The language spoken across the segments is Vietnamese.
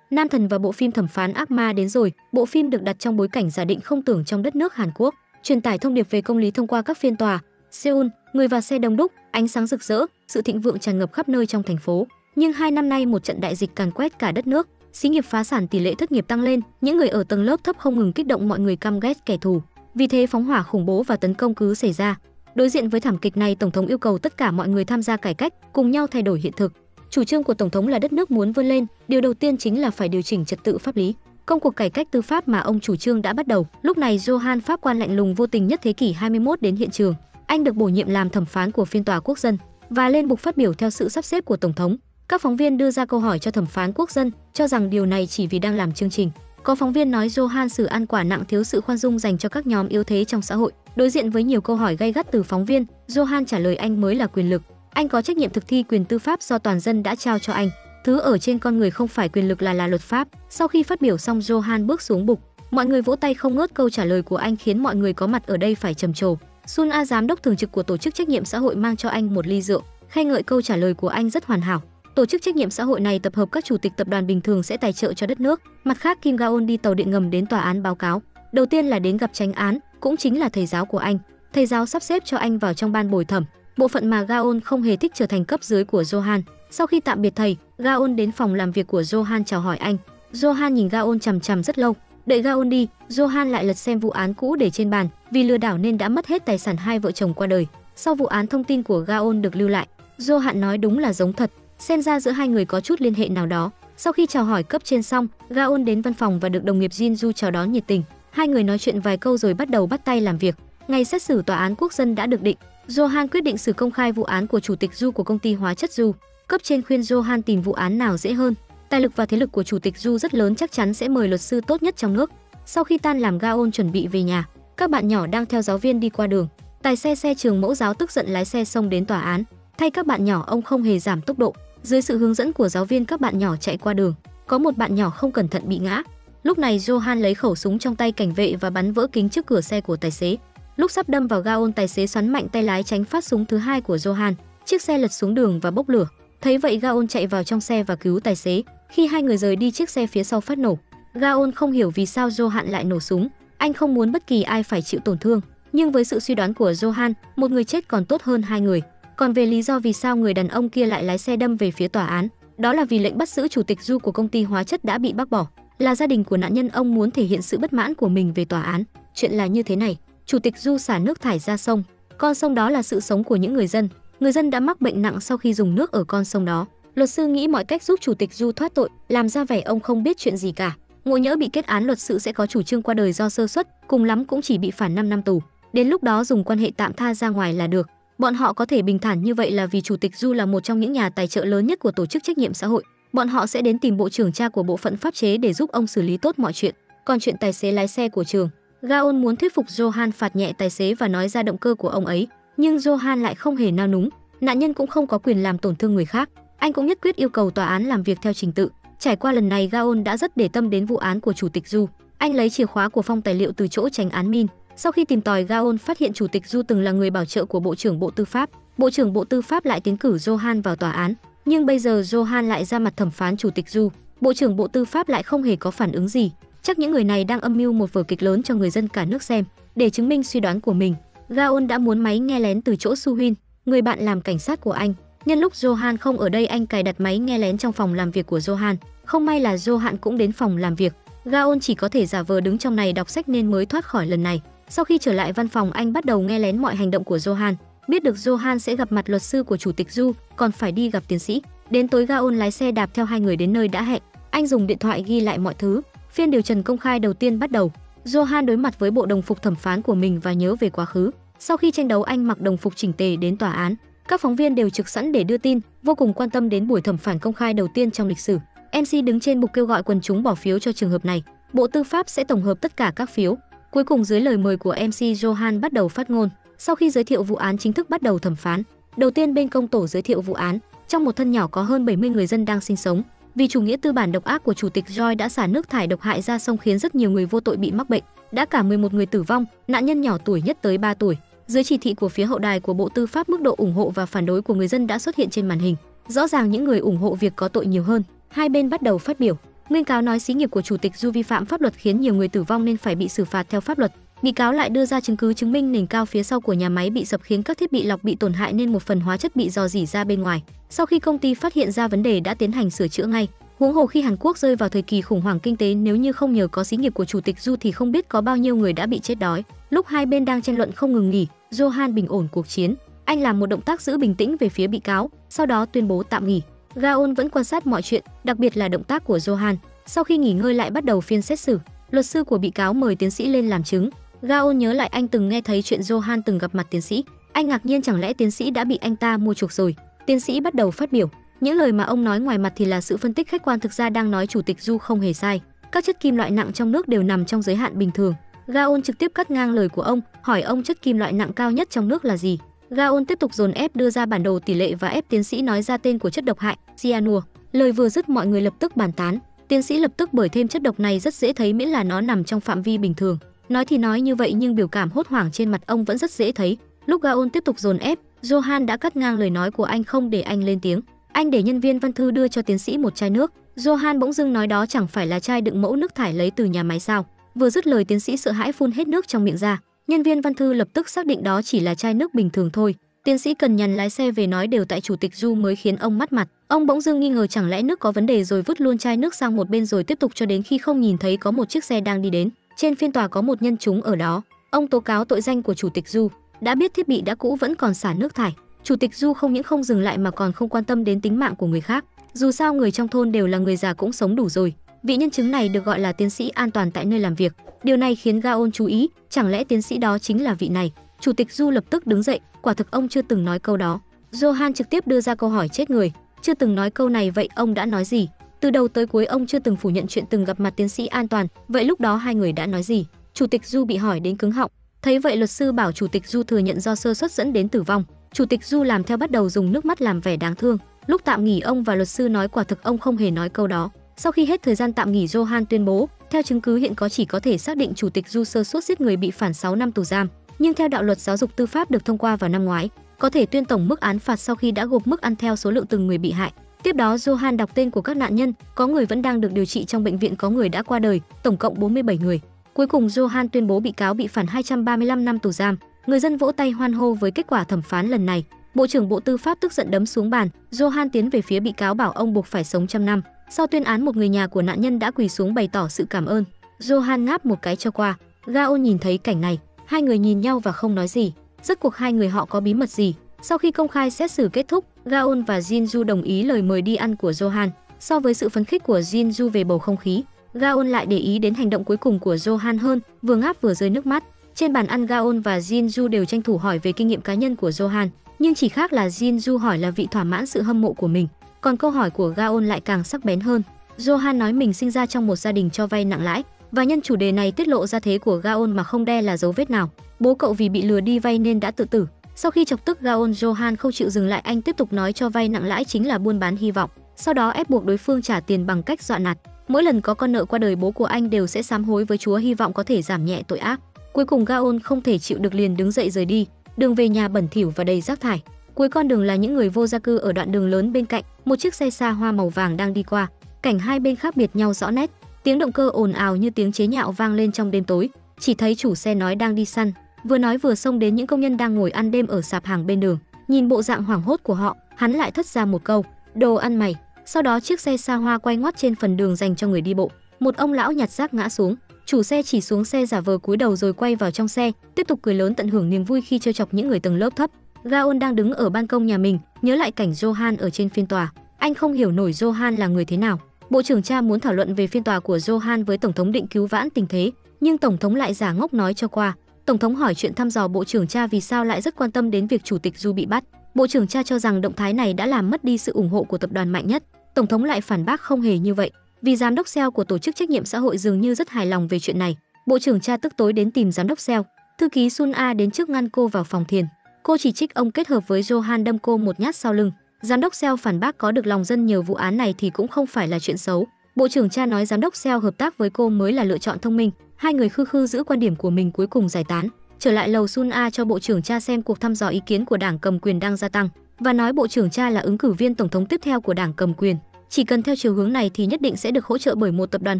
Nam thần và bộ phim Thẩm phán ác ma đến rồi. Bộ phim được đặt trong bối cảnh giả định không tưởng trong đất nước Hàn Quốc, truyền tải thông điệp về công lý thông qua các phiên tòa. Seoul, người và xe đông đúc, ánh sáng rực rỡ, sự thịnh vượng tràn ngập khắp nơi trong thành phố. Nhưng 2 năm nay một trận đại dịch càn quét cả đất nước, xí nghiệp phá sản, tỷ lệ thất nghiệp tăng lên, những người ở tầng lớp thấp không ngừng kích động mọi người căm ghét kẻ thù. Vì thế phóng hỏa khủng bố và tấn công cứ xảy ra. Đối diện với thảm kịch này, tổng thống yêu cầu tất cả mọi người tham gia cải cách, cùng nhau thay đổi hiện thực. Chủ trương của tổng thống là đất nước muốn vươn lên, điều đầu tiên chính là phải điều chỉnh trật tự pháp lý. Công cuộc cải cách tư pháp mà ông chủ trương đã bắt đầu. Lúc này Johan, pháp quan lạnh lùng vô tình nhất thế kỷ 21 đến hiện trường. Anh được bổ nhiệm làm thẩm phán của phiên tòa quốc dân và lên bục phát biểu theo sự sắp xếp của tổng thống. Các phóng viên đưa ra câu hỏi cho thẩm phán quốc dân, cho rằng điều này chỉ vì đang làm chương trình. Có phóng viên nói Johan xử ăn quả nặng, thiếu sự khoan dung dành cho các nhóm yếu thế trong xã hội. Đối diện với nhiều câu hỏi gay gắt từ phóng viên, Johan trả lời anh mới là quyền lực. Anh có trách nhiệm thực thi quyền tư pháp do toàn dân đã trao cho anh. Thứ ở trên con người không phải quyền lực là luật pháp. Sau khi phát biểu xong, Johan bước xuống bục. Mọi người vỗ tay không ngớt. Câu trả lời của anh khiến mọi người có mặt ở đây phải trầm trồ. Sun A, giám đốc thường trực của tổ chức trách nhiệm xã hội, mang cho anh một ly rượu, khen ngợi câu trả lời của anh rất hoàn hảo. Tổ chức trách nhiệm xã hội này tập hợp các chủ tịch tập đoàn bình thường sẽ tài trợ cho đất nước. Mặt khác, Kim Gaon đi tàu điện ngầm đến tòa án báo cáo. Đầu tiên là đến gặp chánh án, cũng chính là thầy giáo của anh. Thầy giáo sắp xếp cho anh vào trong ban bồi thẩm, bộ phận mà Gaon không hề thích, trở thành cấp dưới của Johan. Sau khi tạm biệt thầy, Gaon đến phòng làm việc của Johan chào hỏi anh. Johan nhìn Gaon chằm chằm rất lâu. Đợi Gaon đi, Johan lại lật xem vụ án cũ để trên bàn. Vì lừa đảo nên đã mất hết tài sản hai vợ chồng qua đời. Sau vụ án, thông tin của Gaon được lưu lại. Johan nói đúng là giống thật, xem ra giữa hai người có chút liên hệ nào đó. Sau khi chào hỏi cấp trên xong, Gaon đến văn phòng và được đồng nghiệp Jin Du chào đón nhiệt tình. Hai người nói chuyện vài câu rồi bắt đầu bắt tay làm việc. Ngày xét xử tòa án quốc dân đã được định. Johan quyết định xử công khai vụ án của chủ tịch Du của công ty hóa chất Du. Cấp trên khuyên Johan tìm vụ án nào dễ hơn. Tài lực và thế lực của chủ tịch Du rất lớn, chắc chắn sẽ mời luật sư tốt nhất trong nước. Sau khi tan làm, Gaon chuẩn bị về nhà. Các bạn nhỏ đang theo giáo viên đi qua đường. Tài xe trường mẫu giáo tức giận lái xe xông đến tòa án. Thay các bạn nhỏ, ông không hề giảm tốc độ. Dưới sự hướng dẫn của giáo viên, các bạn nhỏ chạy qua đường. Có một bạn nhỏ không cẩn thận bị ngã. Lúc này Johan lấy khẩu súng trong tay cảnh vệ và bắn vỡ kính trước cửa xe của tài xế. Lúc sắp đâm vào Gaon, tài xế xoắn mạnh tay lái tránh phát súng thứ hai của Johan. Chiếc xe lật xuống đường và bốc lửa. Thấy vậy, Gaon chạy vào trong xe và cứu tài xế. Khi hai người rời đi, chiếc xe phía sau phát nổ. Gaon không hiểu vì sao Johan lại nổ súng. Anh không muốn bất kỳ ai phải chịu tổn thương. Nhưng với sự suy đoán của Johan, một người chết còn tốt hơn hai người. Còn về lý do vì sao người đàn ông kia lại lái xe đâm về phía tòa án, đó là vì lệnh bắt giữ chủ tịch Du của công ty hóa chất đã bị bác bỏ. Là gia đình của nạn nhân, ông muốn thể hiện sự bất mãn của mình về tòa án. Chuyện là như thế này, chủ tịch Du xả nước thải ra sông. Con sông đó là sự sống của những người dân. Người dân đã mắc bệnh nặng sau khi dùng nước ở con sông đó. Luật sư nghĩ mọi cách giúp chủ tịch Du thoát tội, làm ra vẻ ông không biết chuyện gì cả. Ngộ nhỡ bị kết án, luật sư sẽ có chủ trương qua đời do sơ suất, cùng lắm cũng chỉ bị phạt 5 năm tù. Đến lúc đó dùng quan hệ tạm tha ra ngoài là được. Bọn họ có thể bình thản như vậy là vì chủ tịch Du là một trong những nhà tài trợ lớn nhất của tổ chức trách nhiệm xã hội. Bọn họ sẽ đến tìm bộ trưởng cha của bộ phận pháp chế để giúp ông xử lý tốt mọi chuyện. Còn chuyện tài xế lái xe của trường, Gaon muốn thuyết phục Johan phạt nhẹ tài xế và nói ra động cơ của ông ấy, nhưng Johan lại không hề nao núng. Nạn nhân cũng không có quyền làm tổn thương người khác. Anh cũng nhất quyết yêu cầu tòa án làm việc theo trình tự. Trải qua lần này, Gaon đã rất để tâm đến vụ án của chủ tịch Du. Anh lấy chìa khóa của phong tài liệu từ chỗ tránh án Min. Sau khi tìm tòi, Gaon phát hiện chủ tịch Du từng là người bảo trợ của Bộ trưởng Bộ Tư pháp. Bộ trưởng Bộ Tư pháp lại tiến cử Johan vào tòa án, nhưng bây giờ Johan lại ra mặt thẩm phán chủ tịch Du. Bộ trưởng Bộ Tư pháp lại không hề có phản ứng gì. Chắc những người này đang âm mưu một vở kịch lớn cho người dân cả nước xem. Để chứng minh suy đoán của mình, Gaon đã muốn máy nghe lén từ chỗ Su Huynh, người bạn làm cảnh sát của anh. Nhân lúc Johan không ở đây, anh cài đặt máy nghe lén trong phòng làm việc của Johan. Không may là Johan cũng đến phòng làm việc. Gaon chỉ có thể giả vờ đứng trong này đọc sách nên mới thoát khỏi lần này. Sau khi trở lại văn phòng, anh bắt đầu nghe lén mọi hành động của Johan. Biết được Johan sẽ gặp mặt luật sư của chủ tịch Du, còn phải đi gặp tiến sĩ. Đến tối, Gaon lái xe đạp theo hai người đến nơi đã hẹn. Anh dùng điện thoại ghi lại mọi thứ. Phiên điều trần công khai đầu tiên bắt đầu. Johan đối mặt với bộ đồng phục thẩm phán của mình và nhớ về quá khứ. Sau khi tranh đấu, anh mặc đồng phục chỉnh tề đến tòa án. Các phóng viên đều trực sẵn để đưa tin, vô cùng quan tâm đến buổi thẩm phán công khai đầu tiên trong lịch sử. MC đứng trên bục kêu gọi quần chúng bỏ phiếu cho trường hợp này. Bộ Tư pháp sẽ tổng hợp tất cả các phiếu. Cuối cùng, dưới lời mời của MC, Johan bắt đầu phát ngôn. Sau khi giới thiệu vụ án, chính thức bắt đầu thẩm phán. Đầu tiên, bên công tổ giới thiệu vụ án. Trong một thân nhỏ có hơn 70 người dân đang sinh sống. Vì chủ nghĩa tư bản độc ác của chủ tịch Joy đã xả nước thải độc hại ra sông, khiến rất nhiều người vô tội bị mắc bệnh. Đã cả 11 người tử vong, nạn nhân nhỏ tuổi nhất tới 3 tuổi. Dưới chỉ thị của phía hậu đài của Bộ Tư pháp, mức độ ủng hộ và phản đối của người dân đã xuất hiện trên màn hình. Rõ ràng những người ủng hộ việc có tội nhiều hơn. Hai bên bắt đầu phát biểu. Nguyên cáo nói xí nghiệp của chủ tịch Du vi phạm pháp luật khiến nhiều người tử vong nên phải bị xử phạt theo pháp luật. Bị cáo lại đưa ra chứng cứ chứng minh nền cao phía sau của nhà máy bị sập khiến các thiết bị lọc bị tổn hại nên một phần hóa chất bị rò rỉ ra bên ngoài. Sau khi công ty phát hiện ra vấn đề đã tiến hành sửa chữa ngay. Huống hồ khi Hàn Quốc rơi vào thời kỳ khủng hoảng kinh tế, nếu như không nhờ có xí nghiệp của chủ tịch Du thì không biết có bao nhiêu người đã bị chết đói. Lúc hai bên đang tranh luận không ngừng nghỉ, Johan bình ổn cuộc chiến. Anh làm một động tác giữ bình tĩnh về phía bị cáo, sau đó tuyên bố tạm nghỉ. Gaon vẫn quan sát mọi chuyện, đặc biệt là động tác của Johan. Sau khi nghỉ ngơi lại bắt đầu phiên xét xử. Luật sư của bị cáo mời tiến sĩ lên làm chứng. Gaon nhớ lại anh từng nghe thấy chuyện Johan từng gặp mặt tiến sĩ. Anh ngạc nhiên chẳng lẽ tiến sĩ đã bị anh ta mua chuộc rồi. Tiến sĩ bắt đầu phát biểu. Những lời mà ông nói ngoài mặt thì là sự phân tích khách quan, thực ra đang nói chủ tịch Du không hề sai. Các chất kim loại nặng trong nước đều nằm trong giới hạn bình thường. Gaon trực tiếp cắt ngang lời của ông, hỏi ông chất kim loại nặng cao nhất trong nước là gì. Gaon tiếp tục dồn ép đưa ra bản đồ tỷ lệ và ép tiến sĩ nói ra tên của chất độc hại, cyanua. Lời vừa dứt mọi người lập tức bàn tán. Tiến sĩ lập tức bởi thêm chất độc này rất dễ thấy miễn là nó nằm trong phạm vi bình thường. Nói thì nói như vậy nhưng biểu cảm hốt hoảng trên mặt ông vẫn rất dễ thấy. Lúc Gaon tiếp tục dồn ép, Johan đã cắt ngang lời nói của anh không để anh lên tiếng. Anh để nhân viên văn thư đưa cho tiến sĩ một chai nước. Johan bỗng dưng nói đó chẳng phải là chai đựng mẫu nước thải lấy từ nhà máy sao? Vừa dứt lời tiến sĩ sợ hãi phun hết nước trong miệng ra. Nhân viên văn thư lập tức xác định đó chỉ là chai nước bình thường thôi. Tiến sĩ cằn nhằn lái xe về nói đều tại chủ tịch Du mới khiến ông mất mặt. Ông bỗng dưng nghi ngờ chẳng lẽ nước có vấn đề rồi vứt luôn chai nước sang một bên rồi tiếp tục cho đến khi không nhìn thấy có một chiếc xe đang đi đến. Trên phiên tòa có một nhân chứng ở đó. Ông tố cáo tội danh của chủ tịch Du. Đã biết thiết bị đã cũ vẫn còn xả nước thải. Chủ tịch Du không những không dừng lại mà còn không quan tâm đến tính mạng của người khác. Dù sao người trong thôn đều là người già cũng sống đủ rồi. Vị nhân chứng này được gọi là tiến sĩ an toàn tại nơi làm việc. Điều này khiến Gaon chú ý, chẳng lẽ tiến sĩ đó chính là vị này. Chủ tịch Du lập tức đứng dậy, quả thực ông chưa từng nói câu đó. Johan trực tiếp đưa ra câu hỏi chết người. Chưa từng nói câu này vậy ông đã nói gì? Từ đầu tới cuối ông chưa từng phủ nhận chuyện từng gặp mặt tiến sĩ an toàn, vậy lúc đó hai người đã nói gì? Chủ tịch Du bị hỏi đến cứng họng. Thấy vậy luật sư bảo chủ tịch Du thừa nhận do sơ suất dẫn đến tử vong. Chủ tịch Du làm theo bắt đầu dùng nước mắt làm vẻ đáng thương. Lúc tạm nghỉ ông và luật sư nói quả thực ông không hề nói câu đó. Sau khi hết thời gian tạm nghỉ, Johan tuyên bố, theo chứng cứ hiện có chỉ có thể xác định chủ tịch Du sơ suất giết người bị phản 6 năm tù giam, nhưng theo đạo luật giáo dục tư pháp được thông qua vào năm ngoái, có thể tuyên tổng mức án phạt sau khi đã gộp mức ăn theo số lượng từng người bị hại. Tiếp đó Johan đọc tên của các nạn nhân, có người vẫn đang được điều trị trong bệnh viện, có người đã qua đời, tổng cộng 47 người. Cuối cùng Johan tuyên bố bị cáo bị phản 235 năm tù giam. Người dân vỗ tay hoan hô với kết quả thẩm phán lần này. Bộ trưởng Bộ Tư pháp tức giận đấm xuống bàn. Johan tiến về phía bị cáo bảo ông buộc phải sống 100 năm. Sau tuyên án, một người nhà của nạn nhân đã quỳ xuống bày tỏ sự cảm ơn. Johan ngáp một cái cho qua. Gaon nhìn thấy cảnh này, hai người nhìn nhau và không nói gì. Rốt cuộc hai người họ có bí mật gì? Sau khi công khai xét xử kết thúc, Gaon và Jinju đồng ý lời mời đi ăn của Johan. So với sự phấn khích của Jinju về bầu không khí, Gaon lại để ý đến hành động cuối cùng của Johan hơn, vừa ngáp vừa rơi nước mắt. Trên bàn ăn, Gaon và Jinju đều tranh thủ hỏi về kinh nghiệm cá nhân của Johan, nhưng chỉ khác là Jinju hỏi là vị thỏa mãn sự hâm mộ của mình, còn câu hỏi của Gaon lại càng sắc bén hơn. Johan nói mình sinh ra trong một gia đình cho vay nặng lãi, và nhân chủ đề này tiết lộ ra thế của Gaon mà không đe là dấu vết nào. Bố cậu vì bị lừa đi vay nên đã tự tử. Sau khi chọc tức Gaon, Johan không chịu dừng lại, anh tiếp tục nói cho vay nặng lãi chính là buôn bán hy vọng, sau đó ép buộc đối phương trả tiền bằng cách dọa nạt. Mỗi lần có con nợ qua đời, bố của anh đều sẽ sám hối với Chúa, hy vọng có thể giảm nhẹ tội ác. Cuối cùng Gaon không thể chịu được liền đứng dậy rời đi. Đường về nhà bẩn thỉu và đầy rác thải. Cuối con đường là những người vô gia cư. Ở đoạn đường lớn bên cạnh, một chiếc xe xa hoa màu vàng đang đi qua. Cảnh hai bên khác biệt nhau rõ nét. Tiếng động cơ ồn ào như tiếng chế nhạo vang lên trong đêm tối. Chỉ thấy chủ xe nói đang đi săn, vừa nói vừa xông đến những công nhân đang ngồi ăn đêm ở sạp hàng bên đường. Nhìn bộ dạng hoảng hốt của họ, hắn lại thốt ra một câu: đồ ăn mày. Sau đó chiếc xe xa hoa quay ngoắt trên phần đường dành cho người đi bộ. Một ông lão nhặt rác ngã xuống. Chủ xe chỉ xuống xe giả vờ cúi đầu rồi quay vào trong xe, tiếp tục cười lớn tận hưởng niềm vui khi trêu chọc những người tầng lớp thấp. Gaon đang đứng ở ban công nhà mình, nhớ lại cảnh Johan ở trên phiên tòa. Anh không hiểu nổi Johan là người thế nào. Bộ trưởng Cha muốn thảo luận về phiên tòa của Johan với tổng thống định cứu vãn tình thế, nhưng tổng thống lại giả ngốc nói cho qua. Tổng thống hỏi chuyện thăm dò bộ trưởng Cha vì sao lại rất quan tâm đến việc chủ tịch Du bị bắt. Bộ trưởng Cha cho rằng động thái này đã làm mất đi sự ủng hộ của tập đoàn mạnh nhất. Tổng thống lại phản bác không hề như vậy, vì giám đốc Seo của tổ chức trách nhiệm xã hội dường như rất hài lòng về chuyện này. Bộ trưởng Cha tức tối đến tìm giám đốc Seo. Thư ký Sun A đến trước ngăn cô vào phòng thiền. Cô chỉ trích ông kết hợp với Johan đâm cô một nhát sau lưng. Giám đốc Seo phản bác có được lòng dân nhờ vụ án này thì cũng không phải là chuyện xấu. Bộ trưởng Cha nói giám đốc Seo hợp tác với cô mới là lựa chọn thông minh. Hai người khư khư giữ quan điểm của mình, cuối cùng giải tán. Trở lại lầu, Sun A cho bộ trưởng Cha xem cuộc thăm dò ý kiến của đảng cầm quyền đang gia tăng và nói bộ trưởng Cha là ứng cử viên tổng thống tiếp theo của đảng cầm quyền. chỉ cần theo chiều hướng này thì nhất định sẽ được hỗ trợ bởi một tập đoàn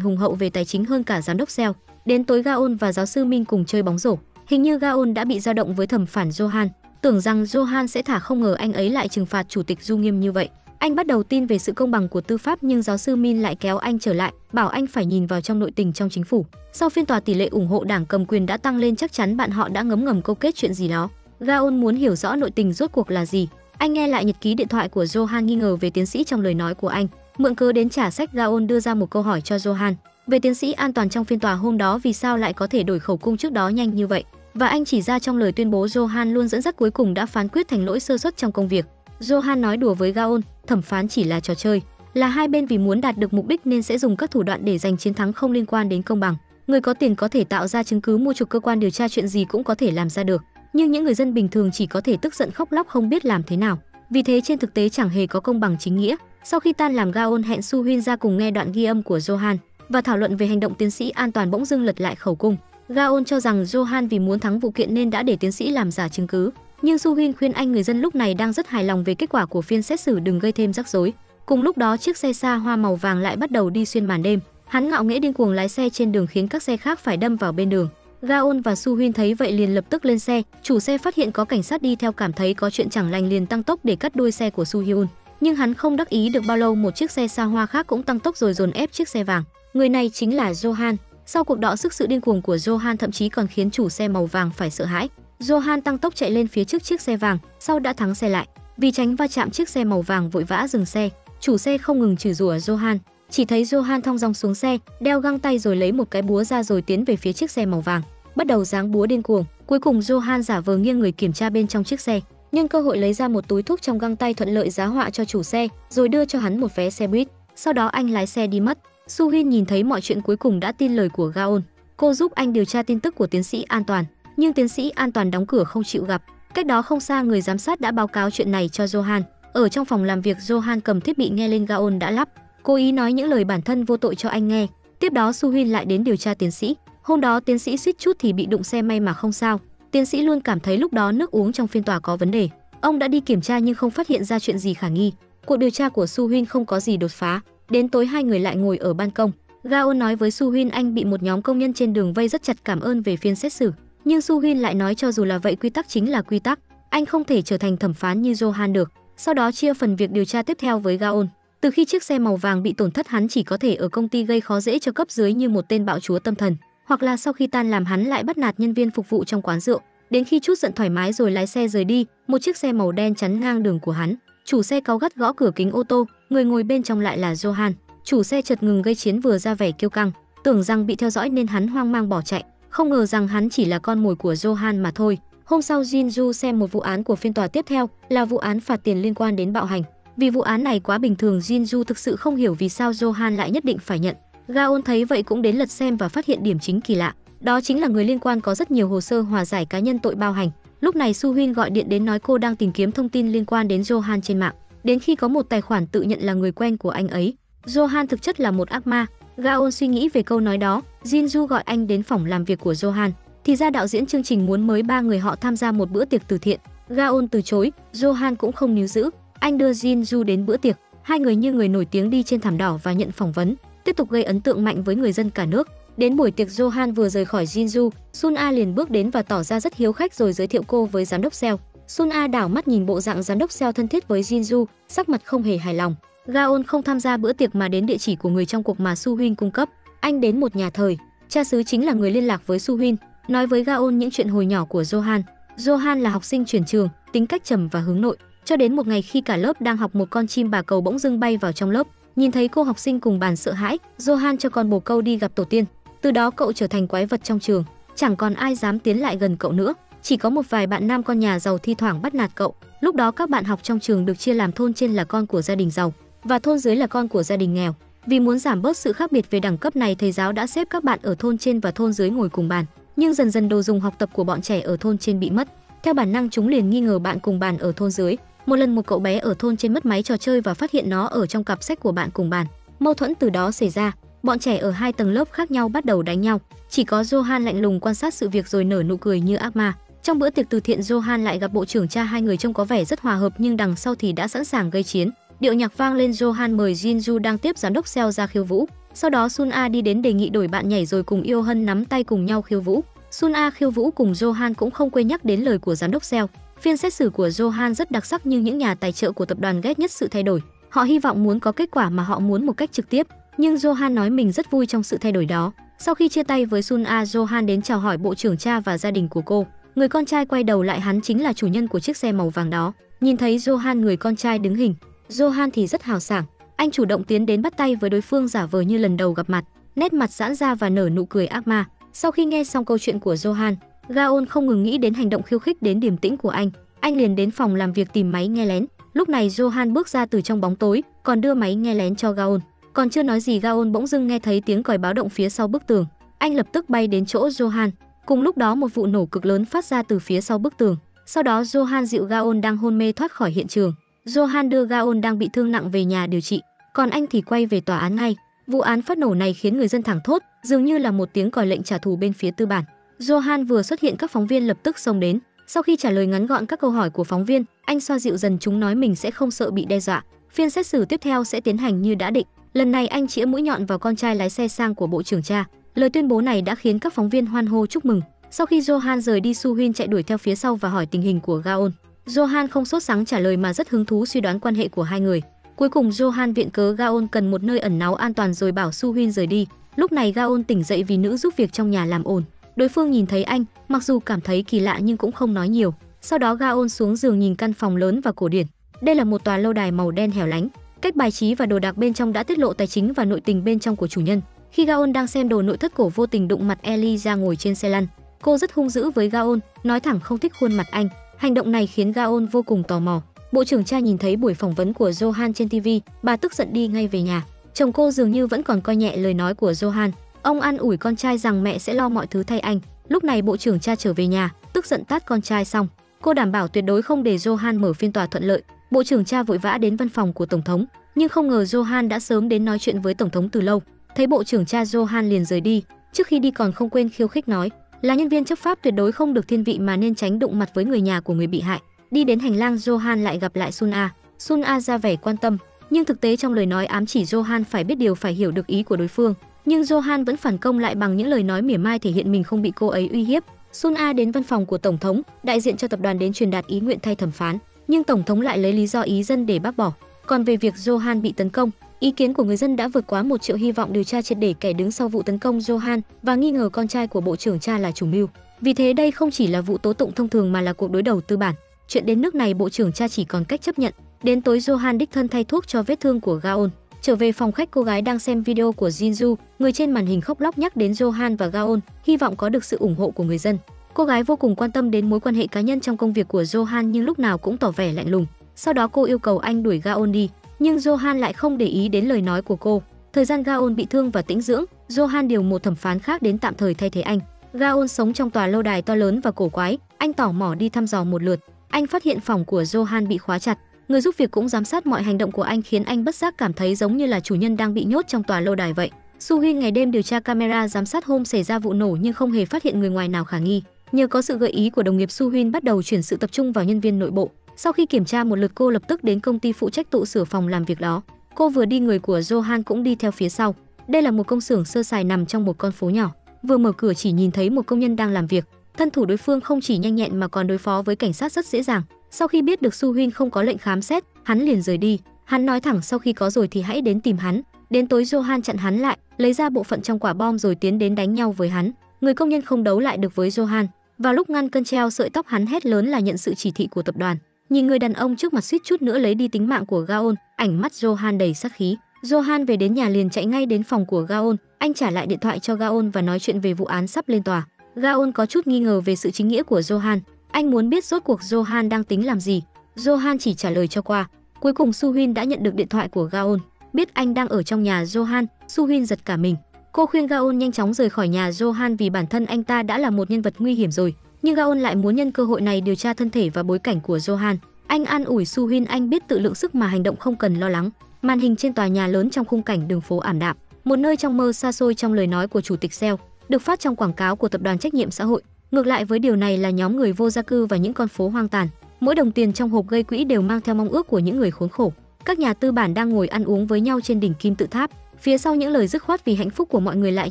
hùng hậu về tài chính hơn cả giám đốc Shell. Đến tối Gaon và giáo sư Min cùng chơi bóng rổ. Hình như Gaon đã bị dao động với thẩm phán Johan, tưởng rằng Johan sẽ thả, không ngờ anh ấy lại trừng phạt chủ tịch Du nghiêm như vậy. Anh bắt đầu tin về sự công bằng của tư pháp, nhưng giáo sư Min lại kéo anh trở lại, bảo anh phải nhìn vào trong nội tình trong chính phủ. Sau phiên tòa, tỷ lệ ủng hộ đảng cầm quyền đã tăng lên, chắc chắn bạn họ đã ngấm ngầm câu kết chuyện gì đó. Gaon muốn hiểu rõ nội tình rốt cuộc là gì. Anh nghe lại nhật ký điện thoại của Johan, nghi ngờ về tiến sĩ trong lời nói của anh. Mượn cớ đến trả sách, Gaon đưa ra một câu hỏi cho Johan về tiến sĩ an toàn trong phiên tòa hôm đó, vì sao lại có thể đổi khẩu cung trước đó nhanh như vậy. Và anh chỉ ra trong lời tuyên bố Johan luôn dẫn dắt, cuối cùng đã phán quyết thành lỗi sơ suất trong công việc. Johan nói đùa với Gaon, thẩm phán chỉ là trò chơi, là hai bên vì muốn đạt được mục đích nên sẽ dùng các thủ đoạn để giành chiến thắng, không liên quan đến công bằng. Người có tiền có thể tạo ra chứng cứ mua chuộc cơ quan điều tra, chuyện gì cũng có thể làm ra được, nhưng những người dân bình thường chỉ có thể tức giận khóc lóc không biết làm thế nào. Vì thế trên thực tế chẳng hề có công bằng chính nghĩa. Sau khi tan làm, Gaon hẹn Su Huynh ra cùng nghe đoạn ghi âm của Johan và thảo luận về hành động tiến sĩ an toàn, bỗng dưng lật lại khẩu cung. Gaon cho rằng Johan vì muốn thắng vụ kiện nên đã để tiến sĩ làm giả chứng cứ, nhưng Su Huynh khuyên anh người dân lúc này đang rất hài lòng về kết quả của phiên xét xử, đừng gây thêm rắc rối. Cùng lúc đó, chiếc xe xa hoa màu vàng lại bắt đầu đi xuyên màn đêm. Hắn ngạo nghễ điên cuồng lái xe trên đường khiến các xe khác phải đâm vào bên đường. Gaon và Su Huynh thấy vậy liền lập tức lên xe. Chủ xe phát hiện có cảnh sát đi theo, cảm thấy có chuyện chẳng lành liền tăng tốc để cắt đuôi xe của Su Hyun. Nhưng hắn không đắc ý được bao lâu, một chiếc xe xa hoa khác cũng tăng tốc rồi dồn ép chiếc xe vàng. Người này chính là Johan. Sau cuộc đọ sức, sự điên cuồng của Johan thậm chí còn khiến chủ xe màu vàng phải sợ hãi. Johan tăng tốc chạy lên phía trước chiếc xe vàng, sau đã thắng xe lại. Vì tránh va chạm, chiếc xe màu vàng vội vã dừng xe. Chủ xe không ngừng chửi rủa Johan. Chỉ thấy Johan thong dong xuống xe, đeo găng tay rồi lấy một cái búa ra rồi tiến về phía chiếc xe màu vàng, bắt đầu giáng búa điên cuồng. Cuối cùng Johan giả vờ nghiêng người kiểm tra bên trong chiếc xe, nhân cơ hội lấy ra một túi thuốc trong găng tay, thuận lợi giá họa cho chủ xe, rồi đưa cho hắn một vé xe buýt. Sau đó anh lái xe đi mất. Su Hyun nhìn thấy mọi chuyện cuối cùng đã tin lời của Gaon. Cô giúp anh điều tra tin tức của tiến sĩ an toàn, nhưng tiến sĩ an toàn đóng cửa không chịu gặp. Cách đó không xa, người giám sát đã báo cáo chuyện này cho Johan. Ở trong phòng làm việc, Johan cầm thiết bị nghe lên Gaon đã lắp, cố ý nói những lời bản thân vô tội cho anh nghe. Tiếp đó Su Hyun lại đến điều tra tiến sĩ. Hôm đó tiến sĩ suýt chút thì bị đụng xe, may mà không sao. Tiến sĩ luôn cảm thấy lúc đó nước uống trong phiên tòa có vấn đề. Ông đã đi kiểm tra nhưng không phát hiện ra chuyện gì khả nghi. Cuộc điều tra của Su Hyun không có gì đột phá. Đến tối hai người lại ngồi ở ban công. Gaon nói với Su Hyun anh bị một nhóm công nhân trên đường vây rất chặt, cảm ơn về phiên xét xử. Nhưng Su Hyun lại nói cho dù là vậy, quy tắc chính là quy tắc, anh không thể trở thành thẩm phán như Johan được. Sau đó chia phần việc điều tra tiếp theo với Gaon. Từ khi chiếc xe màu vàng bị tổn thất, hắn chỉ có thể ở công ty gây khó dễ cho cấp dưới như một tên bạo chúa tâm thần, hoặc là sau khi tan làm hắn lại bắt nạt nhân viên phục vụ trong quán rượu. Đến khi chút giận thoải mái rồi lái xe rời đi, một chiếc xe màu đen chắn ngang đường của hắn. Chủ xe cáu gắt gõ cửa kính ô tô, người ngồi bên trong lại là Johan. Chủ xe chợt ngừng gây chiến, vừa ra vẻ kiêu căng, tưởng rằng bị theo dõi nên hắn hoang mang bỏ chạy, không ngờ rằng hắn chỉ là con mồi của Johan mà thôi. Hôm sau, Jinju xem một vụ án của phiên tòa tiếp theo là vụ án phạt tiền liên quan đến bạo hành. Vì vụ án này quá bình thường, Jinju thực sự không hiểu vì sao Johan lại nhất định phải nhận. Gaon thấy vậy cũng đến lật xem và phát hiện điểm chính kỳ lạ, đó chính là người liên quan có rất nhiều hồ sơ hòa giải cá nhân tội bạo hành. Lúc này Su Hyun gọi điện đến nói cô đang tìm kiếm thông tin liên quan đến Johan trên mạng, đến khi có một tài khoản tự nhận là người quen của anh ấy. Johan thực chất là một ác ma. Gaon suy nghĩ về câu nói đó. Jinju gọi anh đến phòng làm việc của Johan. Thì ra đạo diễn chương trình muốn mời ba người họ tham gia một bữa tiệc từ thiện. Gaon từ chối, Johan cũng không níu giữ. Anh đưa Jinju đến bữa tiệc. Hai người như người nổi tiếng đi trên thảm đỏ và nhận phỏng vấn, tiếp tục gây ấn tượng mạnh với người dân cả nước. Đến buổi tiệc, Johan vừa rời khỏi Jinju, Sun A liền bước đến và tỏ ra rất hiếu khách rồi giới thiệu cô với giám đốc Shell. Sun A đảo mắt nhìn bộ dạng giám đốc Shell thân thiết với Jinju, sắc mặt không hề hài lòng. Gaon không tham gia bữa tiệc mà đến địa chỉ của người trong cuộc mà Su Hyun cung cấp. Anh đến một nhà thời, cha xứ chính là người liên lạc với Su Hyun, nói với Gaon những chuyện hồi nhỏ của Johan. Johan là học sinh chuyển trường, tính cách trầm và hướng nội. Cho đến một ngày khi cả lớp đang học, một con chim bà cầu bỗng dưng bay vào trong lớp. Nhìn thấy cô học sinh cùng bàn sợ hãi, Johan cho con bồ câu đi gặp tổ tiên. Từ đó cậu trở thành quái vật trong trường, chẳng còn ai dám tiến lại gần cậu nữa. Chỉ có một vài bạn nam con nhà giàu thi thoảng bắt nạt cậu. Lúc đó các bạn học trong trường được chia làm thôn trên là con của gia đình giàu và thôn dưới là con của gia đình nghèo. Vì muốn giảm bớt sự khác biệt về đẳng cấp này, thầy giáo đã xếp các bạn ở thôn trên và thôn dưới ngồi cùng bàn. Nhưng dần dần đồ dùng học tập của bọn trẻ ở thôn trên bị mất. Theo bản năng chúng liền nghi ngờ bạn cùng bàn ở thôn dưới. Một lần một cậu bé ở thôn trên mất máy trò chơi và phát hiện nó ở trong cặp sách của bạn cùng bàn. Mâu thuẫn từ đó xảy ra. Bọn trẻ ở hai tầng lớp khác nhau bắt đầu đánh nhau. Chỉ có Johan lạnh lùng quan sát sự việc rồi nở nụ cười như ác ma. Trong bữa tiệc từ thiện, Johan lại gặp bộ trưởng cha, hai người trông có vẻ rất hòa hợp nhưng đằng sau thì đã sẵn sàng gây chiến. Điệu nhạc vang lên, Johan mời Jinju đang tiếp giám đốc Seo ra khiêu vũ. Sau đó Sun A đi đến đề nghị đổi bạn nhảy rồi cùng Yêu Hân nắm tay cùng nhau khiêu vũ. Sun A khiêu vũ cùng Johan cũng không quên nhắc đến lời của giám đốc Seo. Phiên xét xử của Johan rất đặc sắc nhưng những nhà tài trợ của tập đoàn ghét nhất sự thay đổi. Họ hy vọng muốn có kết quả mà họ muốn một cách trực tiếp, nhưng Johan nói mình rất vui trong sự thay đổi đó. Sau khi chia tay với Sun A, Johan đến chào hỏi bộ trưởng cha và gia đình của cô. Người con trai quay đầu lại, hắn chính là chủ nhân của chiếc xe màu vàng đó. Nhìn thấy Johan, người con trai đứng hình. Johan thì rất hào sảng, anh chủ động tiến đến bắt tay với đối phương giả vờ như lần đầu gặp mặt, nét mặt giãn ra và nở nụ cười ác ma. Sau khi nghe xong câu chuyện của Johan, Gaon không ngừng nghĩ đến hành động khiêu khích đến điềm tĩnh của anh. Anh liền đến phòng làm việc tìm máy nghe lén. Lúc này Johan bước ra từ trong bóng tối, còn đưa máy nghe lén cho Gaon. Còn chưa nói gì, Gaon bỗng dưng nghe thấy tiếng còi báo động phía sau bức tường. Anh lập tức bay đến chỗ Johan. Cùng lúc đó một vụ nổ cực lớn phát ra từ phía sau bức tường. Sau đó Johan dịu Gaon đang hôn mê thoát khỏi hiện trường. Johan đưa Gaon đang bị thương nặng về nhà điều trị, còn anh thì quay về tòa án ngay. Vụ án phát nổ này khiến người dân thảng thốt, dường như là một tiếng còi lệnh trả thù bên phía tư bản. Johan vừa xuất hiện, các phóng viên lập tức xông đến. Sau khi trả lời ngắn gọn các câu hỏi của phóng viên, anh xoa dịu dần chúng, nói mình sẽ không sợ bị đe dọa. Phiên xét xử tiếp theo sẽ tiến hành như đã định. Lần này anh chĩa mũi nhọn vào con trai lái xe sang của bộ trưởng cha. Lời tuyên bố này đã khiến các phóng viên hoan hô chúc mừng. Sau khi Johan rời đi, Su Huynh chạy đuổi theo phía sau và hỏi tình hình của Gaon. Johan không sốt sắng trả lời mà rất hứng thú suy đoán quan hệ của hai người. Cuối cùng Johan viện cớ Gaon cần một nơi ẩn náu an toàn rồi bảo Su Huynh rời đi. Lúc này Gaon tỉnh dậy vì nữ giúp việc trong nhà làm ồn. Đối phương nhìn thấy anh, mặc dù cảm thấy kỳ lạ nhưng cũng không nói nhiều. Sau đó Gaon xuống giường nhìn căn phòng lớn và cổ điển. Đây là một tòa lâu đài màu đen hẻo lánh. Cách bài trí và đồ đạc bên trong đã tiết lộ tài chính và nội tình bên trong của chủ nhân. Khi Gaon đang xem đồ nội thất cổ, vô tình đụng mặt Ellie ra ngồi trên xe lăn. Cô rất hung dữ với Gaon, nói thẳng không thích khuôn mặt anh. Hành động này khiến Gaon vô cùng tò mò. Bộ trưởng cha nhìn thấy buổi phỏng vấn của Johan trên TV, bà tức giận đi ngay về nhà. Chồng cô dường như vẫn còn coi nhẹ lời nói của Johan. Ông an ủi con trai rằng mẹ sẽ lo mọi thứ thay anh. Lúc này bộ trưởng cha trở về nhà, tức giận tát con trai xong, cô đảm bảo tuyệt đối không để Johan mở phiên tòa thuận lợi. Bộ trưởng cha vội vã đến văn phòng của tổng thống, nhưng không ngờ Johan đã sớm đến nói chuyện với tổng thống từ lâu. Thấy bộ trưởng cha, Johan liền rời đi. Trước khi đi còn không quên khiêu khích nói, là nhân viên chấp pháp tuyệt đối không được thiên vị mà nên tránh đụng mặt với người nhà của người bị hại. Đi đến hành lang, Johan lại gặp lại Sun A. Sun A ra vẻ quan tâm, nhưng thực tế trong lời nói ám chỉ Johan phải biết điều, phải hiểu được ý của đối phương. Nhưng Johan vẫn phản công lại bằng những lời nói mỉa mai, thể hiện mình không bị cô ấy uy hiếp. Sun A đến văn phòng của tổng thống, đại diện cho tập đoàn đến truyền đạt ý nguyện thay thẩm phán, nhưng tổng thống lại lấy lý do ý dân để bác bỏ. Còn về việc Johan bị tấn công, ý kiến của người dân đã vượt quá 1 triệu, hy vọng điều tra triệt để kẻ đứng sau vụ tấn công Johan và nghi ngờ con trai của bộ trưởng cha là chủ mưu. Vì thế đây không chỉ là vụ tố tụng thông thường mà là cuộc đối đầu tư bản. Chuyện đến nước này, bộ trưởng cha chỉ còn cách chấp nhận. Đến tối, Johan đích thân thay thuốc cho vết thương của Gaon. Trở về phòng khách, cô gái đang xem video của Jinju, người trên màn hình khóc lóc nhắc đến Johan và Gaon, hy vọng có được sự ủng hộ của người dân. Cô gái vô cùng quan tâm đến mối quan hệ cá nhân trong công việc của Johan nhưng lúc nào cũng tỏ vẻ lạnh lùng. Sau đó cô yêu cầu anh đuổi Gaon đi, nhưng Johan lại không để ý đến lời nói của cô. Thời gian Gaon bị thương và tĩnh dưỡng, Johan điều một thẩm phán khác đến tạm thời thay thế anh. Gaon sống trong tòa lâu đài to lớn và cổ quái, anh tò mò đi thăm dò một lượt. Anh phát hiện phòng của Johan bị khóa chặt. Người giúp việc cũng giám sát mọi hành động của anh, khiến anh bất giác cảm thấy giống như là chủ nhân đang bị nhốt trong tòa lâu đài vậy. Su Huynh ngày đêm điều tra camera giám sát hôm xảy ra vụ nổ nhưng không hề phát hiện người ngoài nào khả nghi. Nhờ có sự gợi ý của đồng nghiệp, Su Huynh bắt đầu chuyển sự tập trung vào nhân viên nội bộ. Sau khi kiểm tra một lượt, cô lập tức đến công ty phụ trách tụ sửa phòng làm việc đó. Cô vừa đi, người của Johan cũng đi theo phía sau. Đây là một công xưởng sơ sài nằm trong một con phố nhỏ. Vừa mở cửa chỉ nhìn thấy một công nhân đang làm việc. Thân thủ đối phương không chỉ nhanh nhẹn mà còn đối phó với cảnh sát rất dễ dàng. Sau khi biết được Su Huynh không có lệnh khám xét, hắn liền rời đi. Hắn nói thẳng sau khi có rồi thì hãy đến tìm hắn. Đến tối, Johan chặn hắn lại, lấy ra bộ phận trong quả bom rồi tiến đến đánh nhau với hắn. Người công nhân không đấu lại được với Johan. Vào lúc ngăn cơn treo sợi tóc, hắn hét lớn là nhận sự chỉ thị của tập đoàn. Nhìn người đàn ông trước mặt suýt chút nữa lấy đi tính mạng của Gaon, ánh mắt Johan đầy sát khí. Johan về đến nhà liền chạy ngay đến phòng của Gaon. Anh trả lại điện thoại cho Gaon và nói chuyện về vụ án sắp lên tòa. Gaon có chút nghi ngờ về sự chính nghĩa của Johan. Anh muốn biết rốt cuộc Johan đang tính làm gì. Johan chỉ trả lời cho qua. Cuối cùng Su Huynh đã nhận được điện thoại của Gaon. Biết anh đang ở trong nhà Johan, Su Huynh giật cả mình. Cô khuyên Gaon nhanh chóng rời khỏi nhà Johan vì bản thân anh ta đã là một nhân vật nguy hiểm rồi. Nhưng Gaon lại muốn nhân cơ hội này điều tra thân thể và bối cảnh của Johan. Anh an ủi Su Huynh anh biết tự lượng sức mà hành động, không cần lo lắng. Màn hình trên tòa nhà lớn trong khung cảnh đường phố ảm đạm, một nơi trong mơ xa xôi trong lời nói của chủ tịch Seo, được phát trong quảng cáo của tập đoàn trách nhiệm xã hội. Ngược lại với điều này là nhóm người vô gia cư và những con phố hoang tàn. Mỗi đồng tiền trong hộp gây quỹ đều mang theo mong ước của những người khốn khổ. Các nhà tư bản đang ngồi ăn uống với nhau trên đỉnh kim tự tháp. Phía sau những lời dứt khoát vì hạnh phúc của mọi người lại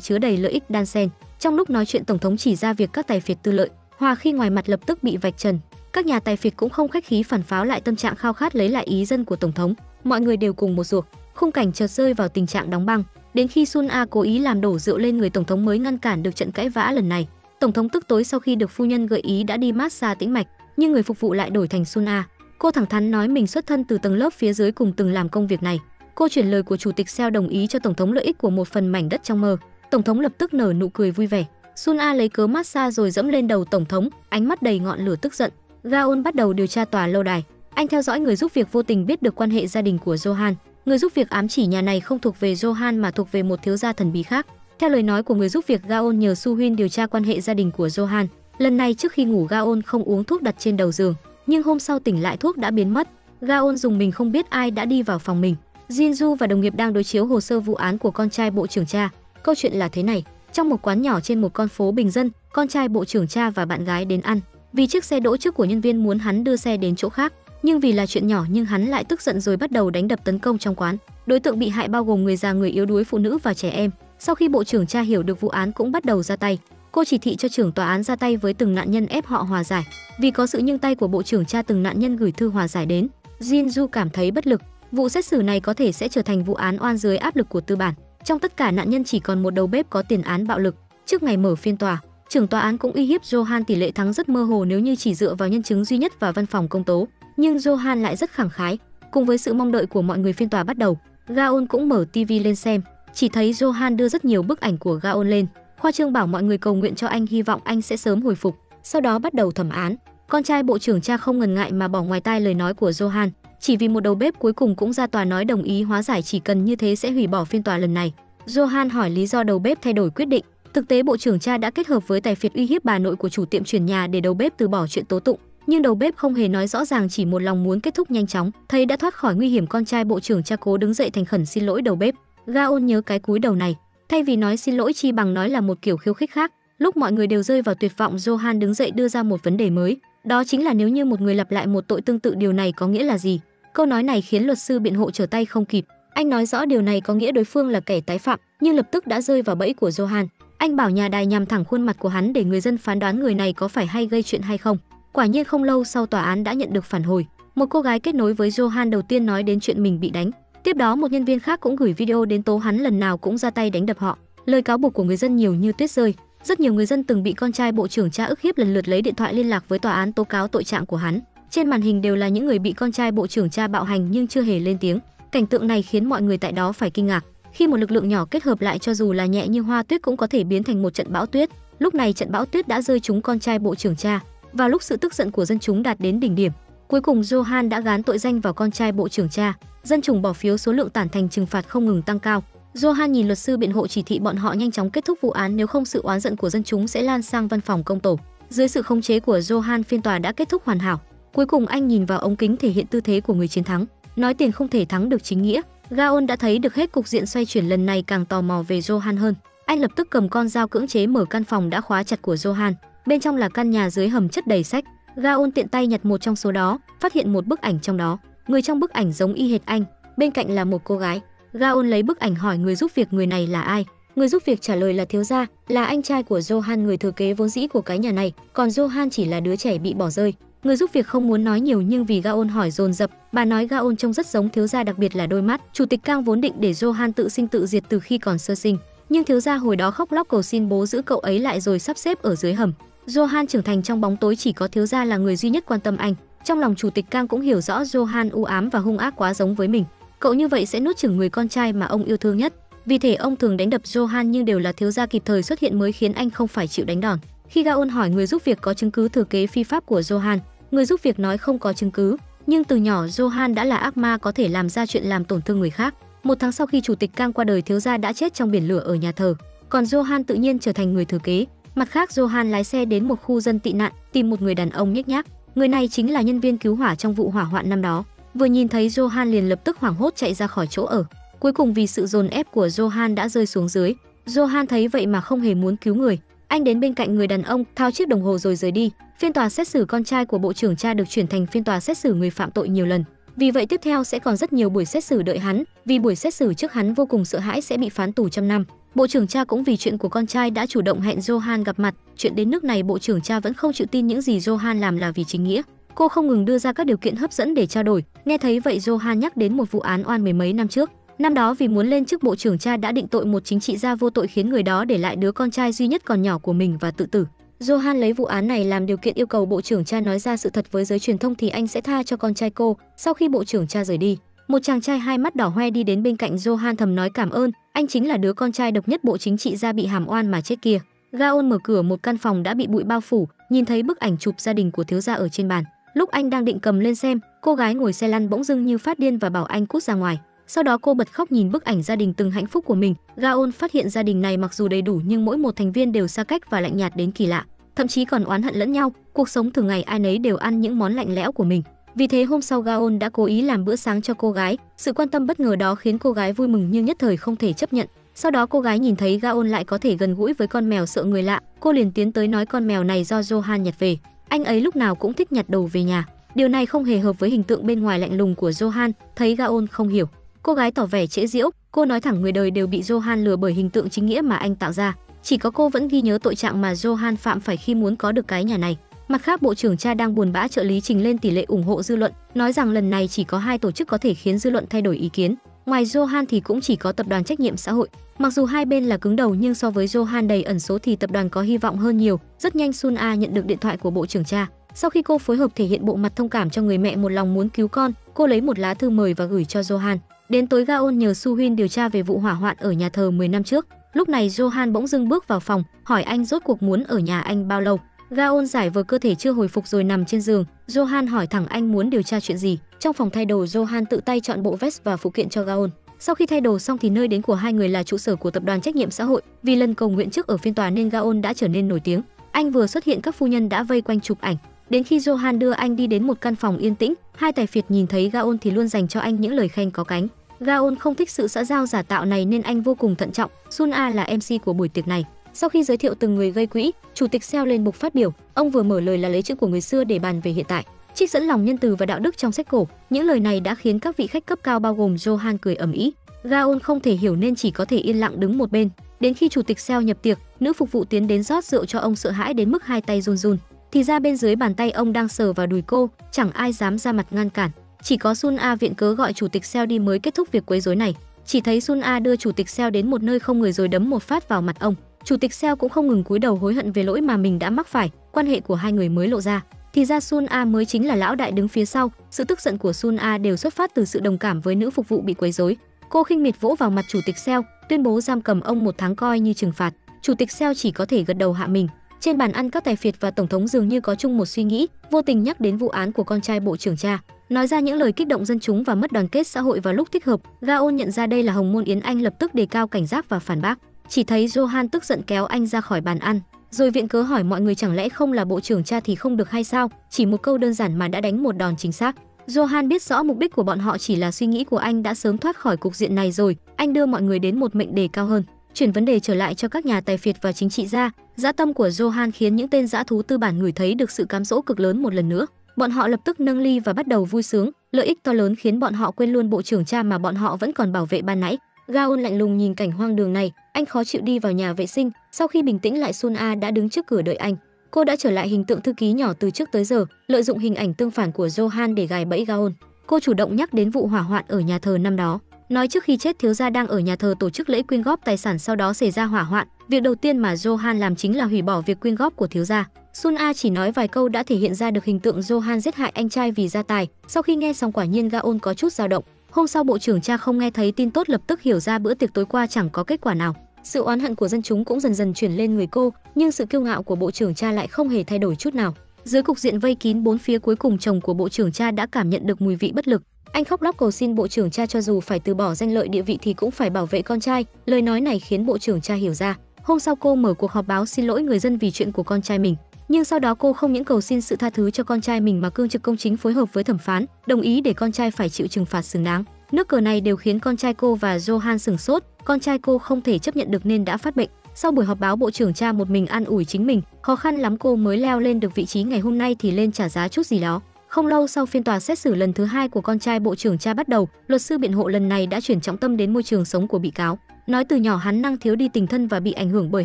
chứa đầy lợi ích đan xen. Trong lúc nói chuyện, tổng thống chỉ ra việc các tài phiệt tư lợi, hòa khi ngoài mặt lập tức bị vạch trần. Các nhà tài phiệt cũng không khách khí phản pháo lại tâm trạng khao khát lấy lại ý dân của tổng thống. Mọi người đều cùng một ruột. Khung cảnh chợt rơi vào tình trạng đóng băng. Đến khi Sun A cố ý làm đổ rượu lên người tổng thống mới ngăn cản được trận cãi vã lần này. Tổng thống tức tối sau khi được phu nhân gợi ý đã đi massage tĩnh mạch, nhưng người phục vụ lại đổi thành Sun A. Cô thẳng thắn nói mình xuất thân từ tầng lớp phía dưới cùng từng làm công việc này. Cô chuyển lời của chủ tịch Seo đồng ý cho tổng thống lợi ích của một phần mảnh đất trong mơ. Tổng thống lập tức nở nụ cười vui vẻ. Sun A lấy cớ massage rồi dẫm lên đầu tổng thống, ánh mắt đầy ngọn lửa tức giận. Gaon bắt đầu điều tra tòa lâu đài. Anh theo dõi người giúp việc vô tình biết được quan hệ gia đình của Johan. Người giúp việc ám chỉ nhà này không thuộc về Johan mà thuộc về một thiếu gia thần bí khác. Theo lời nói của người giúp việc, Gaon nhờ Su Huyên điều tra quan hệ gia đình của Johan. Lần này trước khi ngủ, Gaon không uống thuốc đặt trên đầu giường, nhưng hôm sau tỉnh lại thuốc đã biến mất. Gaon dùng mình không biết ai đã đi vào phòng mình. Jinju và đồng nghiệp đang đối chiếu hồ sơ vụ án của con trai bộ trưởng cha. Câu chuyện là thế này: trong một quán nhỏ trên một con phố bình dân, con trai bộ trưởng cha và bạn gái đến ăn. Vì chiếc xe đỗ trước của nhân viên muốn hắn đưa xe đến chỗ khác, nhưng vì là chuyện nhỏ nhưng hắn lại tức giận rồi bắt đầu đánh đập tấn công trong quán. Đối tượng bị hại bao gồm người già, người yếu đuối, phụ nữ và trẻ em. Sau khi bộ trưởng cha hiểu được vụ án cũng bắt đầu ra tay. Cô chỉ thị cho trưởng tòa án ra tay với từng nạn nhân, ép họ hòa giải. Vì có sự nhúng tay của bộ trưởng cha, từng nạn nhân gửi thư hòa giải đến. Jinju cảm thấy bất lực. Vụ xét xử này có thể sẽ trở thành vụ án oan dưới áp lực của tư bản. Trong tất cả nạn nhân chỉ còn một đầu bếp có tiền án bạo lực. Trước ngày mở phiên tòa, trưởng tòa án cũng uy hiếp Johan tỷ lệ thắng rất mơ hồ nếu như chỉ dựa vào nhân chứng duy nhất và văn phòng công tố. Nhưng Johan lại rất khẳng khái. Cùng với sự mong đợi của mọi người, phiên tòa bắt đầu. Gaon cũng mở TV lên xem, chỉ thấy Johan đưa rất nhiều bức ảnh của Gaon lên, khoa trương bảo mọi người cầu nguyện cho anh, hy vọng anh sẽ sớm hồi phục. Sau đó bắt đầu thẩm án. Con trai bộ trưởng cha không ngần ngại mà bỏ ngoài tai lời nói của Johan, chỉ vì một đầu bếp cuối cùng cũng ra tòa nói đồng ý hóa giải, chỉ cần như thế sẽ hủy bỏ phiên tòa lần này. Johan hỏi lý do đầu bếp thay đổi quyết định. Thực tế bộ trưởng cha đã kết hợp với tài phiệt uy hiếp bà nội của chủ tiệm chuyển nhà để đầu bếp từ bỏ chuyện tố tụng, nhưng đầu bếp không hề nói rõ ràng, chỉ một lòng muốn kết thúc nhanh chóng. Thấy đã thoát khỏi nguy hiểm, con trai bộ trưởng cha cố đứng dậy thành khẩn xin lỗi đầu bếp. Gaon nhớ cái cúi đầu này, thay vì nói xin lỗi chi bằng nói là một kiểu khiêu khích khác. Lúc mọi người đều rơi vào tuyệt vọng, Johan đứng dậy đưa ra một vấn đề mới, đó chính là nếu như một người lặp lại một tội tương tự, điều này có nghĩa là gì? Câu nói này khiến luật sư biện hộ trở tay không kịp. Anh nói rõ điều này có nghĩa đối phương là kẻ tái phạm, nhưng lập tức đã rơi vào bẫy của Johan. Anh bảo nhà đài nhằm thẳng khuôn mặt của hắn để người dân phán đoán người này có phải hay gây chuyện hay không. Quả nhiên không lâu sau, tòa án đã nhận được phản hồi. Một cô gái kết nối với Johan đầu tiên nói đến chuyện mình bị đánh. Tiếp đó một nhân viên khác cũng gửi video đến tố hắn lần nào cũng ra tay đánh đập họ. Lời cáo buộc của người dân nhiều như tuyết rơi. Rất nhiều người dân từng bị con trai bộ trưởng cha ức hiếp lần lượt lấy điện thoại liên lạc với tòa án tố cáo tội trạng của hắn. Trên màn hình đều là những người bị con trai bộ trưởng cha bạo hành nhưng chưa hề lên tiếng. Cảnh tượng này khiến mọi người tại đó phải kinh ngạc. Khi một lực lượng nhỏ kết hợp lại, cho dù là nhẹ như hoa tuyết cũng có thể biến thành một trận bão tuyết. Lúc này trận bão tuyết đã rơi trúng con trai bộ trưởng cha. Vào lúc sự tức giận của dân chúng đạt đến đỉnh điểm, cuối cùng Johan đã gán tội danh vào con trai bộ trưởng cha. Dân chúng bỏ phiếu, số lượng tán thành trừng phạt không ngừng tăng cao. Johan nhìn luật sư biện hộ chỉ thị bọn họ nhanh chóng kết thúc vụ án, nếu không sự oán giận của dân chúng sẽ lan sang văn phòng công tổ. Dưới sự khống chế của Johan, phiên tòa đã kết thúc hoàn hảo. Cuối cùng anh nhìn vào ống kính thể hiện tư thế của người chiến thắng, nói tiền không thể thắng được chính nghĩa. Gaon đã thấy được hết cục diện xoay chuyển, lần này càng tò mò về Johan hơn. Anh lập tức cầm con dao cưỡng chế mở căn phòng đã khóa chặt của Johan. Bên trong là căn nhà dưới hầm chất đầy sách. Gaon tiện tay nhặt một trong số đó, phát hiện một bức ảnh trong đó. Người trong bức ảnh giống y hệt anh, bên cạnh là một cô gái. Gaon lấy bức ảnh hỏi người giúp việc người này là ai. Người giúp việc trả lời là thiếu gia, là anh trai của Johan, người thừa kế vốn dĩ của cái nhà này, còn Johan chỉ là đứa trẻ bị bỏ rơi. Người giúp việc không muốn nói nhiều nhưng vì Gaon hỏi dồn dập, bà nói Gaon trông rất giống thiếu gia, đặc biệt là đôi mắt. Chủ tịch Kang vốn định để Johan tự sinh tự diệt từ khi còn sơ sinh, nhưng thiếu gia hồi đó khóc lóc cầu xin bố giữ cậu ấy lại rồi sắp xếp ở dưới hầm. Johan trưởng thành trong bóng tối, chỉ có thiếu gia là người duy nhất quan tâm anh. Trong lòng chủ tịch Kang cũng hiểu rõ Johan u ám và hung ác quá giống với mình. Cậu như vậy sẽ nuốt chửng người con trai mà ông yêu thương nhất. Vì thế ông thường đánh đập Johan, nhưng đều là thiếu gia kịp thời xuất hiện mới khiến anh không phải chịu đánh đòn. Khi Gaon hỏi người giúp việc có chứng cứ thừa kế phi pháp của Johan, người giúp việc nói không có chứng cứ, nhưng từ nhỏ Johan đã là ác ma, có thể làm ra chuyện làm tổn thương người khác. Một tháng sau khi chủ tịch Kang qua đời, thiếu gia đã chết trong biển lửa ở nhà thờ, còn Johan tự nhiên trở thành người thừa kế. Mặt khác, Johan lái xe đến một khu dân tị nạn, tìm một người đàn ông nhếch nhác. Người này chính là nhân viên cứu hỏa trong vụ hỏa hoạn năm đó. Vừa nhìn thấy Johan liền lập tức hoảng hốt chạy ra khỏi chỗ ở. Cuối cùng vì sự dồn ép của Johan đã rơi xuống dưới. Johan thấy vậy mà không hề muốn cứu người. Anh đến bên cạnh người đàn ông, tháo chiếc đồng hồ rồi rời đi. Phiên tòa xét xử con trai của bộ trưởng cha được chuyển thành phiên tòa xét xử người phạm tội nhiều lần. Vì vậy tiếp theo sẽ còn rất nhiều buổi xét xử đợi hắn, vì buổi xét xử trước hắn vô cùng sợ hãi sẽ bị phán tù trăm năm. Bộ trưởng cha cũng vì chuyện của con trai đã chủ động hẹn Johan gặp mặt, chuyện đến nước này bộ trưởng cha vẫn không chịu tin những gì Johan làm là vì chính nghĩa. Cô không ngừng đưa ra các điều kiện hấp dẫn để trao đổi. Nghe thấy vậy Johan nhắc đến một vụ án oan mười mấy năm trước. Năm đó vì muốn lên chức bộ trưởng cha đã định tội một chính trị gia vô tội khiến người đó để lại đứa con trai duy nhất còn nhỏ của mình và tự tử. Johan lấy vụ án này làm điều kiện yêu cầu bộ trưởng cha nói ra sự thật với giới truyền thông thì anh sẽ tha cho con trai cô. Sau khi bộ trưởng cha rời đi, một chàng trai hai mắt đỏ hoe đi đến bên cạnh Johan thầm nói cảm ơn, anh chính là đứa con trai độc nhất bộ chính trị gia bị hàm oan mà chết kia. Gaon mở cửa một căn phòng đã bị bụi bao phủ, nhìn thấy bức ảnh chụp gia đình của thiếu gia ở trên bàn. Lúc anh đang định cầm lên xem, cô gái ngồi xe lăn bỗng dưng như phát điên và bảo anh cút ra ngoài. Sau đó cô bật khóc nhìn bức ảnh gia đình từng hạnh phúc của mình. Gaon phát hiện gia đình này mặc dù đầy đủ nhưng mỗi một thành viên đều xa cách và lạnh nhạt đến kỳ lạ, thậm chí còn oán hận lẫn nhau. Cuộc sống thường ngày ai nấy đều ăn những món lạnh lẽo của mình. Vì thế hôm sau Gaon đã cố ý làm bữa sáng cho cô gái. Sự quan tâm bất ngờ đó khiến cô gái vui mừng nhưng nhất thời không thể chấp nhận. Sau đó cô gái nhìn thấy Gaon lại có thể gần gũi với con mèo sợ người lạ, cô liền tiến tới nói con mèo này do Johan nhặt về. Anh ấy lúc nào cũng thích nhặt đồ về nhà. Điều này không hề hợp với hình tượng bên ngoài lạnh lùng của Johan. Thấy Gaon không hiểu, cô gái tỏ vẻ chế giễu. Cô nói thẳng người đời đều bị Johan lừa bởi hình tượng chính nghĩa mà anh tạo ra. Chỉ có cô vẫn ghi nhớ tội trạng mà Johan phạm phải khi muốn có được cái nhà này. Mặt khác, bộ trưởng cha đang buồn bã trợ lý trình lên tỷ lệ ủng hộ dư luận, nói rằng lần này chỉ có 2 tổ chức có thể khiến dư luận thay đổi ý kiến. Ngoài Johan thì cũng chỉ có tập đoàn trách nhiệm xã hội. Mặc dù hai bên là cứng đầu nhưng so với Johan đầy ẩn số thì tập đoàn có hy vọng hơn nhiều. Rất nhanh Sun A nhận được điện thoại của bộ trưởng cha. Sau khi cô phối hợp thể hiện bộ mặt thông cảm cho người mẹ một lòng muốn cứu con, cô lấy một lá thư mời và gửi cho Johan. Đến tối Gaon nhờ Su Huyên điều tra về vụ hỏa hoạn ở nhà thờ 10 năm trước. Lúc này Johan bỗng dưng bước vào phòng, hỏi anh rốt cuộc muốn ở nhà anh bao lâu. Gaon giải vờ cơ thể chưa hồi phục rồi nằm trên giường. Johan hỏi thẳng anh muốn điều tra chuyện gì. Trong phòng thay đồ, Johan tự tay chọn bộ vest và phụ kiện cho Gaon. Sau khi thay đồ xong thì nơi đến của hai người là trụ sở của tập đoàn trách nhiệm xã hội. Vì lần cầu nguyện trước ở phiên tòa nên Gaon đã trở nên nổi tiếng. Anh vừa xuất hiện các phu nhân đã vây quanh chụp ảnh. Đến khi Johan đưa anh đi đến một căn phòng yên tĩnh, hai tài phiệt nhìn thấy Gaon thì luôn dành cho anh những lời khen có cánh. Gaon không thích sự xã giao giả tạo này nên anh vô cùng thận trọng. Sun A là MC của buổi tiệc này. Sau khi giới thiệu từng người gây quỹ, chủ tịch Seo lên bục phát biểu. Ông vừa mở lời là lấy chữ của người xưa để bàn về hiện tại, trích dẫn lòng nhân từ và đạo đức trong sách cổ. Những lời này đã khiến các vị khách cấp cao bao gồm Johan cười ầm ĩ. Gaon không thể hiểu nên chỉ có thể yên lặng đứng một bên. Đến khi chủ tịch Seo nhập tiệc, nữ phục vụ tiến đến rót rượu cho ông sợ hãi đến mức hai tay run run. Thì ra bên dưới bàn tay ông đang sờ vào đùi cô, chẳng ai dám ra mặt ngăn cản. Chỉ có Sun A viện cớ gọi chủ tịch Seo đi mới kết thúc việc quấy rối này. Chỉ thấy Sun A đưa chủ tịch Seo đến một nơi không người rồi đấm một phát vào mặt ông. Chủ tịch Seo cũng không ngừng cúi đầu hối hận về lỗi mà mình đã mắc phải. Quan hệ của hai người mới lộ ra. Thì ra Sun A mới chính là lão đại đứng phía sau. Sự tức giận của Sun A đều xuất phát từ sự đồng cảm với nữ phục vụ bị quấy rối. Cô khinh miệt vỗ vào mặt chủ tịch Seo, tuyên bố giam cầm ông 1 tháng coi như trừng phạt. Chủ tịch Seo chỉ có thể gật đầu hạ mình. Trên bàn ăn, các tài phiệt và tổng thống dường như có chung một suy nghĩ, vô tình nhắc đến vụ án của con trai bộ trưởng cha, nói ra những lời kích động dân chúng và mất đoàn kết xã hội vào lúc thích hợp. Gaon nhận ra đây là Hồng Môn Yến, anh lập tức đề cao cảnh giác và phản bác. Chỉ thấy Johan tức giận kéo anh ra khỏi bàn ăn, rồi viện cớ hỏi mọi người chẳng lẽ không là bộ trưởng cha thì không được hay sao? Chỉ một câu đơn giản mà đã đánh một đòn chính xác. Johan biết rõ mục đích của bọn họ chỉ là suy nghĩ của anh đã sớm thoát khỏi cục diện này rồi. Anh đưa mọi người đến một mệnh đề cao hơn, chuyển vấn đề trở lại cho các nhà tài phiệt và chính trị gia. Dã tâm của Johan khiến những tên dã thú tư bản ngửi thấy được sự cám dỗ cực lớn một lần nữa. Bọn họ lập tức nâng ly và bắt đầu vui sướng. Lợi ích to lớn khiến bọn họ quên luôn bộ trưởng cha mà bọn họ vẫn còn bảo vệ ban nãy. Gaon lạnh lùng nhìn cảnh hoang đường này, anh khó chịu đi vào nhà vệ sinh. Sau khi bình tĩnh lại, Sun A đã đứng trước cửa đợi anh. Cô đã trở lại hình tượng thư ký nhỏ từ trước tới giờ, lợi dụng hình ảnh tương phản của Johan để gài bẫy Gaon. Cô chủ động nhắc đến vụ hỏa hoạn ở nhà thờ năm đó, nói trước khi chết thiếu gia đang ở nhà thờ tổ chức lễ quyên góp tài sản, sau đó xảy ra hỏa hoạn. Việc đầu tiên mà Johan làm chính là hủy bỏ việc quyên góp của thiếu gia. Sun A chỉ nói vài câu đã thể hiện ra được hình tượng Johan giết hại anh trai vì gia tài. Sau khi nghe xong quả nhiên Gaon có chút dao động. Hôm sau bộ trưởng cha không nghe thấy tin tốt lập tức hiểu ra bữa tiệc tối qua chẳng có kết quả nào. Sự oán hận của dân chúng cũng dần dần chuyển lên người cô, nhưng sự kiêu ngạo của bộ trưởng cha lại không hề thay đổi chút nào. Dưới cục diện vây kín bốn phía, cuối cùng chồng của bộ trưởng cha đã cảm nhận được mùi vị bất lực. Anh khóc lóc cầu xin bộ trưởng cha cho dù phải từ bỏ danh lợi địa vị thì cũng phải bảo vệ con trai. Lời nói này khiến bộ trưởng cha hiểu ra. Hôm sau cô mở cuộc họp báo xin lỗi người dân vì chuyện của con trai mình. Nhưng sau đó cô không những cầu xin sự tha thứ cho con trai mình mà cương trực công chính phối hợp với thẩm phán, đồng ý để con trai phải chịu trừng phạt xứng đáng. Nước cờ này đều khiến con trai cô và Johan sửng sốt. Con trai cô không thể chấp nhận được nên đã phát bệnh. Sau buổi họp báo, bộ trưởng cha một mình an ủi chính mình, khó khăn lắm cô mới leo lên được vị trí ngày hôm nay thì lên trả giá chút gì đó. Không lâu sau phiên tòa xét xử lần thứ 2 của con trai bộ trưởng cha bắt đầu, luật sư biện hộ lần này đã chuyển trọng tâm đến môi trường sống của bị cáo. Nói từ nhỏ hắn năng thiếu đi tình thân và bị ảnh hưởng bởi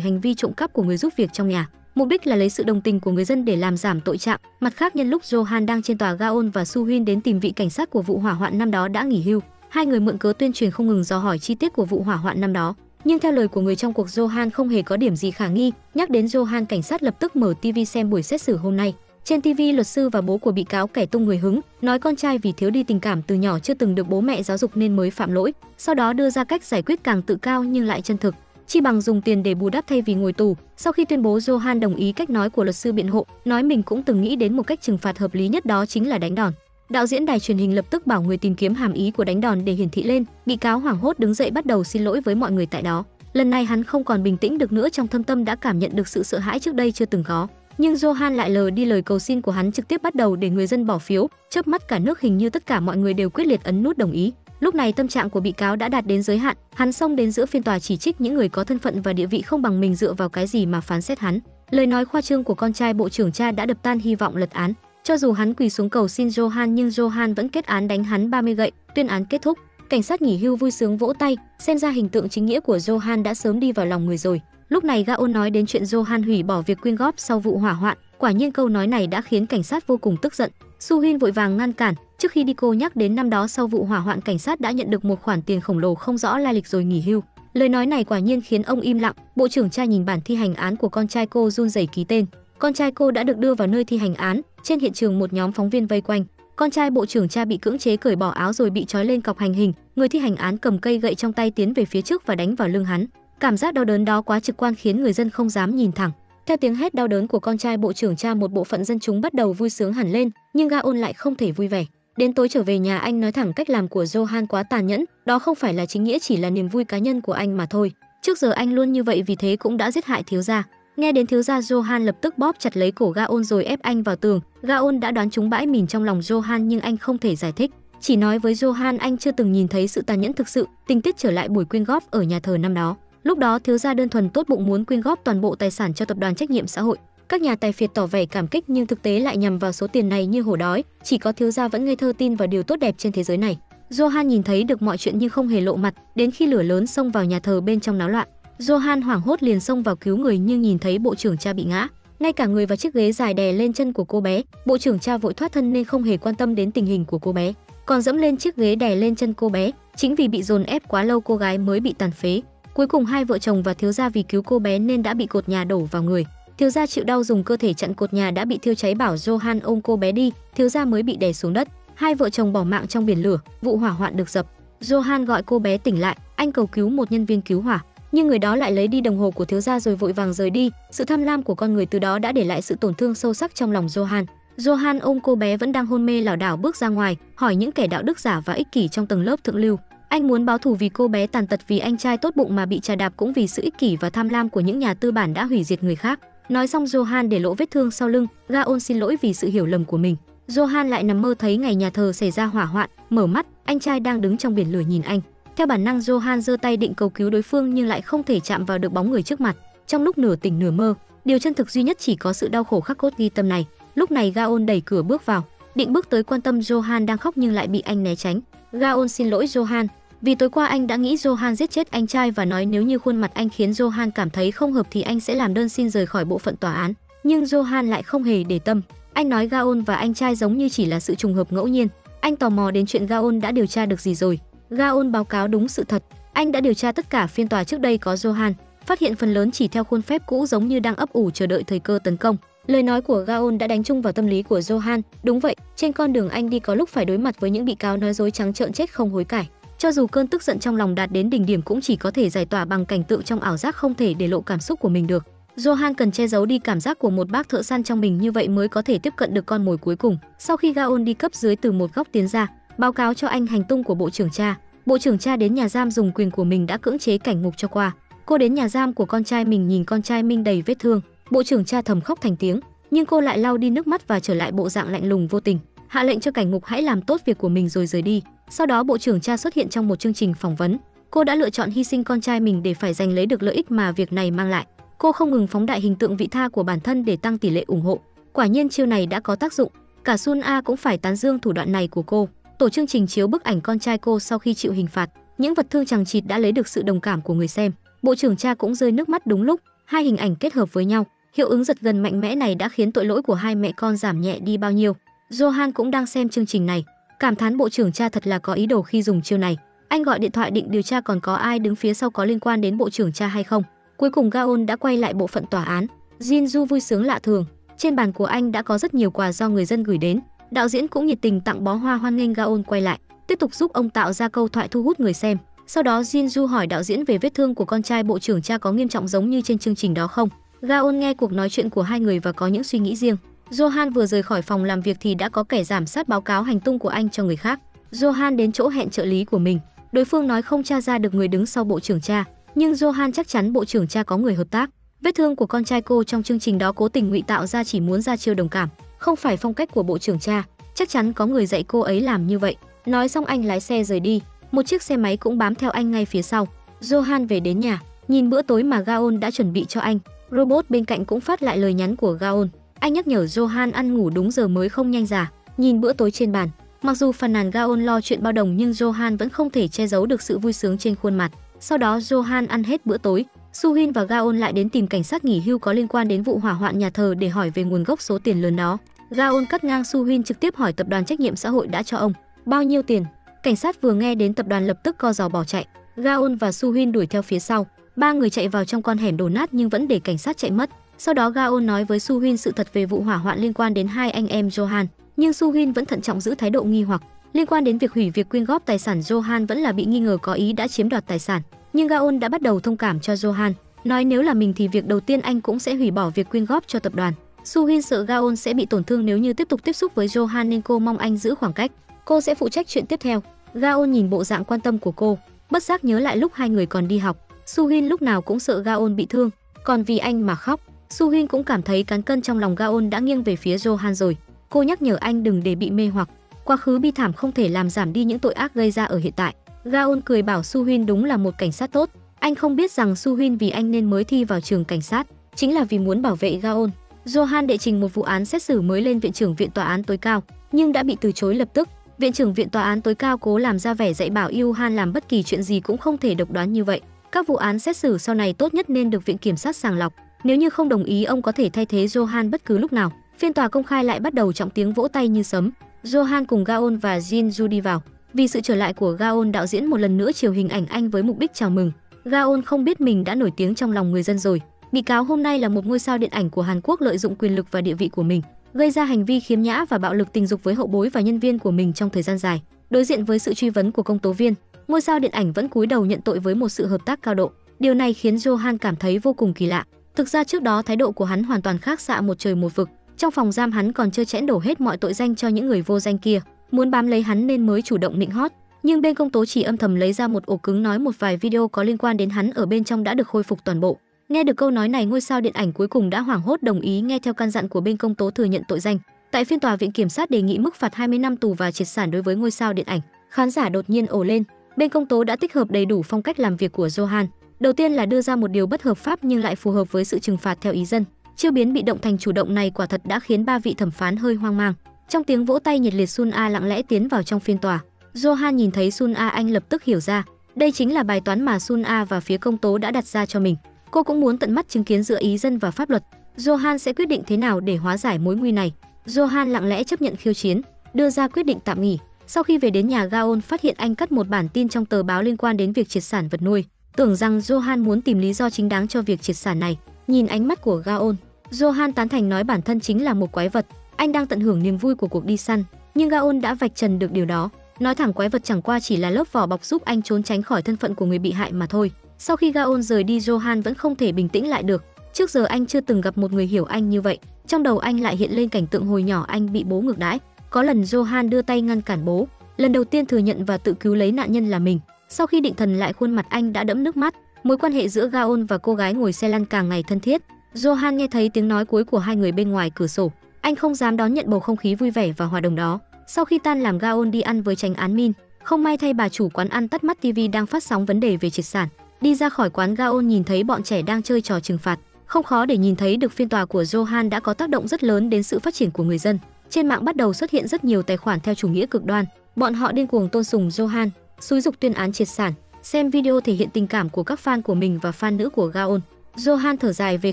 hành vi trộm cắp của người giúp việc trong nhà. Mục đích là lấy sự đồng tình của người dân để làm giảm tội trạng. Mặt khác, nhân lúc Johan đang trên tòa, Gaon và Su Huynh đến tìm vị cảnh sát của vụ hỏa hoạn năm đó đã nghỉ hưu. Hai người mượn cớ tuyên truyền không ngừng dò hỏi chi tiết của vụ hỏa hoạn năm đó. Nhưng theo lời của người trong cuộc, Johan không hề có điểm gì khả nghi. Nhắc đến Johan, cảnh sát lập tức mở TV xem buổi xét xử hôm nay. Trên TV, luật sư và bố của bị cáo kẻ tung người hứng, nói con trai vì thiếu đi tình cảm từ nhỏ, chưa từng được bố mẹ giáo dục nên mới phạm lỗi. Sau đó đưa ra cách giải quyết càng tự cao nhưng lại chân thực. Chi bằng dùng tiền để bù đắp thay vì ngồi tù. Sau khi tuyên bố, Johan đồng ý cách nói của luật sư biện hộ, nói mình cũng từng nghĩ đến một cách trừng phạt hợp lý nhất, đó chính là đánh đòn. Đạo diễn đài truyền hình lập tức bảo người tìm kiếm hàm ý của đánh đòn để hiển thị lên. Bị cáo hoảng hốt đứng dậy bắt đầu xin lỗi với mọi người tại đó. Lần này hắn không còn bình tĩnh được nữa, trong thâm tâm đã cảm nhận được sự sợ hãi trước đây chưa từng có. Nhưng Johan lại lờ đi lời cầu xin của hắn, trực tiếp bắt đầu để người dân bỏ phiếu. Chớp mắt cả nước, hình như tất cả mọi người đều quyết liệt ấn nút đồng ý. Lúc này tâm trạng của bị cáo đã đạt đến giới hạn, hắn xông đến giữa phiên tòa chỉ trích những người có thân phận và địa vị không bằng mình, dựa vào cái gì mà phán xét hắn. Lời nói khoa trương của con trai bộ trưởng cha đã đập tan hy vọng lật án. Cho dù hắn quỳ xuống cầu xin Johan, nhưng Johan vẫn kết án đánh hắn 30 gậy, tuyên án kết thúc. Cảnh sát nghỉ hưu vui sướng vỗ tay, xem ra hình tượng chính nghĩa của Johan đã sớm đi vào lòng người rồi. Lúc này Gaon nói đến chuyện Johan hủy bỏ việc quyên góp sau vụ hỏa hoạn. Quả nhiên câu nói này đã khiến cảnh sát vô cùng tức giận. Su Huynh vội vàng ngăn cản. Trước khi đi, cô nhắc đến năm đó sau vụ hỏa hoạn, cảnh sát đã nhận được một khoản tiền khổng lồ không rõ lai lịch rồi nghỉ hưu. Lời nói này quả nhiên khiến ông im lặng. Bộ trưởng cha nhìn bản thi hành án của con trai cô, run rẩy ký tên. Con trai cô đã được đưa vào nơi thi hành án. Trên hiện trường một nhóm phóng viên vây quanh. Con trai bộ trưởng cha bị cưỡng chế cởi bỏ áo rồi bị trói lên cọc hành hình. Người thi hành án cầm cây gậy trong tay tiến về phía trước và đánh vào lưng hắn. Cảm giác đau đớn đó quá trực quan khiến người dân không dám nhìn thẳng. Theo tiếng hét đau đớn của con trai bộ trưởng cha, một bộ phận dân chúng bắt đầu vui sướng hẳn lên, nhưng Gaon lại không thể vui vẻ. Đến tối trở về nhà, anh nói thẳng cách làm của Johan quá tàn nhẫn, đó không phải là chính nghĩa, chỉ là niềm vui cá nhân của anh mà thôi. Trước giờ anh luôn như vậy, vì thế cũng đã giết hại thiếu gia. Nghe đến thiếu gia, Johan lập tức bóp chặt lấy cổ Gaon rồi ép anh vào tường. Gaon đã đoán trúng bãi mìn trong lòng Johan, nhưng anh không thể giải thích, chỉ nói với Johan anh chưa từng nhìn thấy sự tàn nhẫn thực sự. Tình tiết trở lại buổi quyên góp ở nhà thờ năm đó. Lúc đó thiếu gia đơn thuần tốt bụng muốn quyên góp toàn bộ tài sản cho tập đoàn trách nhiệm xã hội. Các nhà tài phiệt tỏ vẻ cảm kích, nhưng thực tế lại nhằm vào số tiền này như hổ đói. Chỉ có thiếu gia vẫn ngây thơ tin vào điều tốt đẹp trên thế giới này. Johan nhìn thấy được mọi chuyện nhưng không hề lộ mặt, đến khi lửa lớn xông vào nhà thờ, bên trong náo loạn. Johan hoảng hốt liền xông vào cứu người, nhưng nhìn thấy bộ trưởng cha bị ngã, ngay cả người và chiếc ghế dài đè lên chân của cô bé. Bộ trưởng cha vội thoát thân nên không hề quan tâm đến tình hình của cô bé, còn dẫm lên chiếc ghế đè lên chân cô bé. Chính vì bị dồn ép quá lâu, cô gái mới bị tàn phế. Cuối cùng hai vợ chồng và thiếu gia vì cứu cô bé nên đã bị cột nhà đổ vào người. Thiếu gia chịu đau dùng cơ thể chặn cột nhà đã bị thiêu cháy, bảo Johan ôm cô bé đi, thiếu gia mới bị đè xuống đất. Hai vợ chồng bỏ mạng trong biển lửa, vụ hỏa hoạn được dập. Johan gọi cô bé tỉnh lại, anh cầu cứu một nhân viên cứu hỏa, nhưng người đó lại lấy đi đồng hồ của thiếu gia rồi vội vàng rời đi. Sự tham lam của con người từ đó đã để lại sự tổn thương sâu sắc trong lòng Johan. Johan ôm cô bé vẫn đang hôn mê lảo đảo bước ra ngoài, hỏi những kẻ đạo đức giả và ích kỷ trong tầng lớp thượng lưu. Anh muốn báo thù vì cô bé tàn tật, vì anh trai tốt bụng mà bị chà đạp, cũng vì sự ích kỷ và tham lam của những nhà tư bản đã hủy diệt người khác. Nói xong, Johan để lộ vết thương sau lưng. Gaon xin lỗi vì sự hiểu lầm của mình. Johan lại nằm mơ thấy ngày nhà thờ xảy ra hỏa hoạn, mở mắt, anh trai đang đứng trong biển lửa nhìn anh. Theo bản năng, Johan giơ tay định cầu cứu đối phương nhưng lại không thể chạm vào được bóng người trước mặt. Trong lúc nửa tỉnh nửa mơ, điều chân thực duy nhất chỉ có sự đau khổ khắc cốt ghi tâm này. Lúc này Gaon đẩy cửa bước vào, định bước tới quan tâm Johan đang khóc nhưng lại bị anh né tránh. Gaon xin lỗi Johan, vì tối qua anh đã nghĩ Johan giết chết anh trai và nói nếu như khuôn mặt anh khiến Johan cảm thấy không hợp thì anh sẽ làm đơn xin rời khỏi bộ phận tòa án. Nhưng Johan lại không hề để tâm. Anh nói Gaon và anh trai giống như chỉ là sự trùng hợp ngẫu nhiên. Anh tò mò đến chuyện Gaon đã điều tra được gì rồi. Gaon báo cáo đúng sự thật. Anh đã điều tra tất cả phiên tòa trước đây có Johan, phát hiện phần lớn chỉ theo khuôn phép cũ, giống như đang ấp ủ chờ đợi thời cơ tấn công. Lời nói của Gaon đã đánh trúng vào tâm lý của Johan. Đúng vậy, trên con đường anh đi có lúc phải đối mặt với những bị cáo nói dối trắng trợn chết không hối cải. Cho dù cơn tức giận trong lòng đạt đến đỉnh điểm cũng chỉ có thể giải tỏa bằng cảnh tượng trong ảo giác, không thể để lộ cảm xúc của mình được. Johan cần che giấu đi cảm giác của một bác thợ săn trong mình, như vậy mới có thể tiếp cận được con mồi cuối cùng. Sau khi Gaon đi cấp dưới từ một góc tiến ra, báo cáo cho anh hành tung của bộ trưởng cha. Bộ trưởng cha đến nhà giam dùng quyền của mình đã cưỡng chế Cảnh Ngục cho qua. Cô đến nhà giam của con trai mình, nhìn con trai mình đầy vết thương. Bộ trưởng cha thầm khóc thành tiếng, nhưng cô lại lau đi nước mắt và trở lại bộ dạng lạnh lùng vô tình, hạ lệnh cho Cảnh Ngục hãy làm tốt việc của mình rồi rời đi. Sau đó bộ trưởng cha xuất hiện trong một chương trình phỏng vấn. Cô đã lựa chọn hy sinh con trai mình để phải giành lấy được lợi ích mà việc này mang lại. Cô không ngừng phóng đại hình tượng vị tha của bản thân để tăng tỷ lệ ủng hộ. Quả nhiên chiêu này đã có tác dụng. Cả Sun A cũng phải tán dương thủ đoạn này của cô. Tổ chương trình chiếu bức ảnh con trai cô sau khi chịu hình phạt, những vật thương chằng chịt đã lấy được sự đồng cảm của người xem. Bộ trưởng cha cũng rơi nước mắt đúng lúc, hai hình ảnh kết hợp với nhau, hiệu ứng giật gần mạnh mẽ này đã khiến tội lỗi của hai mẹ con giảm nhẹ đi bao nhiêu. Johan cũng đang xem chương trình này, cảm thán bộ trưởng cha thật là có ý đồ khi dùng chiêu này. Anh gọi điện thoại định điều tra còn có ai đứng phía sau có liên quan đến bộ trưởng cha hay không. Cuối cùng Gaon đã quay lại bộ phận tòa án. Jinju vui sướng lạ thường, trên bàn của anh đã có rất nhiều quà do người dân gửi đến. Đạo diễn cũng nhiệt tình tặng bó hoa hoan nghênh Gaon quay lại, tiếp tục giúp ông tạo ra câu thoại thu hút người xem. Sau đó Jinju hỏi đạo diễn về vết thương của con trai bộ trưởng cha có nghiêm trọng giống như trên chương trình đó không. Gaon nghe cuộc nói chuyện của hai người và có những suy nghĩ riêng. Johan vừa rời khỏi phòng làm việc thì đã có kẻ giám sát báo cáo hành tung của anh cho người khác. Johan đến chỗ hẹn trợ lý của mình. Đối phương nói không tra ra được người đứng sau bộ trưởng cha, nhưng Johan chắc chắn bộ trưởng cha có người hợp tác. Vết thương của con trai cô trong chương trình đó cố tình ngụy tạo ra chỉ muốn ra chiêu đồng cảm, không phải phong cách của bộ trưởng cha, chắc chắn có người dạy cô ấy làm như vậy. Nói xong anh lái xe rời đi, một chiếc xe máy cũng bám theo anh ngay phía sau. Johan về đến nhà, nhìn bữa tối mà Gaon đã chuẩn bị cho anh. Robot bên cạnh cũng phát lại lời nhắn của Gaon. Anh nhắc nhở Johan ăn ngủ đúng giờ mới không nhanh già. Nhìn bữa tối trên bàn, mặc dù phàn nàn Gaon lo chuyện bao đồng nhưng Johan vẫn không thể che giấu được sự vui sướng trên khuôn mặt. Sau đó Johan ăn hết bữa tối. Suhin và Gaon lại đến tìm cảnh sát nghỉ hưu có liên quan đến vụ hỏa hoạn nhà thờ để hỏi về nguồn gốc số tiền lớn đó. Gaon cắt ngang Suhin trực tiếp hỏi tập đoàn trách nhiệm xã hội đã cho ông bao nhiêu tiền. Cảnh sát vừa nghe đến tập đoàn lập tức co giò bỏ chạy. Gaon và Suhin đuổi theo phía sau. Ba người chạy vào trong con hẻm đổ nát nhưng vẫn để cảnh sát chạy mất. Sau đó Gaon nói với Suhin sự thật về vụ hỏa hoạn liên quan đến hai anh em Johan, nhưng Suhin vẫn thận trọng giữ thái độ nghi hoặc. Liên quan đến việc hủy việc quyên góp tài sản, Johan vẫn là bị nghi ngờ có ý đã chiếm đoạt tài sản, nhưng Gaon đã bắt đầu thông cảm cho Johan, nói nếu là mình thì việc đầu tiên anh cũng sẽ hủy bỏ việc quyên góp cho tập đoàn. Suhin sợ Gaon sẽ bị tổn thương nếu như tiếp tục tiếp xúc với Johan nên cô mong anh giữ khoảng cách. Cô sẽ phụ trách chuyện tiếp theo. Gaon nhìn bộ dạng quan tâm của cô, bất giác nhớ lại lúc hai người còn đi học. Suhin lúc nào cũng sợ Gaon bị thương, còn vì anh mà khóc. Suhin cũng cảm thấy cán cân trong lòng Gaon đã nghiêng về phía Johan rồi. Cô nhắc nhở anh đừng để bị mê hoặc. Quá khứ bi thảm không thể làm giảm đi những tội ác gây ra ở hiện tại. Gaon cười bảo Suhin đúng là một cảnh sát tốt. Anh không biết rằng Suhin vì anh nên mới thi vào trường cảnh sát, chính là vì muốn bảo vệ Gaon. Johan đệ trình một vụ án xét xử mới lên viện trưởng viện tòa án tối cao, nhưng đã bị từ chối lập tức. Viện trưởng viện tòa án tối cao cố làm ra vẻ dạy bảo Yuhan làm bất kỳ chuyện gì cũng không thể độc đoán như vậy. Các vụ án xét xử sau này tốt nhất nên được viện kiểm sát sàng lọc. Nếu như không đồng ý, ông có thể thay thế Johan bất cứ lúc nào. Phiên tòa công khai lại bắt đầu, trọng tiếng vỗ tay như sấm. Johan cùng Gaon và Jinju đi vào. Vì sự trở lại của Gaon, đạo diễn một lần nữa chiếu hình ảnh anh với mục đích chào mừng. Gaon không biết mình đã nổi tiếng trong lòng người dân rồi. Bị cáo hôm nay là một ngôi sao điện ảnh của Hàn Quốc lợi dụng quyền lực và địa vị của mình, gây ra hành vi khiếm nhã và bạo lực tình dục với hậu bối và nhân viên của mình trong thời gian dài. Đối diện với sự truy vấn của công tố viên, ngôi sao điện ảnh vẫn cúi đầu nhận tội với một sự hợp tác cao độ. Điều này khiến Johan cảm thấy vô cùng kỳ lạ. Thực ra trước đó thái độ của hắn hoàn toàn khác xạ một trời một vực. Trong phòng giam hắn còn trơ trẽn đổ hết mọi tội danh cho những người vô danh kia, muốn bám lấy hắn nên mới chủ động nịnh hót. Nhưng bên công tố chỉ âm thầm lấy ra một ổ cứng nói một vài video có liên quan đến hắn ở bên trong đã được khôi phục toàn bộ. Nghe được câu nói này, ngôi sao điện ảnh cuối cùng đã hoảng hốt đồng ý nghe theo căn dặn của bên công tố thừa nhận tội danh. Tại phiên tòa, viện kiểm sát đề nghị mức phạt 20 năm tù và triệt sản đối với ngôi sao điện ảnh. Khán giả đột nhiên ồ lên. Bên công tố đã tích hợp đầy đủ phong cách làm việc của Johan. Đầu tiên là đưa ra một điều bất hợp pháp nhưng lại phù hợp với sự trừng phạt theo ý dân. Chiêu biến bị động thành chủ động này quả thật đã khiến ba vị thẩm phán hơi hoang mang. Trong tiếng vỗ tay nhiệt liệt, Sun A lặng lẽ tiến vào trong phiên tòa. Johan nhìn thấy Sun A, anh lập tức hiểu ra, đây chính là bài toán mà Sun A và phía công tố đã đặt ra cho mình. Cô cũng muốn tận mắt chứng kiến giữa ý dân và pháp luật, Johan sẽ quyết định thế nào để hóa giải mối nguy này. Johan lặng lẽ chấp nhận khiêu chiến, đưa ra quyết định tạm nghỉ. Sau khi về đến nhà, Gaon phát hiện anh cắt một bản tin trong tờ báo liên quan đến việc triệt sản vật nuôi. Tưởng rằng Johan muốn tìm lý do chính đáng cho việc triệt sản này. Nhìn ánh mắt của Gaon, Johan tán thành, nói bản thân chính là một quái vật, anh đang tận hưởng niềm vui của cuộc đi săn. Nhưng Gaon đã vạch trần được điều đó, nói thẳng quái vật chẳng qua chỉ là lớp vỏ bọc giúp anh trốn tránh khỏi thân phận của người bị hại mà thôi. Sau khi Gaon rời đi, Johan vẫn không thể bình tĩnh lại được. Trước giờ anh chưa từng gặp một người hiểu anh như vậy. Trong đầu anh lại hiện lên cảnh tượng hồi nhỏ anh bị bố ngược đãi. Có lần Johan đưa tay ngăn cản bố, lần đầu tiên thừa nhận và tự cứu lấy nạn nhân là mình. Sau khi định thần lại, khuôn mặt anh đã đẫm nước mắt. Mối quan hệ giữa Gaon và cô gái ngồi xe lăn càng ngày thân thiết. Johan nghe thấy tiếng nói cuối của hai người bên ngoài cửa sổ. Anh không dám đón nhận bầu không khí vui vẻ và hòa đồng đó. Sau khi tan làm, Gaon đi ăn với Chánh án Min. Không may thay, bà chủ quán ăn tắt mắt TV đang phát sóng vấn đề về triệt sản. Đi ra khỏi quán, Gaon nhìn thấy bọn trẻ đang chơi trò trừng phạt. Không khó để nhìn thấy được phiên tòa của Johan đã có tác động rất lớn đến sự phát triển của người dân. Trên mạng bắt đầu xuất hiện rất nhiều tài khoản theo chủ nghĩa cực đoan, bọn họ điên cuồng tôn sùng Johan, xúi dục tuyên án triệt sản. Xem video thể hiện tình cảm của các fan của mình và fan nữ của Gaon. Johan thở dài về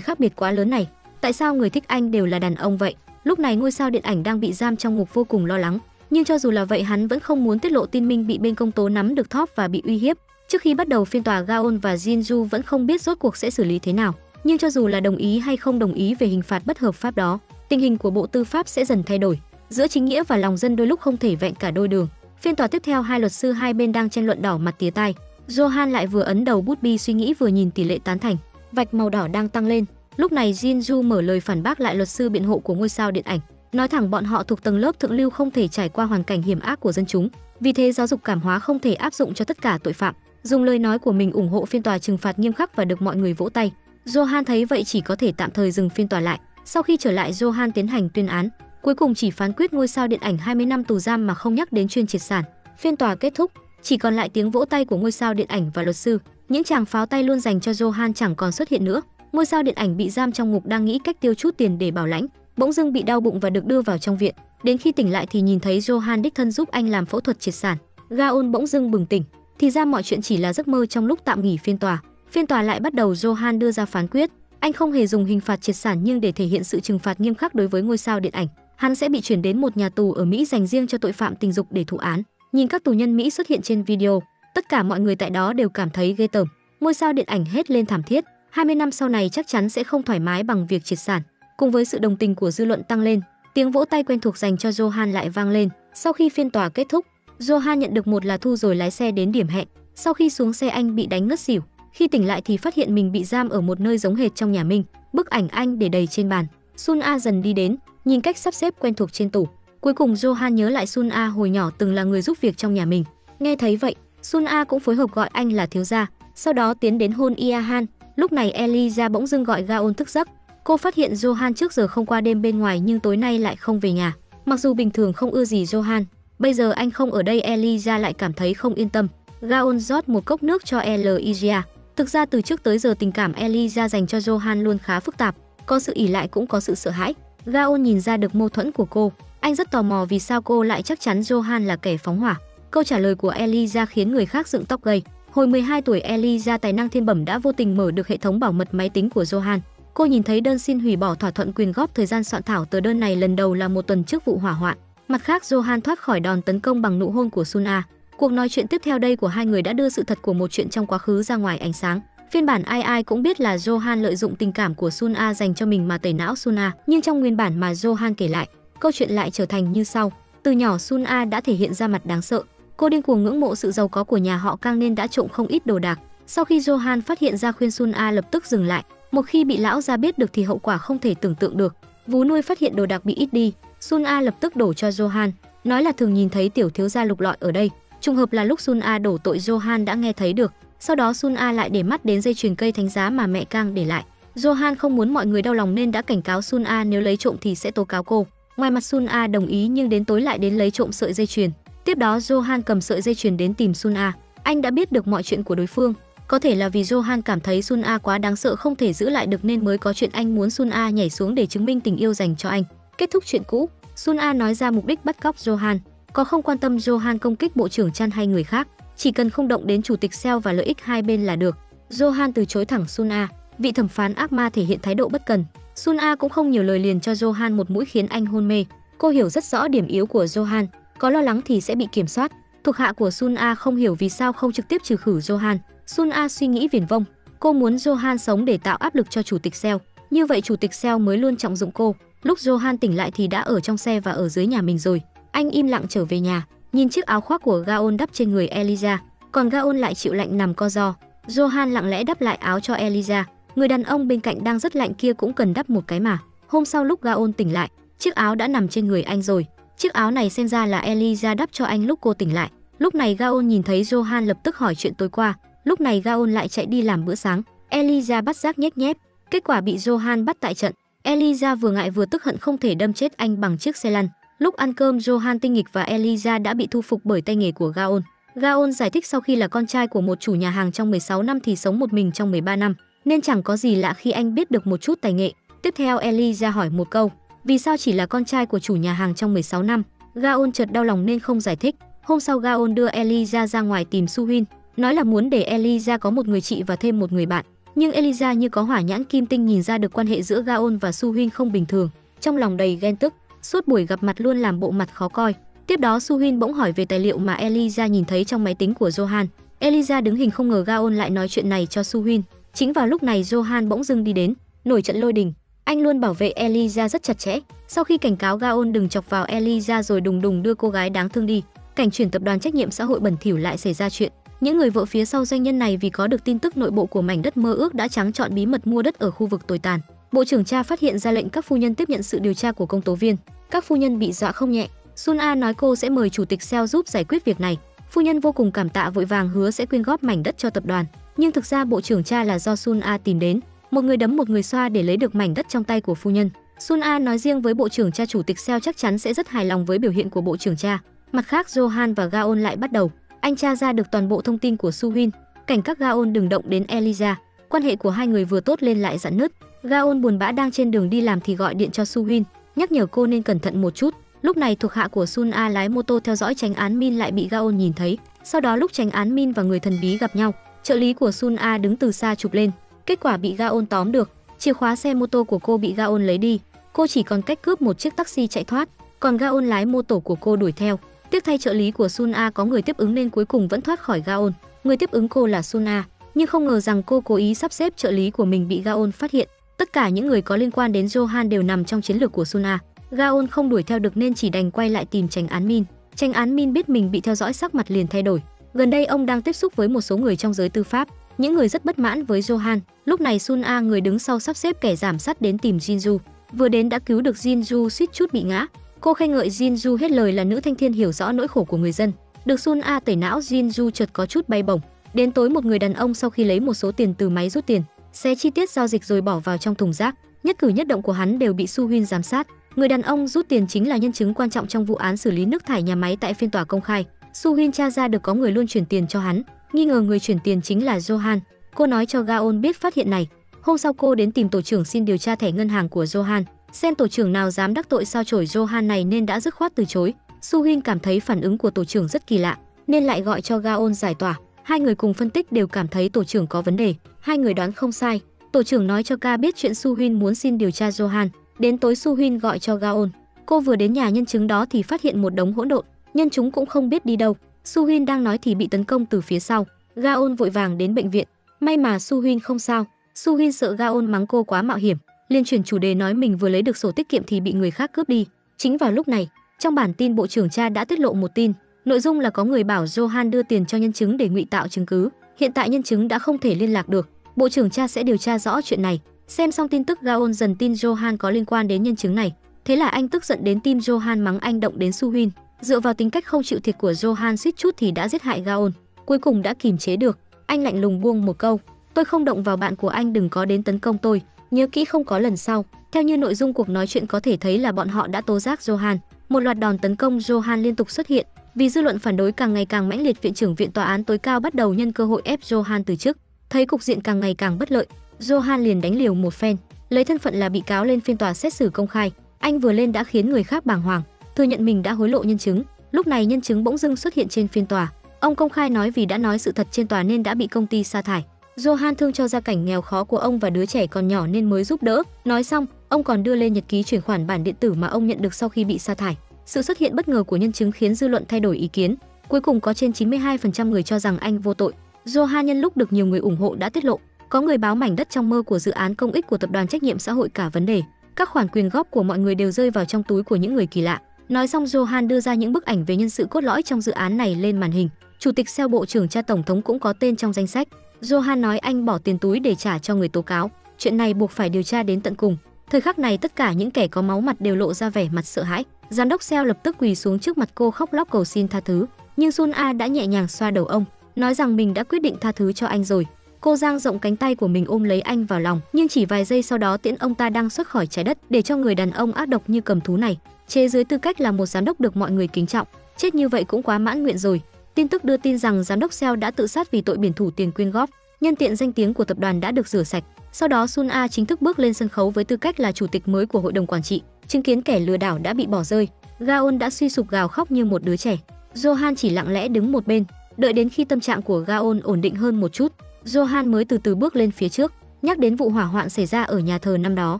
khác biệt quá lớn này. Tại sao người thích anh đều là đàn ông vậy? Lúc này ngôi sao điện ảnh đang bị giam trong ngục vô cùng lo lắng. Nhưng cho dù là vậy, hắn vẫn không muốn tiết lộ tin Minh bị bên công tố nắm được thóp và bị uy hiếp. Trước khi bắt đầu phiên tòa, Gaon và Jinju vẫn không biết rốt cuộc sẽ xử lý thế nào. Nhưng cho dù là đồng ý hay không đồng ý về hình phạt bất hợp pháp đó, tình hình của Bộ Tư pháp sẽ dần thay đổi. Giữa chính nghĩa và lòng dân đôi lúc không thể vẹn cả đôi đường. Phiên tòa tiếp theo, hai luật sư hai bên đang tranh luận đỏ mặt tía tai. Johan lại vừa ấn đầu bút bi suy nghĩ vừa nhìn tỷ lệ tán thành. Vạch màu đỏ đang tăng lên. Lúc này Jinju mở lời phản bác lại luật sư biện hộ của ngôi sao điện ảnh, nói thẳng bọn họ thuộc tầng lớp thượng lưu không thể trải qua hoàn cảnh hiểm ác của dân chúng. Vì thế giáo dục cảm hóa không thể áp dụng cho tất cả tội phạm. Dùng lời nói của mình ủng hộ phiên tòa trừng phạt nghiêm khắc và được mọi người vỗ tay. Johan thấy vậy chỉ có thể tạm thời dừng phiên tòa lại. Sau khi trở lại, Johan tiến hành tuyên án. Cuối cùng chỉ phán quyết ngôi sao điện ảnh 20 năm tù giam mà không nhắc đến chuyên triệt sản. Phiên tòa kết thúc, chỉ còn lại tiếng vỗ tay của ngôi sao điện ảnh và luật sư. Những tràng pháo tay luôn dành cho Johan chẳng còn xuất hiện nữa. Ngôi sao điện ảnh bị giam trong ngục đang nghĩ cách tiêu chút tiền để bảo lãnh, bỗng dưng bị đau bụng và được đưa vào trong viện. Đến khi tỉnh lại thì nhìn thấy Johan đích thân giúp anh làm phẫu thuật triệt sản. Gaon bỗng dưng bừng tỉnh, thì ra mọi chuyện chỉ là giấc mơ trong lúc tạm nghỉ phiên tòa. Phiên tòa lại bắt đầu, Johan đưa ra phán quyết. Anh không hề dùng hình phạt triệt sản, nhưng để thể hiện sự trừng phạt nghiêm khắc đối với ngôi sao điện ảnh, hắn sẽ bị chuyển đến một nhà tù ở Mỹ dành riêng cho tội phạm tình dục để thụ án. Nhìn các tù nhân Mỹ xuất hiện trên video, tất cả mọi người tại đó đều cảm thấy ghê tởm. Ngôi sao điện ảnh hét lên thảm thiết. 20 năm sau này chắc chắn sẽ không thoải mái bằng việc triệt sản. Cùng với sự đồng tình của dư luận tăng lên, tiếng vỗ tay quen thuộc dành cho Johan lại vang lên. Sau khi phiên tòa kết thúc, Johan nhận được một lá thư rồi lái xe đến điểm hẹn. Sau khi xuống xe, anh bị đánh ngất xỉu. Khi tỉnh lại thì phát hiện mình bị giam ở một nơi giống hệt trong nhà mình. Bức ảnh anh để đầy trên bàn. Sun A dần đi đến, nhìn cách sắp xếp quen thuộc trên tủ. Cuối cùng Johan nhớ lại Sun A hồi nhỏ từng là người giúp việc trong nhà mình. Nghe thấy vậy, Sun A cũng phối hợp gọi anh là thiếu gia, sau đó tiến đến hôn Iahan. Lúc này Eliza bỗng dưng gọi Gaon thức giấc. Cô phát hiện Johan trước giờ không qua đêm bên ngoài nhưng tối nay lại không về nhà. Mặc dù bình thường không ưa gì Johan, bây giờ anh không ở đây, Eliza lại cảm thấy không yên tâm. Gaon rót một cốc nước cho Eliza. Thực ra từ trước tới giờ tình cảm Eliza dành cho Johan luôn khá phức tạp, có sự ỷ lại cũng có sự sợ hãi. Gaon nhìn ra được mâu thuẫn của cô. Anh rất tò mò vì sao cô lại chắc chắn Johan là kẻ phóng hỏa. Câu trả lời của Eliza khiến người khác dựng tóc gai. Hồi 12 tuổi, Eliza tài năng thiên bẩm đã vô tình mở được hệ thống bảo mật máy tính của Johan. Cô nhìn thấy đơn xin hủy bỏ thỏa thuận quyền góp. Thời gian soạn thảo tờ đơn này lần đầu là một tuần trước vụ hỏa hoạn. Mặt khác, Johan thoát khỏi đòn tấn công bằng nụ hôn của Sun A. Cuộc nói chuyện tiếp theo đây của hai người đã đưa sự thật của một chuyện trong quá khứ ra ngoài ánh sáng. Phiên bản ai ai cũng biết là Johan lợi dụng tình cảm của Sun A dành cho mình mà tẩy não Sun A, nhưng trong nguyên bản mà Johan kể lại, câu chuyện lại trở thành như sau. Từ nhỏ Sun A đã thể hiện ra mặt đáng sợ. Cô điên cuồng ngưỡng mộ sự giàu có của nhà họ Kang nên đã trộm không ít đồ đạc. Sau khi Johan phát hiện ra, khuyên Sun A lập tức dừng lại. Một khi bị lão gia biết được thì hậu quả không thể tưởng tượng được. Vú nuôi phát hiện đồ đạc bị ít đi, Sun A lập tức đổ cho Johan, nói là thường nhìn thấy tiểu thiếu gia lục lọi ở đây. Trùng hợp là lúc Sun A đổ tội, Johan đã nghe thấy được. Sau đó Sun A lại để mắt đến dây chuyền cây thánh giá mà mẹ Kang để lại. Johan không muốn mọi người đau lòng nên đã cảnh cáo Sun A nếu lấy trộm thì sẽ tố cáo cô. Ngoài mặt Sun A đồng ý nhưng đến tối lại đến lấy trộm sợi dây chuyền. Tiếp đó Johan cầm sợi dây chuyền đến tìm Sun A. Anh đã biết được mọi chuyện của đối phương. Có thể là vì Johan cảm thấy Sun A quá đáng sợ không thể giữ lại được nên mới có chuyện anh muốn Sun A nhảy xuống để chứng minh tình yêu dành cho anh. Kết thúc chuyện cũ, Sun A nói ra mục đích bắt cóc Johan. Có không quan tâm Johan công kích bộ trưởng Chan hay người khác, chỉ cần không động đến chủ tịch Seo và lợi ích hai bên là được. Johan từ chối thẳng Sun A. Vị thẩm phán ác ma thể hiện thái độ bất cần. Sun A cũng không nhiều lời liền cho Johan một mũi khiến anh hôn mê. Cô hiểu rất rõ điểm yếu của Johan, có lo lắng thì sẽ bị kiểm soát. Thuộc hạ của Sun A không hiểu vì sao không trực tiếp trừ khử Johan. Sun A suy nghĩ viển vông. Cô muốn Johan sống để tạo áp lực cho chủ tịch Seo. Như vậy chủ tịch Seo mới luôn trọng dụng cô. Lúc Johan tỉnh lại thì đã ở trong xe và ở dưới nhà mình rồi. Anh im lặng trở về nhà, nhìn chiếc áo khoác của Gaon đắp trên người Eliza, còn Gaon lại chịu lạnh nằm co ro. Johan lặng lẽ đắp lại áo cho Eliza. Người đàn ông bên cạnh đang rất lạnh kia cũng cần đắp một cái mà. Hôm sau lúc Gaon tỉnh lại, chiếc áo đã nằm trên người anh rồi. Chiếc áo này xem ra là Eliza đắp cho anh lúc cô tỉnh lại. Lúc này Gaon nhìn thấy Johan lập tức hỏi chuyện tối qua. Lúc này Gaon lại chạy đi làm bữa sáng. Eliza bắt giác nhếch nhép, kết quả bị Johan bắt tại trận. Eliza vừa ngại vừa tức hận không thể đâm chết anh bằng chiếc xe lăn. Lúc ăn cơm, Johan tinh nghịch và Eliza đã bị thu phục bởi tay nghề của Gaon. Gaon giải thích sau khi là con trai của một chủ nhà hàng trong 16 năm thì sống một mình trong 13 năm, nên chẳng có gì lạ khi anh biết được một chút tài nghệ. Tiếp theo Eliza hỏi một câu, Vì sao chỉ là con trai của chủ nhà hàng trong 16 năm? Gaon chợt đau lòng nên không giải thích. Hôm sau Gaon đưa Eliza ra ngoài tìm Suhin, nói là muốn để Eliza có một người chị và thêm một người bạn. Nhưng Eliza như có hỏa nhãn kim tinh nhìn ra được quan hệ giữa Gaon và Suhin không bình thường, trong lòng đầy ghen tức, suốt buổi gặp mặt luôn làm bộ mặt khó coi. Tiếp đó Suhin bỗng hỏi về tài liệu mà Eliza nhìn thấy trong máy tính của Johan. Eliza đứng hình không ngờ Gaon lại nói chuyện này cho Suhin. Chính vào lúc này Johan bỗng dưng đi đến, nổi trận lôi đình. Anh luôn bảo vệ Eliza rất chặt chẽ. Sau khi cảnh cáo Gaon đừng chọc vào Eliza rồi đùng đùng đưa cô gái đáng thương đi, cảnh chuyển tập đoàn trách nhiệm xã hội bẩn thỉu lại xảy ra chuyện. Những người vợ phía sau doanh nhân này vì có được tin tức nội bộ của mảnh đất mơ ước đã trắng trọn bí mật mua đất ở khu vực tồi tàn. Bộ trưởng Cha phát hiện ra lệnh các phu nhân tiếp nhận sự điều tra của công tố viên. Các phu nhân bị dọa không nhẹ. Sun A nói cô sẽ mời chủ tịch Seo giúp giải quyết việc này. Phu nhân vô cùng cảm tạ vội vàng hứa sẽ quyên góp mảnh đất cho tập đoàn. Nhưng thực ra bộ trưởng Cha là do Sun A tìm đến, một người đấm một người xoa để lấy được mảnh đất trong tay của phu nhân. Sun A nói riêng với bộ trưởng Cha chủ tịch Seo chắc chắn sẽ rất hài lòng với biểu hiện của bộ trưởng Cha. Mặt khác Johan và Gaon lại bắt đầu. Anh tra ra được toàn bộ thông tin của Suhin, cảnh các Gaon đừng động đến Eliza. Quan hệ của hai người vừa tốt lên lại rạn nứt. Gaon buồn bã đang trên đường đi làm thì gọi điện cho Suhin, nhắc nhở cô nên cẩn thận một chút. Lúc này thuộc hạ của Sun A lái mô tô theo dõi Chánh án Min lại bị Gaon nhìn thấy. Sau đó lúc Chánh án Min và người thần bí gặp nhau, trợ lý của Sun A đứng từ xa chụp lên. Kết quả bị Gaon tóm được. Chìa khóa xe mô tô của cô bị Gaon lấy đi. Cô chỉ còn cách cướp một chiếc taxi chạy thoát, còn Gaon lái mô tô của cô đuổi theo. Tiếc thay trợ lý của Sun A có người tiếp ứng nên cuối cùng vẫn thoát khỏi Gaon. Người tiếp ứng cô là Sun A, nhưng không ngờ rằng cô cố ý sắp xếp trợ lý của mình bị Gaon phát hiện. Tất cả những người có liên quan đến Johan đều nằm trong chiến lược của Sun A. Gaon không đuổi theo được nên chỉ đành quay lại tìm Chánh án Min. Chánh án Min biết mình bị theo dõi sắc mặt liền thay đổi. Gần đây ông đang tiếp xúc với một số người trong giới tư pháp, những người rất bất mãn với Johan. Lúc này Sun A người đứng sau sắp xếp kẻ giảm sát đến tìm Jinju. Vừa đến đã cứu được Jinju suýt chút bị ngã. Cô khen ngợi Jinju hết lời là nữ thanh thiên hiểu rõ nỗi khổ của người dân. Được Sun A tẩy não, Jinju chợt có chút bay bổng. Đến tối một người đàn ông sau khi lấy một số tiền từ máy rút tiền, xé chi tiết giao dịch rồi bỏ vào trong thùng rác. Nhất cử nhất động của hắn đều bị Suhin giám sát. Người đàn ông rút tiền chính là nhân chứng quan trọng trong vụ án xử lý nước thải nhà máy tại phiên tòa công khai. Suhin tra ra được có người luôn chuyển tiền cho hắn, nghi ngờ người chuyển tiền chính là Johan. Cô nói cho Gaon biết phát hiện này. Hôm sau cô đến tìm tổ trưởng xin điều tra thẻ ngân hàng của Johan, xem tổ trưởng nào dám đắc tội sao chổi Johan này nên đã dứt khoát từ chối. Suhin cảm thấy phản ứng của tổ trưởng rất kỳ lạ nên lại gọi cho Gaon giải tỏa. Hai người cùng phân tích đều cảm thấy tổ trưởng có vấn đề. Hai người đoán không sai. Tổ trưởng nói cho Ka biết chuyện Suhin muốn xin điều tra Johan. Đến tối Suhin gọi cho Gaon. Cô vừa đến nhà nhân chứng đó thì phát hiện một đống hỗn độn, nhân chúng cũng không biết đi đâu. Suhin đang nói thì bị tấn công từ phía sau. Gaon vội vàng đến bệnh viện. May mà Suhin không sao. Suhin sợ Gaon mắng cô quá mạo hiểm, liền chuyển chủ đề nói mình vừa lấy được sổ tiết kiệm thì bị người khác cướp đi. Chính vào lúc này, trong bản tin bộ trưởng Cha đã tiết lộ một tin, nội dung là có người bảo Johan đưa tiền cho nhân chứng để ngụy tạo chứng cứ. Hiện tại nhân chứng đã không thể liên lạc được. Bộ trưởng Cha sẽ điều tra rõ chuyện này. Xem xong tin tức, Gaon dần tin Johan có liên quan đến nhân chứng này. Thế là anh tức giận đến tim Johan mắng anh động đến Suhin. Dựa vào tính cách không chịu thiệt của Johan suýt chút thì đã giết hại Gaon. Cuối cùng đã kìm chế được. Anh lạnh lùng buông một câu: tôi không động vào bạn của anh, đừng có đến tấn công tôi, nhớ kỹ không có lần sau. Theo như nội dung cuộc nói chuyện có thể thấy là bọn họ đã tố giác Johan. Một loạt đòn tấn công Johan liên tục xuất hiện. Vì dư luận phản đối càng ngày càng mãnh liệt, viện trưởng viện tòa án tối cao bắt đầu nhân cơ hội ép Johan từ chức. Thấy cục diện càng ngày càng bất lợi, Johan liền đánh liều một phen, lấy thân phận là bị cáo lên phiên tòa xét xử công khai. Anh vừa lên đã khiến người khác bàng hoàng, thừa nhận mình đã hối lộ nhân chứng. Lúc này nhân chứng bỗng dưng xuất hiện trên phiên tòa. Ông công khai nói vì đã nói sự thật trên tòa nên đã bị công ty sa thải. Johan thương cho gia cảnh nghèo khó của ông và đứa trẻ còn nhỏ nên mới giúp đỡ. Nói xong, ông còn đưa lên nhật ký chuyển khoản bản điện tử mà ông nhận được sau khi bị sa thải. Sự xuất hiện bất ngờ của nhân chứng khiến dư luận thay đổi ý kiến. Cuối cùng có trên 92% người cho rằng anh vô tội. Johan nhân lúc được nhiều người ủng hộ đã tiết lộ, có người báo mảnh đất trong mơ của dự án công ích của tập đoàn trách nhiệm xã hội cả vấn đề. Các khoản quyền góp của mọi người đều rơi vào trong túi của những người kỳ lạ. Nói xong, Johan đưa ra những bức ảnh về nhân sự cốt lõi trong dự án này lên màn hình. Chủ tịch Seo, bộ trưởng Cha, tổng thống cũng có tên trong danh sách. Johan nói anh bỏ tiền túi để trả cho người tố cáo. Chuyện này buộc phải điều tra đến tận cùng. Thời khắc này tất cả những kẻ có máu mặt đều lộ ra vẻ mặt sợ hãi. Giám đốc Seo lập tức quỳ xuống trước mặt cô khóc lóc cầu xin tha thứ. Nhưng Sun A đã nhẹ nhàng xoa đầu ông, nói rằng mình đã quyết định tha thứ cho anh rồi. Cô dang rộng cánh tay của mình ôm lấy anh vào lòng, nhưng chỉ vài giây sau đó tiễn ông ta đang xuất khỏi trái đất, để cho người đàn ông ác độc như cầm thú này chế dưới tư cách là một giám đốc được mọi người kính trọng. Chết như vậy cũng quá mãn nguyện rồi. Tin tức đưa tin rằng giám đốc Seo đã tự sát vì tội biển thủ tiền quyên góp. Nhân tiện danh tiếng của tập đoàn đã được rửa sạch. Sau đó Sun A chính thức bước lên sân khấu với tư cách là chủ tịch mới của hội đồng quản trị. chứng kiến kẻ lừa đảo đã bị bỏ rơi, Gaon đã suy sụp gào khóc như một đứa trẻ. Johan chỉ lặng lẽ đứng một bên, đợi đến khi tâm trạng của Gaon ổn định hơn một chút, Johan mới từ từ bước lên phía trước, nhắc đến vụ hỏa hoạn xảy ra ở nhà thờ năm đó.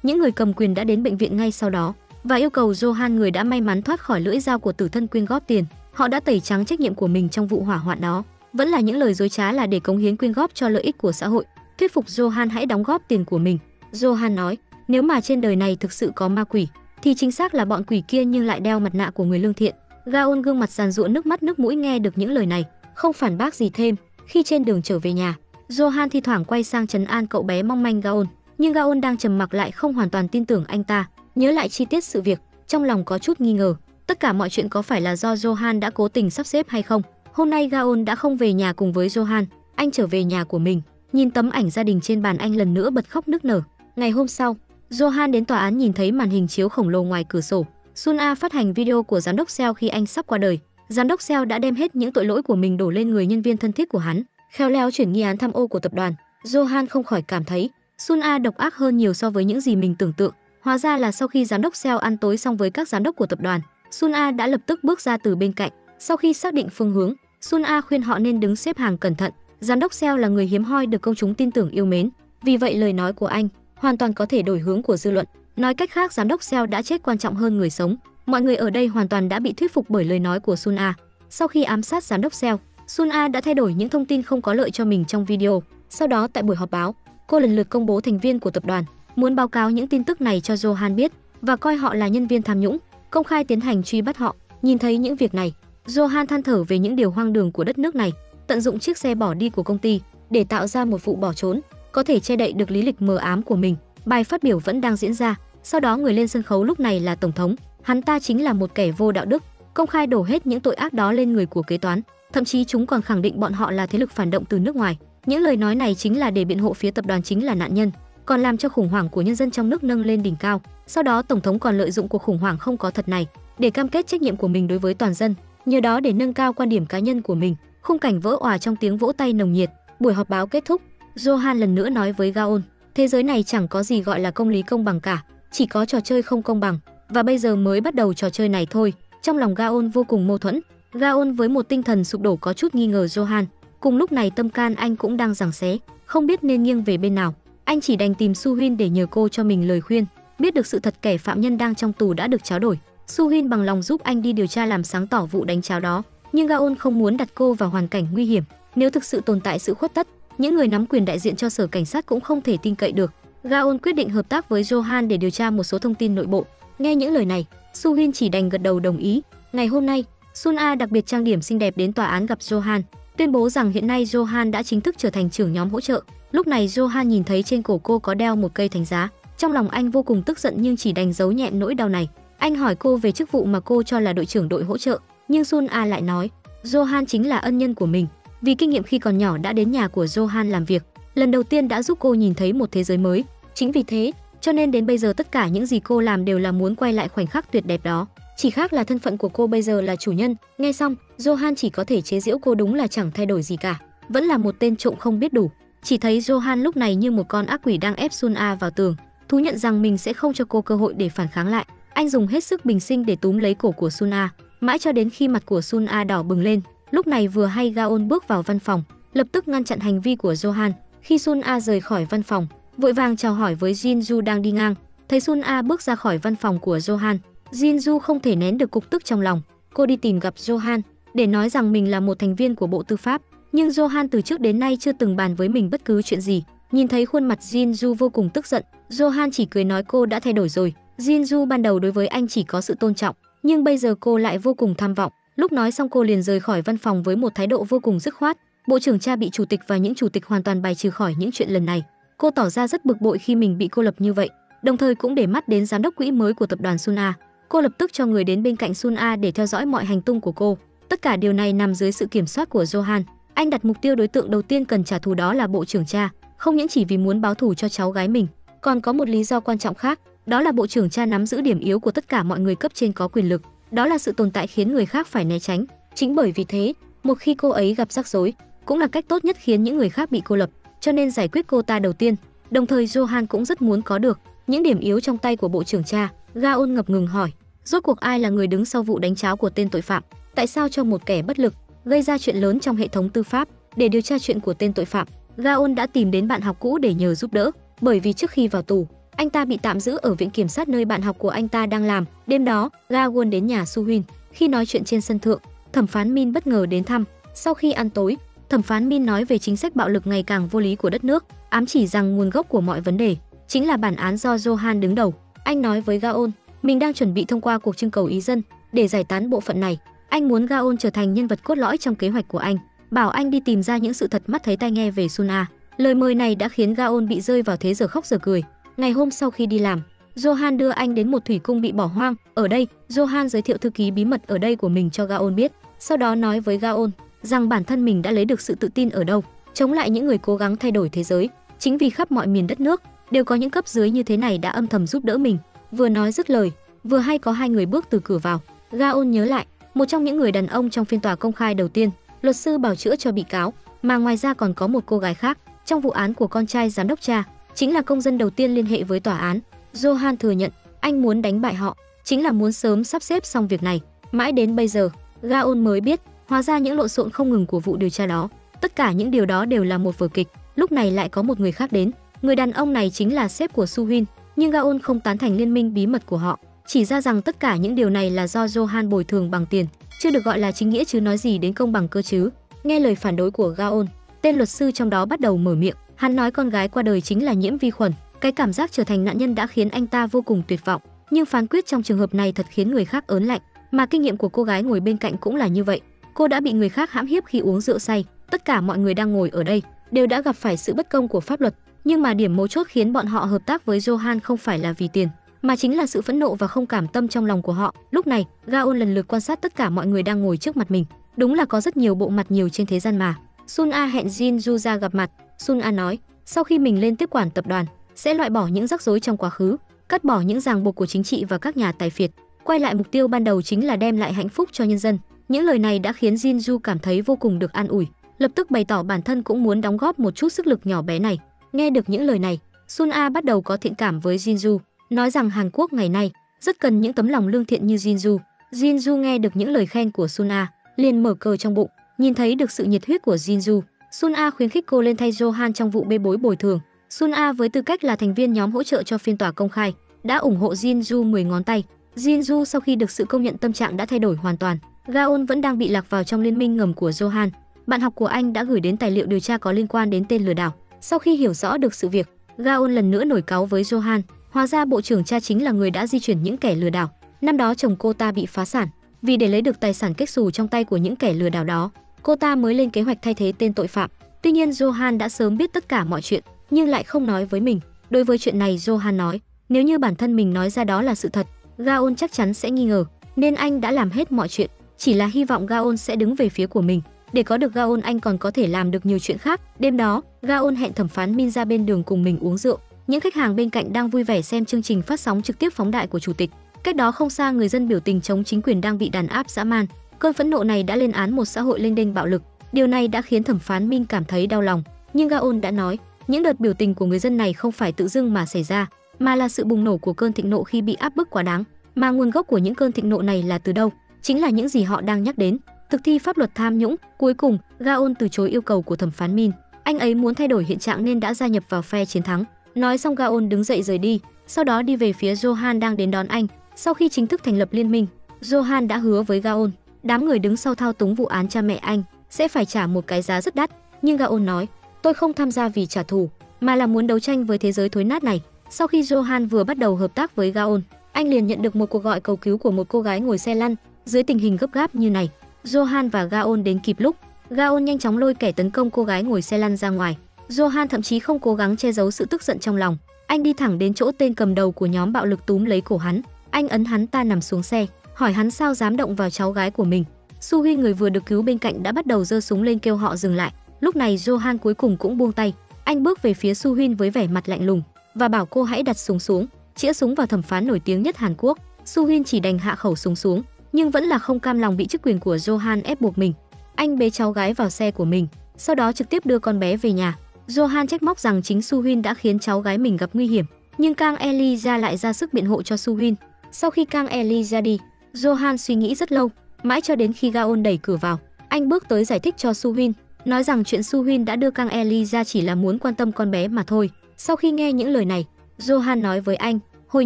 Những người cầm quyền đã đến bệnh viện ngay sau đó và yêu cầu Johan, người đã may mắn thoát khỏi lưỡi dao của tử thân, quyên góp tiền. Họ đã tẩy trắng trách nhiệm của mình trong vụ hỏa hoạn đó. Vẫn là những lời dối trá là để cống hiến quyên góp cho lợi ích của xã hội, thuyết phục Johan hãy đóng góp tiền của mình. Johan nói, nếu mà trên đời này thực sự có ma quỷ thì chính xác là bọn quỷ kia, nhưng lại đeo mặt nạ của người lương thiện. Gaon gương mặt giàn giụa nước mắt nước mũi nghe được những lời này, không phản bác gì thêm. Khi trên đường trở về nhà, Johan thi thoảng quay sang trấn an cậu bé mong manh Gaon, nhưng Gaon đang trầm mặc lại không hoàn toàn tin tưởng anh ta. Nhớ lại chi tiết sự việc, trong lòng có chút nghi ngờ, tất cả mọi chuyện có phải là do Johan đã cố tình sắp xếp hay không. Hôm nay Gaon đã không về nhà cùng với Johan, anh trở về nhà của mình. Nhìn tấm ảnh gia đình trên bàn, anh lần nữa bật khóc nức nở. Ngày hôm sau, Johan đến tòa án nhìn thấy màn hình chiếu khổng lồ ngoài cửa sổ. Sun A phát hành video của giám đốc Seo khi anh sắp qua đời. Giám đốc Seo đã đem hết những tội lỗi của mình đổ lên người nhân viên thân thiết của hắn, khéo léo chuyển nghi án tham ô của tập đoàn. Johan không khỏi cảm thấy Sun A độc ác hơn nhiều so với những gì mình tưởng tượng. Hóa ra là sau khi giám đốc Seo ăn tối xong với các giám đốc của tập đoàn, Sun A đã lập tức bước ra từ bên cạnh. Sau khi xác định phương hướng, Sun A khuyên họ nên đứng xếp hàng cẩn thận. Giám đốc Seo là người hiếm hoi được công chúng tin tưởng yêu mến, vì vậy lời nói của anh hoàn toàn có thể đổi hướng của dư luận. Nói cách khác, giám đốc Seo đã chết quan trọng hơn người sống. Mọi người ở đây hoàn toàn đã bị thuyết phục bởi lời nói của Sun A. Sau khi ám sát giám đốc Seo, Sun A đã thay đổi những thông tin không có lợi cho mình trong video. Sau đó tại buổi họp báo, cô lần lượt công bố thành viên của tập đoàn, muốn báo cáo những tin tức này cho Johan biết và coi họ là nhân viên tham nhũng, công khai tiến hành truy bắt họ. Nhìn thấy những việc này, Johan than thở về những điều hoang đường của đất nước này, tận dụng chiếc xe bỏ đi của công ty để tạo ra một vụ bỏ trốn, có thể che đậy được lý lịch mờ ám của mình. Bài phát biểu vẫn đang diễn ra, sau đó người lên sân khấu lúc này là tổng thống. Hắn ta chính là một kẻ vô đạo đức, công khai đổ hết những tội ác đó lên người của kế toán, thậm chí chúng còn khẳng định bọn họ là thế lực phản động từ nước ngoài. Những lời nói này chính là để biện hộ phía tập đoàn chính là nạn nhân, còn làm cho khủng hoảng của nhân dân trong nước nâng lên đỉnh cao. Sau đó tổng thống còn lợi dụng cuộc khủng hoảng không có thật này để cam kết trách nhiệm của mình đối với toàn dân, nhờ đó để nâng cao quan điểm cá nhân của mình. Khung cảnh vỡ òa trong tiếng vỗ tay nồng nhiệt. Buổi họp báo kết thúc, Johan lần nữa nói với Gaon, thế giới này chẳng có gì gọi là công lý công bằng cả, chỉ có trò chơi không công bằng, và bây giờ mới bắt đầu trò chơi này thôi. Trong lòng Gaon vô cùng mâu thuẫn. Gaon với một tinh thần sụp đổ có chút nghi ngờ Johan. Cùng lúc này tâm can anh cũng đang giằng xé, không biết nên nghiêng về bên nào. Anh chỉ đành tìm Su Huyên để nhờ cô cho mình lời khuyên. Biết được sự thật kẻ phạm nhân đang trong tù đã được tráo đổi, Su Huyên bằng lòng giúp anh đi điều tra làm sáng tỏ vụ đánh cháo đó. Nhưng Gaon không muốn đặt cô vào hoàn cảnh nguy hiểm. Nếu thực sự tồn tại sự khuất tất, những người nắm quyền đại diện cho sở cảnh sát cũng không thể tin cậy được. Gaon quyết định hợp tác với Johan để điều tra một số thông tin nội bộ. Nghe những lời này, Su Huyên chỉ đành gật đầu đồng ý. Ngày hôm nay, Sun A đặc biệt trang điểm xinh đẹp đến tòa án gặp Johan, tuyên bố rằng hiện nay Johan đã chính thức trở thành trưởng nhóm hỗ trợ. Lúc này Johan nhìn thấy trên cổ cô có đeo một cây thánh giá, trong lòng anh vô cùng tức giận nhưng chỉ đành giấu nhẹm nỗi đau này. Anh hỏi cô về chức vụ mà cô cho là đội trưởng đội hỗ trợ, nhưng Sun A lại nói Johan chính là ân nhân của mình, vì kinh nghiệm khi còn nhỏ đã đến nhà của Johan làm việc, lần đầu tiên đã giúp cô nhìn thấy một thế giới mới. Chính vì thế, cho nên đến bây giờ tất cả những gì cô làm đều là muốn quay lại khoảnh khắc tuyệt đẹp đó. Chỉ khác là thân phận của cô bây giờ là chủ nhân. Nghe xong, Johan chỉ có thể chế giễu cô, đúng là chẳng thay đổi gì cả, vẫn là một tên trộm không biết đủ. Chỉ thấy Johan lúc này như một con ác quỷ đang ép Sun A vào tường, thú nhận rằng mình sẽ không cho cô cơ hội để phản kháng lại. Anh dùng hết sức bình sinh để túm lấy cổ của Sun A, mãi cho đến khi mặt của Sun A đỏ bừng lên. Lúc này vừa hay Gaon bước vào văn phòng, lập tức ngăn chặn hành vi của Johan. Khi Sun A rời khỏi văn phòng, vội vàng chào hỏi với Jinju đang đi ngang. Thấy Sun A bước ra khỏi văn phòng của Johan, Jinju không thể nén được cục tức trong lòng. Cô đi tìm gặp Johan để nói rằng mình là một thành viên của Bộ Tư pháp, nhưng Johan từ trước đến nay chưa từng bàn với mình bất cứ chuyện gì. Nhìn thấy khuôn mặt Jinju vô cùng tức giận, Johan chỉ cười nói cô đã thay đổi rồi. Jinju ban đầu đối với anh chỉ có sự tôn trọng, nhưng bây giờ cô lại vô cùng tham vọng. Lúc nói xong cô liền rời khỏi văn phòng với một thái độ vô cùng dứt khoát. Bộ trưởng Cha bị chủ tịch và những chủ tịch hoàn toàn bài trừ khỏi những chuyện lần này. Cô tỏ ra rất bực bội khi mình bị cô lập như vậy, đồng thời cũng để mắt đến giám đốc quỹ mới của tập đoàn Sun A. Cô lập tức cho người đến bên cạnh Sun A để theo dõi mọi hành tung của cô. Tất cả điều này nằm dưới sự kiểm soát của Johan. Anh đặt mục tiêu đối tượng đầu tiên cần trả thù đó là Bộ trưởng Cha, không những chỉ vì muốn báo thù cho cháu gái mình, còn có một lý do quan trọng khác, đó là Bộ trưởng Cha nắm giữ điểm yếu của tất cả mọi người cấp trên có quyền lực, đó là sự tồn tại khiến người khác phải né tránh. Chính bởi vì thế, một khi cô ấy gặp rắc rối, cũng là cách tốt nhất khiến những người khác bị cô lập, cho nên giải quyết cô ta đầu tiên. Đồng thời Johan cũng rất muốn có được những điểm yếu trong tay của Bộ trưởng Cha. Gaon ngập ngừng hỏi, rốt cuộc ai là người đứng sau vụ đánh tráo của tên tội phạm? Tại sao cho một kẻ bất lực gây ra chuyện lớn trong hệ thống tư pháp để điều tra chuyện của tên tội phạm? Gaon đã tìm đến bạn học cũ để nhờ giúp đỡ, bởi vì trước khi vào tù, anh ta bị tạm giữ ở viện kiểm sát nơi bạn học của anh ta đang làm. Đêm đó, Gaon đến nhà Su Huynh. Khi nói chuyện trên sân thượng, thẩm phán Min bất ngờ đến thăm. Sau khi ăn tối, thẩm phán Min nói về chính sách bạo lực ngày càng vô lý của đất nước, ám chỉ rằng nguồn gốc của mọi vấn đề chính là bản án do Johan đứng đầu. Anh nói với Gaon, mình đang chuẩn bị thông qua cuộc trưng cầu ý dân để giải tán bộ phận này. Anh muốn Gaon trở thành nhân vật cốt lõi trong kế hoạch của anh, bảo anh đi tìm ra những sự thật mắt thấy tai nghe về Sun A. Lời mời này đã khiến Gaon bị rơi vào thế giờ khóc giờ cười. Ngày hôm sau khi đi làm, Johan đưa anh đến một thủy cung bị bỏ hoang. Ở đây, Johan giới thiệu thư ký bí mật ở đây của mình cho Gaon biết, sau đó nói với Gaon rằng bản thân mình đã lấy được sự tự tin ở đâu, chống lại những người cố gắng thay đổi thế giới. Chính vì khắp mọi miền đất nước đều có những cấp dưới như thế này đã âm thầm giúp đỡ mình. Vừa nói dứt lời, vừa hay có hai người bước từ cửa vào. Gaon nhớ lại, một trong những người đàn ông trong phiên tòa công khai đầu tiên, luật sư bào chữa cho bị cáo, mà ngoài ra còn có một cô gái khác trong vụ án của con trai giám đốc cha, chính là công dân đầu tiên liên hệ với tòa án. Johan thừa nhận anh muốn đánh bại họ, chính là muốn sớm sắp xếp xong việc này. Mãi đến bây giờ, Gaon mới biết, hóa ra những lộn xộn không ngừng của vụ điều tra đó, tất cả những điều đó đều là một vở kịch. Lúc này lại có một người khác đến, người đàn ông này chính là sếp của Su Huynh, nhưng Gaon không tán thành liên minh bí mật của họ, chỉ ra rằng tất cả những điều này là do Johan bồi thường bằng tiền, chưa được gọi là chính nghĩa chứ nói gì đến công bằng cơ chứ. Nghe lời phản đối của Gaon, tên luật sư trong đó bắt đầu mở miệng. Hắn nói con gái qua đời chính là nhiễm vi khuẩn, cái cảm giác trở thành nạn nhân đã khiến anh ta vô cùng tuyệt vọng, nhưng phán quyết trong trường hợp này thật khiến người khác ớn lạnh, mà kinh nghiệm của cô gái ngồi bên cạnh cũng là như vậy. Cô đã bị người khác hãm hiếp khi uống rượu say. Tất cả mọi người đang ngồi ở đây đều đã gặp phải sự bất công của pháp luật, nhưng mà điểm mấu chốt khiến bọn họ hợp tác với Johan không phải là vì tiền, mà chính là sự phẫn nộ và không cam tâm trong lòng của họ. Lúc này, Gaon lần lượt quan sát tất cả mọi người đang ngồi trước mặt mình. Đúng là có rất nhiều bộ mặt nhiều trên thế gian mà. Sun A hẹn Jin Ju ra gặp mặt. Sun A nói, sau khi mình lên tiếp quản tập đoàn, sẽ loại bỏ những rắc rối trong quá khứ, cắt bỏ những ràng buộc của chính trị và các nhà tài phiệt, quay lại mục tiêu ban đầu chính là đem lại hạnh phúc cho nhân dân. Những lời này đã khiến Jin Ju cảm thấy vô cùng được an ủi, lập tức bày tỏ bản thân cũng muốn đóng góp một chút sức lực nhỏ bé này. Nghe được những lời này, Sun A bắt đầu có thiện cảm với Jin Ju, nói rằng Hàn Quốc ngày nay rất cần những tấm lòng lương thiện như Jin Ju. Jin Ju nghe được những lời khen của Sun A, liền mở cờ trong bụng, nhìn thấy được sự nhiệt huyết của Jin Ju. Sun A khuyến khích cô lên thay Johan trong vụ bê bối bồi thường. Sun A với tư cách là thành viên nhóm hỗ trợ cho phiên tòa công khai, đã ủng hộ Jin Ju 10 ngón tay. Jin Ju sau khi được sự công nhận tâm trạng đã thay đổi hoàn toàn. Gaon vẫn đang bị lạc vào trong liên minh ngầm của Johan. Bạn học của anh đã gửi đến tài liệu điều tra có liên quan đến tên lừa đảo. Sau khi hiểu rõ được sự việc, Gaon lần nữa nổi cáu với Johan. Hóa ra bộ trưởng cha chính là người đã di chuyển những kẻ lừa đảo. Năm đó chồng cô ta bị phá sản, vì để lấy được tài sản kết xù trong tay của những kẻ lừa đảo đó, cô ta mới lên kế hoạch thay thế tên tội phạm. Tuy nhiên Johan đã sớm biết tất cả mọi chuyện, nhưng lại không nói với mình. Đối với chuyện này Johan nói, nếu như bản thân mình nói ra đó là sự thật, Gaon chắc chắn sẽ nghi ngờ, nên anh đã làm hết mọi chuyện, chỉ là hy vọng Gaon sẽ đứng về phía của mình. Để có được Gaon anh còn có thể làm được nhiều chuyện khác. Đêm đó, Gaon hẹn thẩm phán Min ra bên đường cùng mình uống rượu. Những khách hàng bên cạnh đang vui vẻ xem chương trình phát sóng trực tiếp phóng đại của chủ tịch. Cách đó không xa, người dân biểu tình chống chính quyền đang bị đàn áp dã man. Cơn phẫn nộ này đã lên án một xã hội lênh đênh bạo lực. Điều này đã khiến thẩm phán Min cảm thấy đau lòng. Nhưng Gaon đã nói, những đợt biểu tình của người dân này không phải tự dưng mà xảy ra, mà là sự bùng nổ của cơn thịnh nộ khi bị áp bức quá đáng. Mà nguồn gốc của những cơn thịnh nộ này là từ đâu? Chính là những gì họ đang nhắc đến, thực thi pháp luật tham nhũng. Cuối cùng, Gaon từ chối yêu cầu của thẩm phán Min. Anh ấy muốn thay đổi hiện trạng nên đã gia nhập vào phe chiến thắng. Nói xong Gaon đứng dậy rời đi, sau đó đi về phía Johan đang đến đón anh. Sau khi chính thức thành lập liên minh, Johan đã hứa với Gaon, đám người đứng sau thao túng vụ án cha mẹ anh sẽ phải trả một cái giá rất đắt. Nhưng Gaon nói, tôi không tham gia vì trả thù, mà là muốn đấu tranh với thế giới thối nát này. Sau khi Johan vừa bắt đầu hợp tác với Gaon, anh liền nhận được một cuộc gọi cầu cứu của một cô gái ngồi xe lăn. Dưới tình hình gấp gáp như này, Johan và Gaon đến kịp lúc. Gaon nhanh chóng lôi kẻ tấn công cô gái ngồi xe lăn ra ngoài. Johan thậm chí không cố gắng che giấu sự tức giận trong lòng. Anh đi thẳng đến chỗ tên cầm đầu của nhóm bạo lực túm lấy cổ hắn. Anh ấn hắn ta nằm xuống xe, hỏi hắn sao dám động vào cháu gái của mình. Su Huy, người vừa được cứu bên cạnh, đã bắt đầu giơ súng lên kêu họ dừng lại. Lúc này Johan cuối cùng cũng buông tay. Anh bước về phía Su Huy với vẻ mặt lạnh lùng và bảo cô hãy đặt súng xuống, chĩa súng vào thẩm phán nổi tiếng nhất Hàn Quốc. Su Huy chỉ đành hạ khẩu súng xuống, nhưng vẫn là không cam lòng bị chức quyền của Johan ép buộc mình. Anh bế cháu gái vào xe của mình, sau đó trực tiếp đưa con bé về nhà. Johan trách móc rằng chính Su Huy đã khiến cháu gái mình gặp nguy hiểm, nhưng Kang Ely ra lại ra sức biện hộ cho Su Huy. Sau khi Kang Eli ra đi, Johan suy nghĩ rất lâu, mãi cho đến khi Gaon đẩy cửa vào. Anh bước tới giải thích cho Su Huynh, nói rằng chuyện Su Huynh đã đưa Kang Eli ra chỉ là muốn quan tâm con bé mà thôi. Sau khi nghe những lời này, Johan nói với anh, hồi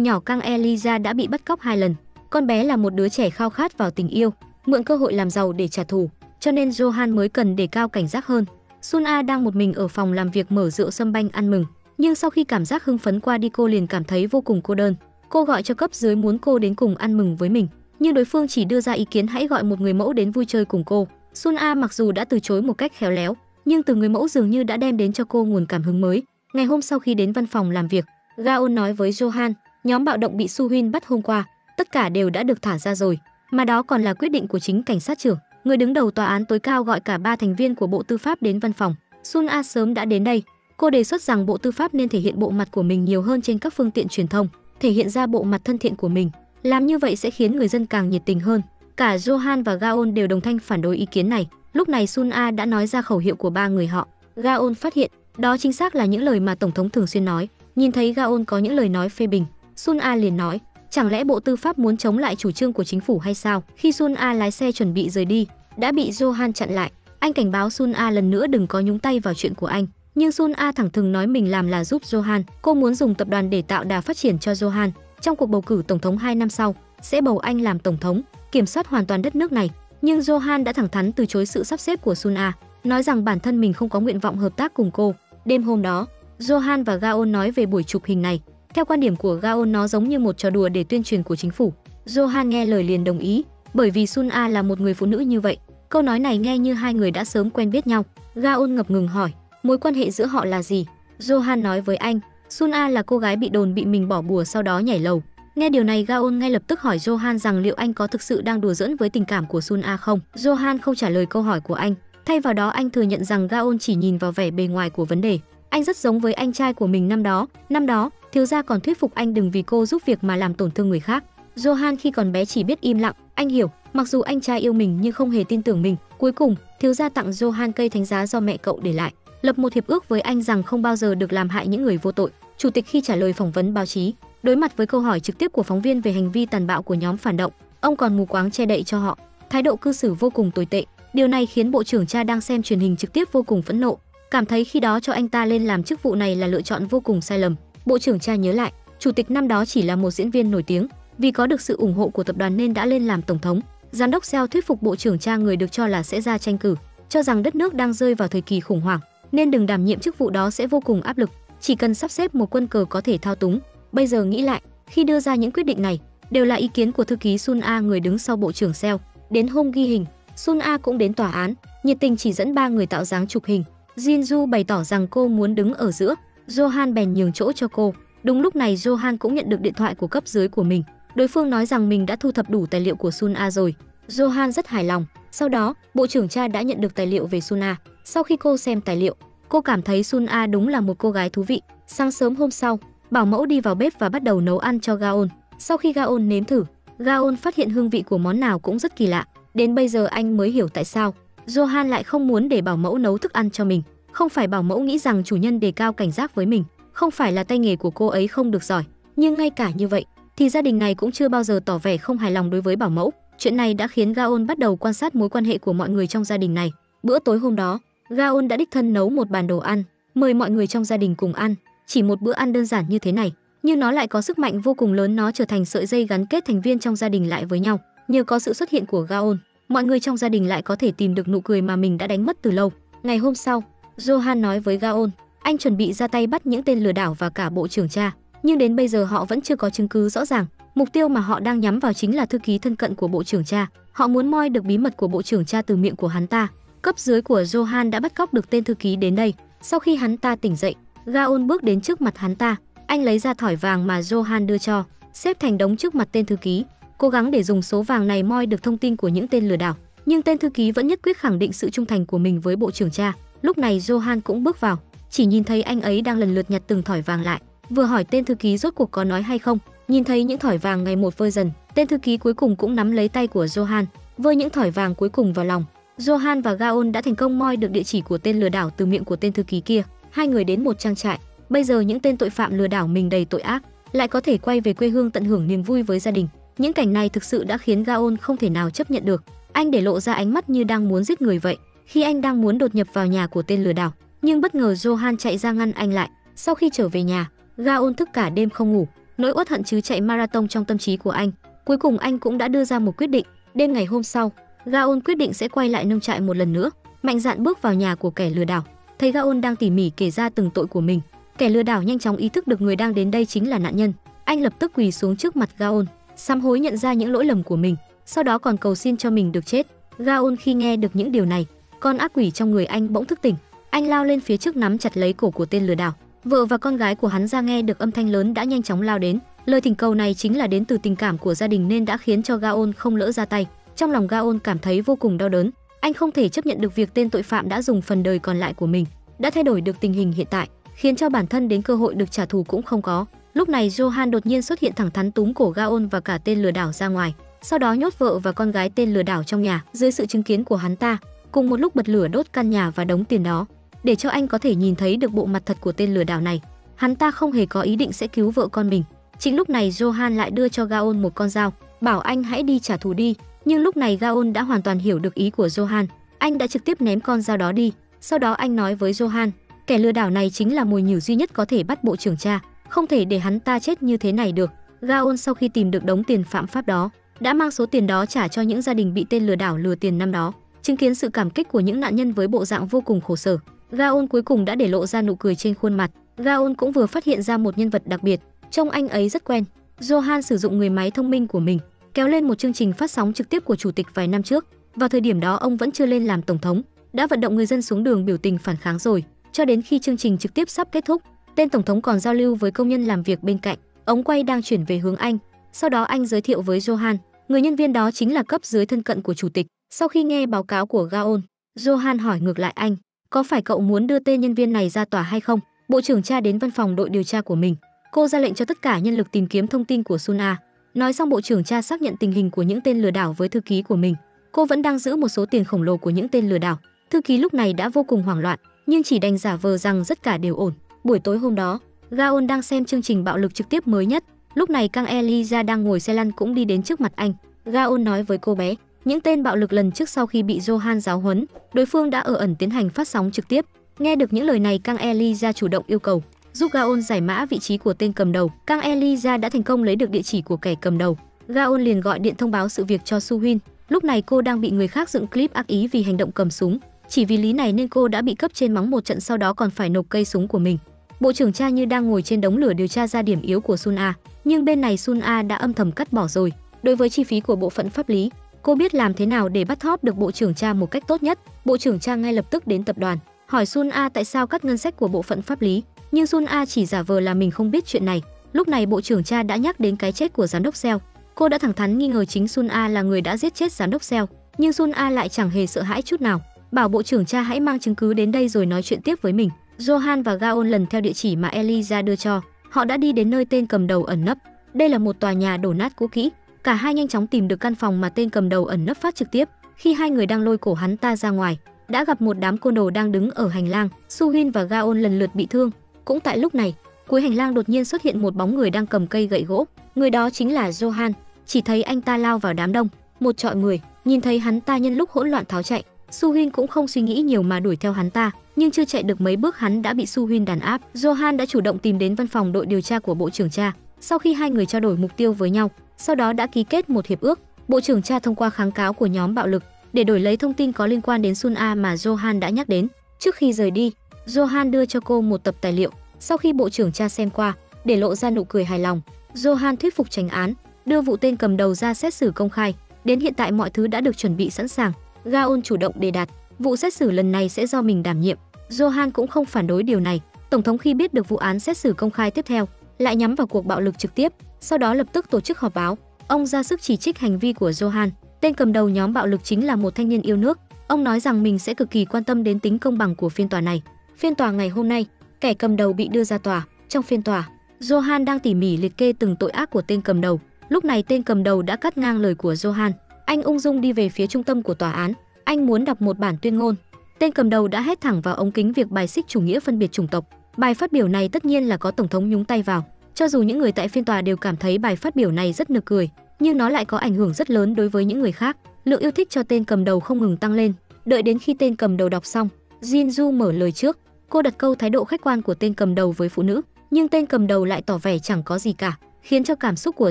nhỏ Kang Eli ra đã bị bắt cóc 2 lần. Con bé là một đứa trẻ khao khát vào tình yêu, mượn cơ hội làm giàu để trả thù, cho nên Johan mới cần đề cao cảnh giác hơn. Sun A đang một mình ở phòng làm việc mở rượu sâm banh ăn mừng, nhưng sau khi cảm giác hưng phấn qua đi cô liền cảm thấy vô cùng cô đơn. Cô gọi cho cấp dưới muốn cô đến cùng ăn mừng với mình, nhưng đối phương chỉ đưa ra ý kiến hãy gọi một người mẫu đến vui chơi cùng cô. Sun A mặc dù đã từ chối một cách khéo léo, nhưng từ người mẫu dường như đã đem đến cho cô nguồn cảm hứng mới. Ngày hôm sau khi đến văn phòng làm việc, Gaon nói với Johan, nhóm bạo động bị Su Huynh bắt hôm qua, tất cả đều đã được thả ra rồi, mà đó còn là quyết định của chính cảnh sát trưởng. Người đứng đầu tòa án tối cao gọi cả 3 thành viên của Bộ Tư pháp đến văn phòng. Sun A sớm đã đến đây. Cô đề xuất rằng Bộ Tư pháp nên thể hiện bộ mặt của mình nhiều hơn trên các phương tiện truyền thông, thể hiện ra bộ mặt thân thiện của mình. Làm như vậy sẽ khiến người dân càng nhiệt tình hơn. Cả Johan và Gaon đều đồng thanh phản đối ý kiến này. Lúc này Sun A đã nói ra khẩu hiệu của 3 người họ. Gaon phát hiện, đó chính xác là những lời mà Tổng thống thường xuyên nói. Nhìn thấy Gaon có những lời nói phê bình, Sun A liền nói, chẳng lẽ Bộ Tư pháp muốn chống lại chủ trương của chính phủ hay sao? Khi Sun A lái xe chuẩn bị rời đi, đã bị Johan chặn lại. Anh cảnh báo Sun A lần nữa đừng có nhúng tay vào chuyện của anh. Nhưng Sun A thẳng thừng nói mình làm là giúp Johan. Cô muốn dùng tập đoàn để tạo đà phát triển cho Johan. Trong cuộc bầu cử tổng thống 2 năm sau, sẽ bầu anh làm tổng thống, kiểm soát hoàn toàn đất nước này. Nhưng Johan đã thẳng thắn từ chối sự sắp xếp của Sun A, nói rằng bản thân mình không có nguyện vọng hợp tác cùng cô. Đêm hôm đó, Johan và Gaon nói về buổi chụp hình này. Theo quan điểm của Gaon, nó giống như một trò đùa để tuyên truyền của chính phủ. Johan nghe lời liền đồng ý, bởi vì Sun A là một người phụ nữ như vậy. Câu nói này nghe như hai người đã sớm quen biết nhau. Gaon ngập ngừng hỏi, mối quan hệ giữa họ là gì? Johan nói với anh, Sun A là cô gái bị đồn bị mình bỏ bùa sau đó nhảy lầu. Nghe điều này, Gaon ngay lập tức hỏi Johan rằng liệu anh có thực sự đang đùa giỡn với tình cảm của Sun A không. Johan không trả lời câu hỏi của anh. Thay vào đó anh thừa nhận rằng Gaon chỉ nhìn vào vẻ bề ngoài của vấn đề. Anh rất giống với anh trai của mình năm đó. Năm đó, thiếu gia còn thuyết phục anh đừng vì cô giúp việc mà làm tổn thương người khác. Johan khi còn bé chỉ biết im lặng. Anh hiểu, mặc dù anh trai yêu mình nhưng không hề tin tưởng mình. Cuối cùng, thiếu gia tặng Johan cây thánh giá do mẹ cậu để lại, lập một hiệp ước với anh rằng không bao giờ được làm hại những người vô tội. Chủ tịch khi trả lời phỏng vấn báo chí, đối mặt với câu hỏi trực tiếp của phóng viên về hành vi tàn bạo của nhóm phản động, ông còn mù quáng che đậy cho họ, thái độ cư xử vô cùng tồi tệ. Điều này khiến bộ trưởng cha đang xem truyền hình trực tiếp vô cùng phẫn nộ, cảm thấy khi đó cho anh ta lên làm chức vụ này là lựa chọn vô cùng sai lầm. Bộ trưởng cha nhớ lại, chủ tịch năm đó chỉ là một diễn viên nổi tiếng, vì có được sự ủng hộ của tập đoàn nên đã lên làm tổng thống. Giám đốc Seo thuyết phục bộ trưởng cha, người được cho là sẽ ra tranh cử, cho rằng đất nước đang rơi vào thời kỳ khủng hoảng nên đừng đảm nhiệm chức vụ đó sẽ vô cùng áp lực, chỉ cần sắp xếp một quân cờ có thể thao túng. Bây giờ nghĩ lại, khi đưa ra những quyết định này đều là ý kiến của thư ký Sun A, người đứng sau bộ trưởng Seo. Đến hôm ghi hình, Sun A cũng đến tòa án, nhiệt tình chỉ dẫn 3 người tạo dáng chụp hình. Jinju bày tỏ rằng cô muốn đứng ở giữa, Johan bèn nhường chỗ cho cô. Đúng lúc này Johan cũng nhận được điện thoại của cấp dưới của mình. Đối phương nói rằng mình đã thu thập đủ tài liệu của Sun A rồi. Johan rất hài lòng. Sau đó, bộ trưởng cha đã nhận được tài liệu về Sun A. Sau khi cô xem tài liệu, cô cảm thấy Sun A đúng là một cô gái thú vị. Sáng sớm hôm sau, bảo mẫu đi vào bếp và bắt đầu nấu ăn cho Gaon. Sau khi Gaon nếm thử, Gaon phát hiện hương vị của món nào cũng rất kỳ lạ. Đến bây giờ anh mới hiểu tại sao Johan lại không muốn để bảo mẫu nấu thức ăn cho mình. Không phải bảo mẫu nghĩ rằng chủ nhân đề cao cảnh giác với mình, không phải là tay nghề của cô ấy không được giỏi, nhưng ngay cả như vậy thì gia đình này cũng chưa bao giờ tỏ vẻ không hài lòng đối với bảo mẫu. Chuyện này đã khiến Gaon bắt đầu quan sát mối quan hệ của mọi người trong gia đình này. Bữa tối hôm đó, Gaon đã đích thân nấu một bàn đồ ăn, mời mọi người trong gia đình cùng ăn. Chỉ một bữa ăn đơn giản như thế này, nhưng nó lại có sức mạnh vô cùng lớn, nó trở thành sợi dây gắn kết thành viên trong gia đình lại với nhau. Nhờ có sự xuất hiện của Gaon, mọi người trong gia đình lại có thể tìm được nụ cười mà mình đã đánh mất từ lâu. Ngày hôm sau, Johan nói với Gaon, anh chuẩn bị ra tay bắt những tên lừa đảo và cả bộ trưởng cha, nhưng đến bây giờ họ vẫn chưa có chứng cứ rõ ràng. Mục tiêu mà họ đang nhắm vào chính là thư ký thân cận của bộ trưởng cha. Họ muốn moi được bí mật của bộ trưởng cha từ miệng của hắn ta. Cấp dưới của Johan đã bắt cóc được tên thư ký đến đây. Sau khi hắn ta tỉnh dậy, Gaon bước đến trước mặt hắn ta. Anh lấy ra thỏi vàng mà Johan đưa cho, xếp thành đống trước mặt tên thư ký, cố gắng để dùng số vàng này moi được thông tin của những tên lừa đảo. Nhưng tên thư ký vẫn nhất quyết khẳng định sự trung thành của mình với bộ trưởng cha. Lúc này Johan cũng bước vào, chỉ nhìn thấy anh ấy đang lần lượt nhặt từng thỏi vàng lại, vừa hỏi tên thư ký rốt cuộc có nói hay không. Nhìn thấy những thỏi vàng ngày một vơi dần, tên thư ký cuối cùng cũng nắm lấy tay của Johan, vơi những thỏi vàng cuối cùng vào lòng. Johan và Gaon đã thành công moi được địa chỉ của tên lừa đảo từ miệng của tên thư ký kia. Hai người đến một trang trại. Bây giờ những tên tội phạm lừa đảo mình đầy tội ác, lại có thể quay về quê hương tận hưởng niềm vui với gia đình. Những cảnh này thực sự đã khiến Gaon không thể nào chấp nhận được. Anh để lộ ra ánh mắt như đang muốn giết người vậy. Khi anh đang muốn đột nhập vào nhà của tên lừa đảo, nhưng bất ngờ Johan chạy ra ngăn anh lại. Sau khi trở về nhà, Gaon thức cả đêm không ngủ, nỗi uất hận chứ chạy marathon trong tâm trí của anh. Cuối cùng anh cũng đã đưa ra một quyết định. Đêm ngày hôm sau, Gaon quyết định sẽ quay lại nông trại một lần nữa, mạnh dạn bước vào nhà của kẻ lừa đảo. Thấy Gaon đang tỉ mỉ kể ra từng tội của mình, kẻ lừa đảo nhanh chóng ý thức được người đang đến đây chính là nạn nhân. Anh lập tức quỳ xuống trước mặt Gaon, sám hối nhận ra những lỗi lầm của mình, sau đó còn cầu xin cho mình được chết. Gaon khi nghe được những điều này, con ác quỷ trong người anh bỗng thức tỉnh. Anh lao lên phía trước nắm chặt lấy cổ của tên lừa đảo. Vợ và con gái của hắn ra nghe được âm thanh lớn đã nhanh chóng lao đến. Lời thỉnh cầu này chính là đến từ tình cảm của gia đình nên đã khiến cho Gaon không lỡ ra tay. Trong lòng Gaon cảm thấy vô cùng đau đớn. Anh không thể chấp nhận được việc tên tội phạm đã dùng phần đời còn lại của mình, đã thay đổi được tình hình hiện tại, khiến cho bản thân đến cơ hội được trả thù cũng không có. Lúc này Johan đột nhiên xuất hiện thẳng thắn túm cổ Gaon và cả tên lừa đảo ra ngoài, sau đó nhốt vợ và con gái tên lừa đảo trong nhà dưới sự chứng kiến của hắn ta, cùng một lúc bật lửa đốt căn nhà và đống tiền đó, để cho anh có thể nhìn thấy được bộ mặt thật của tên lừa đảo này. Hắn ta không hề có ý định sẽ cứu vợ con mình. Chính lúc này Johan lại đưa cho Gaon một con dao, bảo anh hãy đi trả thù đi. Nhưng lúc này Gaon đã hoàn toàn hiểu được ý của Johan, anh đã trực tiếp ném con dao đó đi. Sau đó anh nói với Johan, kẻ lừa đảo này chính là mồi nhử duy nhất có thể bắt bộ trưởng cha, không thể để hắn ta chết như thế này được. Gaon sau khi tìm được đống tiền phạm pháp đó, đã mang số tiền đó trả cho những gia đình bị tên lừa đảo lừa tiền năm đó. Chứng kiến sự cảm kích của những nạn nhân với bộ dạng vô cùng khổ sở, Gaon cuối cùng đã để lộ ra nụ cười trên khuôn mặt. Gaon cũng vừa phát hiện ra một nhân vật đặc biệt, trông anh ấy rất quen. Johan sử dụng người máy thông minh của mình kéo lên một chương trình phát sóng trực tiếp của chủ tịch vài năm trước. Vào thời điểm đó ông vẫn chưa lên làm tổng thống, đã vận động người dân xuống đường biểu tình phản kháng rồi. Cho đến khi chương trình trực tiếp sắp kết thúc, tên tổng thống còn giao lưu với công nhân làm việc bên cạnh. Ống quay đang chuyển về hướng anh. Sau đó anh giới thiệu với Johan, người nhân viên đó chính là cấp dưới thân cận của chủ tịch. Sau khi nghe báo cáo của Gaon, Johan hỏi ngược lại anh, có phải cậu muốn đưa tên nhân viên này ra tòa hay không? Bộ trưởng cha đến văn phòng đội điều tra của mình. Cô ra lệnh cho tất cả nhân lực tìm kiếm thông tin của Sun A. Nói xong bộ trưởng cha xác nhận tình hình của những tên lừa đảo với thư ký của mình. Cô vẫn đang giữ một số tiền khổng lồ của những tên lừa đảo. Thư ký lúc này đã vô cùng hoảng loạn, nhưng chỉ đành giả vờ rằng tất cả đều ổn. Buổi tối hôm đó, Gaon đang xem chương trình bạo lực trực tiếp mới nhất. Lúc này Kang Eliza đang ngồi xe lăn cũng đi đến trước mặt anh. Gaon nói với cô bé, những tên bạo lực lần trước sau khi bị Johan giáo huấn, đối phương đã ở ẩn tiến hành phát sóng trực tiếp. Nghe được những lời này, Kang Eliza chủ động yêu cầu giúp Gaon giải mã vị trí của tên cầm đầu. Kang Eliza đã thành công lấy được địa chỉ của kẻ cầm đầu. Gaon liền gọi điện thông báo sự việc cho Su Huynh. Lúc này cô đang bị người khác dựng clip ác ý vì hành động cầm súng. Chỉ vì lý này nên cô đã bị cấp trên mắng một trận, sau đó còn phải nộp cây súng của mình. Bộ trưởng cha như đang ngồi trên đống lửa điều tra ra điểm yếu của Sun A, nhưng bên này Sun A đã âm thầm cắt bỏ rồi. Đối với chi phí của bộ phận pháp lý, cô biết làm thế nào để bắt thóp được bộ trưởng cha một cách tốt nhất. Bộ trưởng cha ngay lập tức đến tập đoàn, hỏi Sun A tại sao cắt ngân sách của bộ phận pháp lý, nhưng Sun A chỉ giả vờ là mình không biết chuyện này. Lúc này bộ trưởng cha đã nhắc đến cái chết của giám đốc Seo. Cô đã thẳng thắn nghi ngờ chính Sun A là người đã giết chết giám đốc Seo, nhưng Sun A lại chẳng hề sợ hãi chút nào, bảo bộ trưởng cha hãy mang chứng cứ đến đây rồi nói chuyện tiếp với mình. Johan và Gaon lần theo địa chỉ mà Eliza đưa cho, họ đã đi đến nơi tên cầm đầu ẩn nấp. Đây là một tòa nhà đổ nát cũ kỹ. Cả hai nhanh chóng tìm được căn phòng mà tên cầm đầu ẩn nấp phát trực tiếp. Khi hai người đang lôi cổ hắn ta ra ngoài, đã gặp một đám côn đồ đang đứng ở hành lang. Su Huynh và Gaon lần lượt bị thương. Cũng tại lúc này, cuối hành lang đột nhiên xuất hiện một bóng người đang cầm cây gậy gỗ. Người đó chính là Johan. Chỉ thấy anh ta lao vào đám đông, một trọi 10. Nhìn thấy hắn ta nhân lúc hỗn loạn tháo chạy, Su Huynh cũng không suy nghĩ nhiều mà đuổi theo hắn ta, nhưng chưa chạy được mấy bước hắn đã bị Su Huynh đàn áp. Johan đã chủ động tìm đến văn phòng đội điều tra của bộ trưởng cha. Sau khi hai người trao đổi mục tiêu với nhau, sau đó đã ký kết một hiệp ước. Bộ trưởng cha thông qua kháng cáo của nhóm bạo lực để đổi lấy thông tin có liên quan đến Sun A mà Johan đã nhắc đến. Trước khi rời đi, Johan đưa cho cô một tập tài liệu. Sau khi bộ trưởng cha xem qua, để lộ ra nụ cười hài lòng, Johan thuyết phục chánh án, đưa vụ tên cầm đầu ra xét xử công khai. Đến hiện tại mọi thứ đã được chuẩn bị sẵn sàng. Gaon chủ động đề đạt vụ xét xử lần này sẽ do mình đảm nhiệm. Johan cũng không phản đối điều này. Tổng thống khi biết được vụ án xét xử công khai tiếp theo lại nhắm vào cuộc bạo lực trực tiếp, sau đó lập tức tổ chức họp báo. Ông ra sức chỉ trích hành vi của Johan. Tên cầm đầu nhóm bạo lực chính là một thanh niên yêu nước. Ông nói rằng mình sẽ cực kỳ quan tâm đến tính công bằng của phiên tòa này. Phiên tòa ngày hôm nay, kẻ cầm đầu bị đưa ra tòa. Trong phiên tòa, Johan đang tỉ mỉ liệt kê từng tội ác của tên cầm đầu. Lúc này tên cầm đầu đã cắt ngang lời của Johan. Anh ung dung đi về phía trung tâm của tòa án. Anh muốn đọc một bản tuyên ngôn. Tên cầm đầu đã hét thẳng vào ống kính việc bài xích chủ nghĩa phân biệt chủng tộc. Bài phát biểu này tất nhiên là có tổng thống nhúng tay vào. Cho dù những người tại phiên tòa đều cảm thấy bài phát biểu này rất nực cười, nhưng nó lại có ảnh hưởng rất lớn đối với những người khác. Lượng yêu thích cho tên cầm đầu không ngừng tăng lên. Đợi đến khi tên cầm đầu đọc xong, Jinju mở lời trước. Cô đặt câu thái độ khách quan của tên cầm đầu với phụ nữ, nhưng tên cầm đầu lại tỏ vẻ chẳng có gì cả, khiến cho cảm xúc của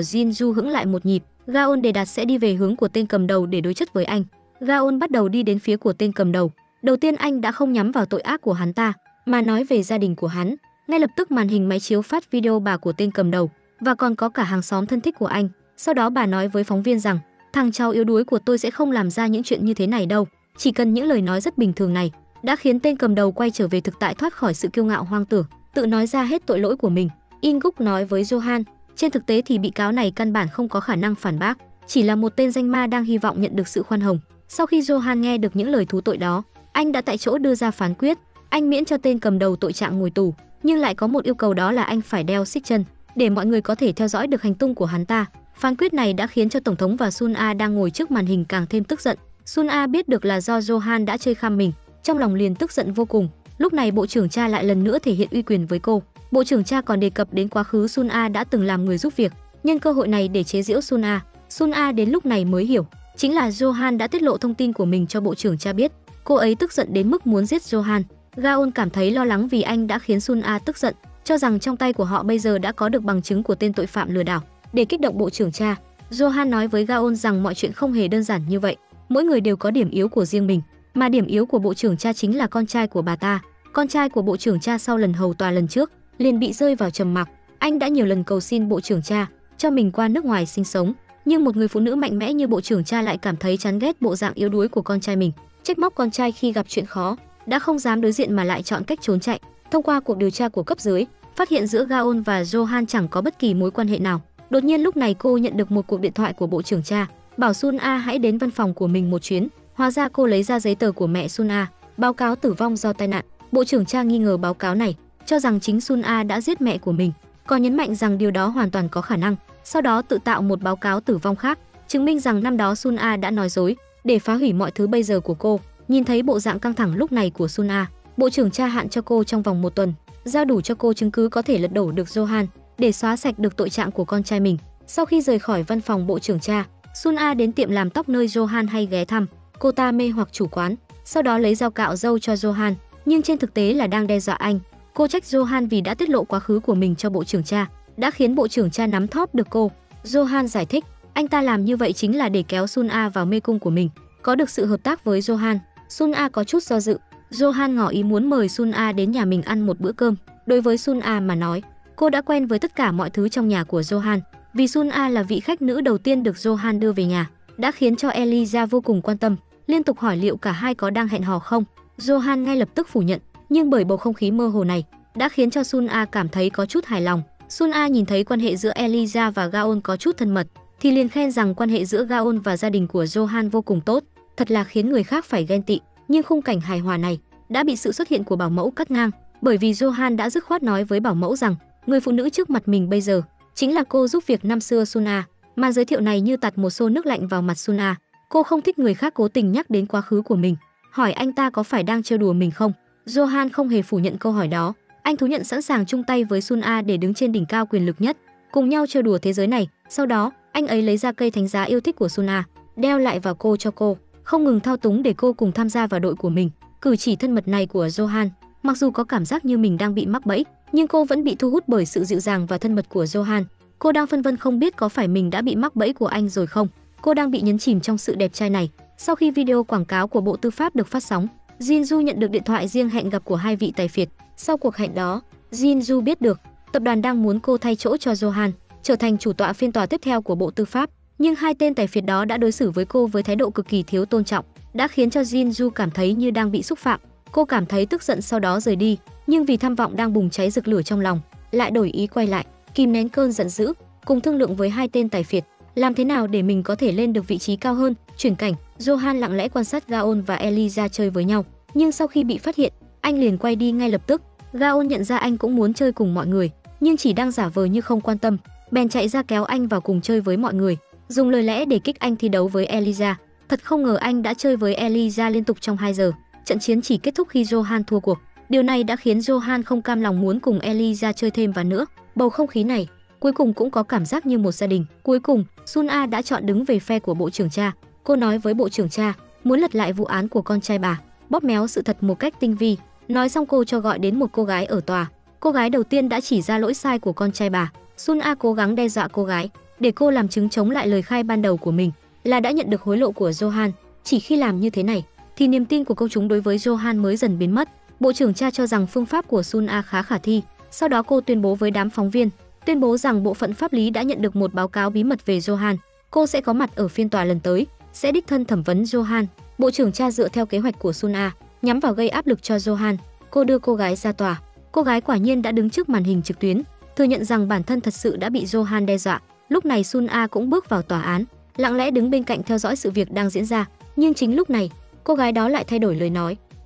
Jinju hững lại một nhịp. Gaon đề đạt sẽ đi về hướng của tên cầm đầu để đối chất với anh. Gaon bắt đầu đi đến phía của tên cầm đầu. Đầu tiên anh đã không nhắm vào tội ác của hắn ta, mà nói về gia đình của hắn. Ngay lập tức màn hình máy chiếu phát video bà của tên cầm đầu và còn có cả hàng xóm thân thích của anh. Sau đó bà nói với phóng viên rằng thằng cháu yếu đuối của tôi sẽ không làm ra những chuyện như thế này đâu. Chỉ cần những lời nói rất bình thường này đã khiến tên cầm đầu quay trở về thực tại, thoát khỏi sự kiêu ngạo hoang tưởng, tự nói ra hết tội lỗi của mình. In-guk nói với Johan, trên thực tế thì bị cáo này căn bản không có khả năng phản bác, chỉ là một tên danh ma đang hy vọng nhận được sự khoan hồng. Sau khi Johan nghe được những lời thú tội đó, anh đã tại chỗ đưa ra phán quyết, anh miễn cho tên cầm đầu tội trạng ngồi tù, nhưng lại có một yêu cầu, đó là anh phải đeo xích chân để mọi người có thể theo dõi được hành tung của hắn ta. Phán quyết này đã khiến cho tổng thống và Sun A đang ngồi trước màn hình càng thêm tức giận. Sun A biết được là do Johan đã chơi khăm mình, trong lòng liền tức giận vô cùng. Lúc này bộ trưởng Cha lại lần nữa thể hiện uy quyền với cô. Bộ trưởng Cha còn đề cập đến quá khứ Sun A đã từng làm người giúp việc, nhân cơ hội này để chế giễu Sun A. Sun A đến lúc này mới hiểu, chính là Johan đã tiết lộ thông tin của mình cho bộ trưởng Cha biết. Cô ấy tức giận đến mức muốn giết Johan. Gaon cảm thấy lo lắng vì anh đã khiến Sun A tức giận, cho rằng trong tay của họ bây giờ đã có được bằng chứng của tên tội phạm lừa đảo. Để kích động bộ trưởng Cha, Johan nói với Gaon rằng mọi chuyện không hề đơn giản như vậy. Mỗi người đều có điểm yếu của riêng mình, mà điểm yếu của bộ trưởng Cha chính là con trai của bà ta. Con trai của bộ trưởng Cha sau lần hầu tòa lần trước liền bị rơi vào trầm mặc. Anh đã nhiều lần cầu xin bộ trưởng Cha cho mình qua nước ngoài sinh sống, nhưng một người phụ nữ mạnh mẽ như bộ trưởng Cha lại cảm thấy chán ghét bộ dạng yếu đuối của con trai mình, trách móc con trai khi gặp chuyện khó, đã không dám đối diện mà lại chọn cách trốn chạy. Thông qua cuộc điều tra của cấp dưới, phát hiện giữa Gaon và Johan chẳng có bất kỳ mối quan hệ nào. Đột nhiên lúc này cô nhận được một cuộc điện thoại của bộ trưởng Cha, bảo Sun A hãy đến văn phòng của mình một chuyến. Hóa ra cô lấy ra giấy tờ của mẹ Sun A, báo cáo tử vong do tai nạn. Bộ trưởng Cha nghi ngờ báo cáo này, cho rằng chính Sun A đã giết mẹ của mình, còn nhấn mạnh rằng điều đó hoàn toàn có khả năng. Sau đó tự tạo một báo cáo tử vong khác, chứng minh rằng năm đó Sun A đã nói dối để phá hủy mọi thứ bây giờ của cô. Nhìn thấy bộ dạng căng thẳng lúc này của Sun A, bộ trưởng Cha hạn cho cô trong vòng 1 tuần, giao đủ cho cô chứng cứ có thể lật đổ được Johan để xóa sạch được tội trạng của con trai mình. Sau khi rời khỏi văn phòng bộ trưởng Cha, Sun A đến tiệm làm tóc nơi Johan hay ghé thăm. Cô ta mê hoặc chủ quán, sau đó lấy dao cạo râu cho Johan, nhưng trên thực tế là đang đe dọa anh. Cô trách Johan vì đã tiết lộ quá khứ của mình cho bộ trưởng Cha, đã khiến bộ trưởng Cha nắm thóp được cô. Johan giải thích, anh ta làm như vậy chính là để kéo Sun A vào mê cung của mình, có được sự hợp tác với Johan. Sun A có chút do dự. Johan ngỏ ý muốn mời Sun A đến nhà mình ăn một bữa cơm. Đối với Sun A mà nói, cô đã quen với tất cả mọi thứ trong nhà của Johan, vì Sun A là vị khách nữ đầu tiên được Johan đưa về nhà, đã khiến cho Eliza vô cùng quan tâm, liên tục hỏi liệu cả hai có đang hẹn hò không. Johan ngay lập tức phủ nhận, nhưng bởi bầu không khí mơ hồ này đã khiến cho Sun A cảm thấy có chút hài lòng. Sun A nhìn thấy quan hệ giữa Eliza và Gaon có chút thân mật, thì liền khen rằng quan hệ giữa Gaon và gia đình của Johan vô cùng tốt, thật là khiến người khác phải ghen tị. Nhưng khung cảnh hài hòa này đã bị sự xuất hiện của bảo mẫu cắt ngang, bởi vì Johan đã dứt khoát nói với bảo mẫu rằng người phụ nữ trước mặt mình bây giờ chính là cô giúp việc năm xưa Sun A, mà giới thiệu này như tạt một xô nước lạnh vào mặt Sun A. Cô không thích người khác cố tình nhắc đến quá khứ của mình, hỏi anh ta có phải đang trêu đùa mình không. Johan không hề phủ nhận câu hỏi đó, anh thú nhận sẵn sàng chung tay với Sun A để đứng trên đỉnh cao quyền lực nhất, cùng nhau trêu đùa thế giới này. Sau đó, anh ấy lấy ra cây thánh giá yêu thích của Sun A, đeo lại vào cô cho cô, không ngừng thao túng để cô cùng tham gia vào đội của mình. Cử chỉ thân mật này của Johan, mặc dù có cảm giác như mình đang bị mắc bẫy, nhưng cô vẫn bị thu hút bởi sự dịu dàng và thân mật của Johan. Cô đang phân vân không biết có phải mình đã bị mắc bẫy của anh rồi không. Cô đang bị nhấn chìm trong sự đẹp trai này. Sau khi video quảng cáo của Bộ Tư pháp được phát sóng, Jinju nhận được điện thoại riêng hẹn gặp của hai vị tài phiệt. Sau cuộc hẹn đó, Jinju biết được tập đoàn đang muốn cô thay chỗ cho Johan, trở thành chủ tọa phiên tòa tiếp theo của Bộ Tư pháp. Nhưng hai tên tài phiệt đó đã đối xử với cô với thái độ cực kỳ thiếu tôn trọng, đã khiến cho Jinju cảm thấy như đang bị xúc phạm. Cô cảm thấy tức giận sau đó rời đi, nhưng vì tham vọng đang bùng cháy rực lửa trong lòng, lại đổi ý quay lại, kìm nén cơn giận dữ, cùng thương lượng với hai tên tài phiệt làm thế nào để mình có thể lên được vị trí cao hơn. Chuyển cảnh, Johan lặng lẽ quan sát Gaon và Eliza chơi với nhau, nhưng sau khi bị phát hiện, anh liền quay đi ngay lập tức. Gaon nhận ra anh cũng muốn chơi cùng mọi người, nhưng chỉ đang giả vờ như không quan tâm, bèn chạy ra kéo anh vào cùng chơi với mọi người, dùng lời lẽ để kích anh thi đấu với Eliza. Thật không ngờ anh đã chơi với Eliza liên tục trong 2 giờ. Trận chiến chỉ kết thúc khi Johan thua cuộc. Điều này đã khiến Johan không cam lòng muốn cùng Eliza chơi thêm và nữa. Bầu không khí này cuối cùng cũng có cảm giác như một gia đình. Cuối cùng, Sun A đã chọn đứng về phe của bộ trưởng cha. Cô nói với bộ trưởng cha, muốn lật lại vụ án của con trai bà, bóp méo sự thật một cách tinh vi. Nói xong cô cho gọi đến một cô gái ở tòa. Cô gái đầu tiên đã chỉ ra lỗi sai của con trai bà. Sun A cố gắng đe dọa cô gái để cô làm chứng chống lại lời khai ban đầu của mình là đã nhận được hối lộ của Johan. Chỉ khi làm như thế này thì niềm tin của công chúng đối với Johan mới dần biến mất. Bộ trưởng cha cho rằng phương pháp của Sun A khá khả thi. Sau đó cô tuyên bố với đám phóng viên, tuyên bố rằng bộ phận pháp lý đã nhận được một báo cáo bí mật về Johan. Cô sẽ có mặt ở phiên tòa lần tới, sẽ đích thân thẩm vấn Johan. Bộ trưởng cha dựa theo kế hoạch của Sun A, nhắm vào gây áp lực cho Johan. Cô đưa cô gái ra tòa. Cô gái quả nhiên đã đứng trước màn hình trực tuyến, thừa nhận rằng bản thân thật sự đã bị Johan đe dọa. Lúc này Sun A cũng bước vào tòa án, lặng lẽ đứng bên cạnh theo dõi sự việc đang diễn ra. Nhưng chính lúc này, cô gái đó lại thay đổi lời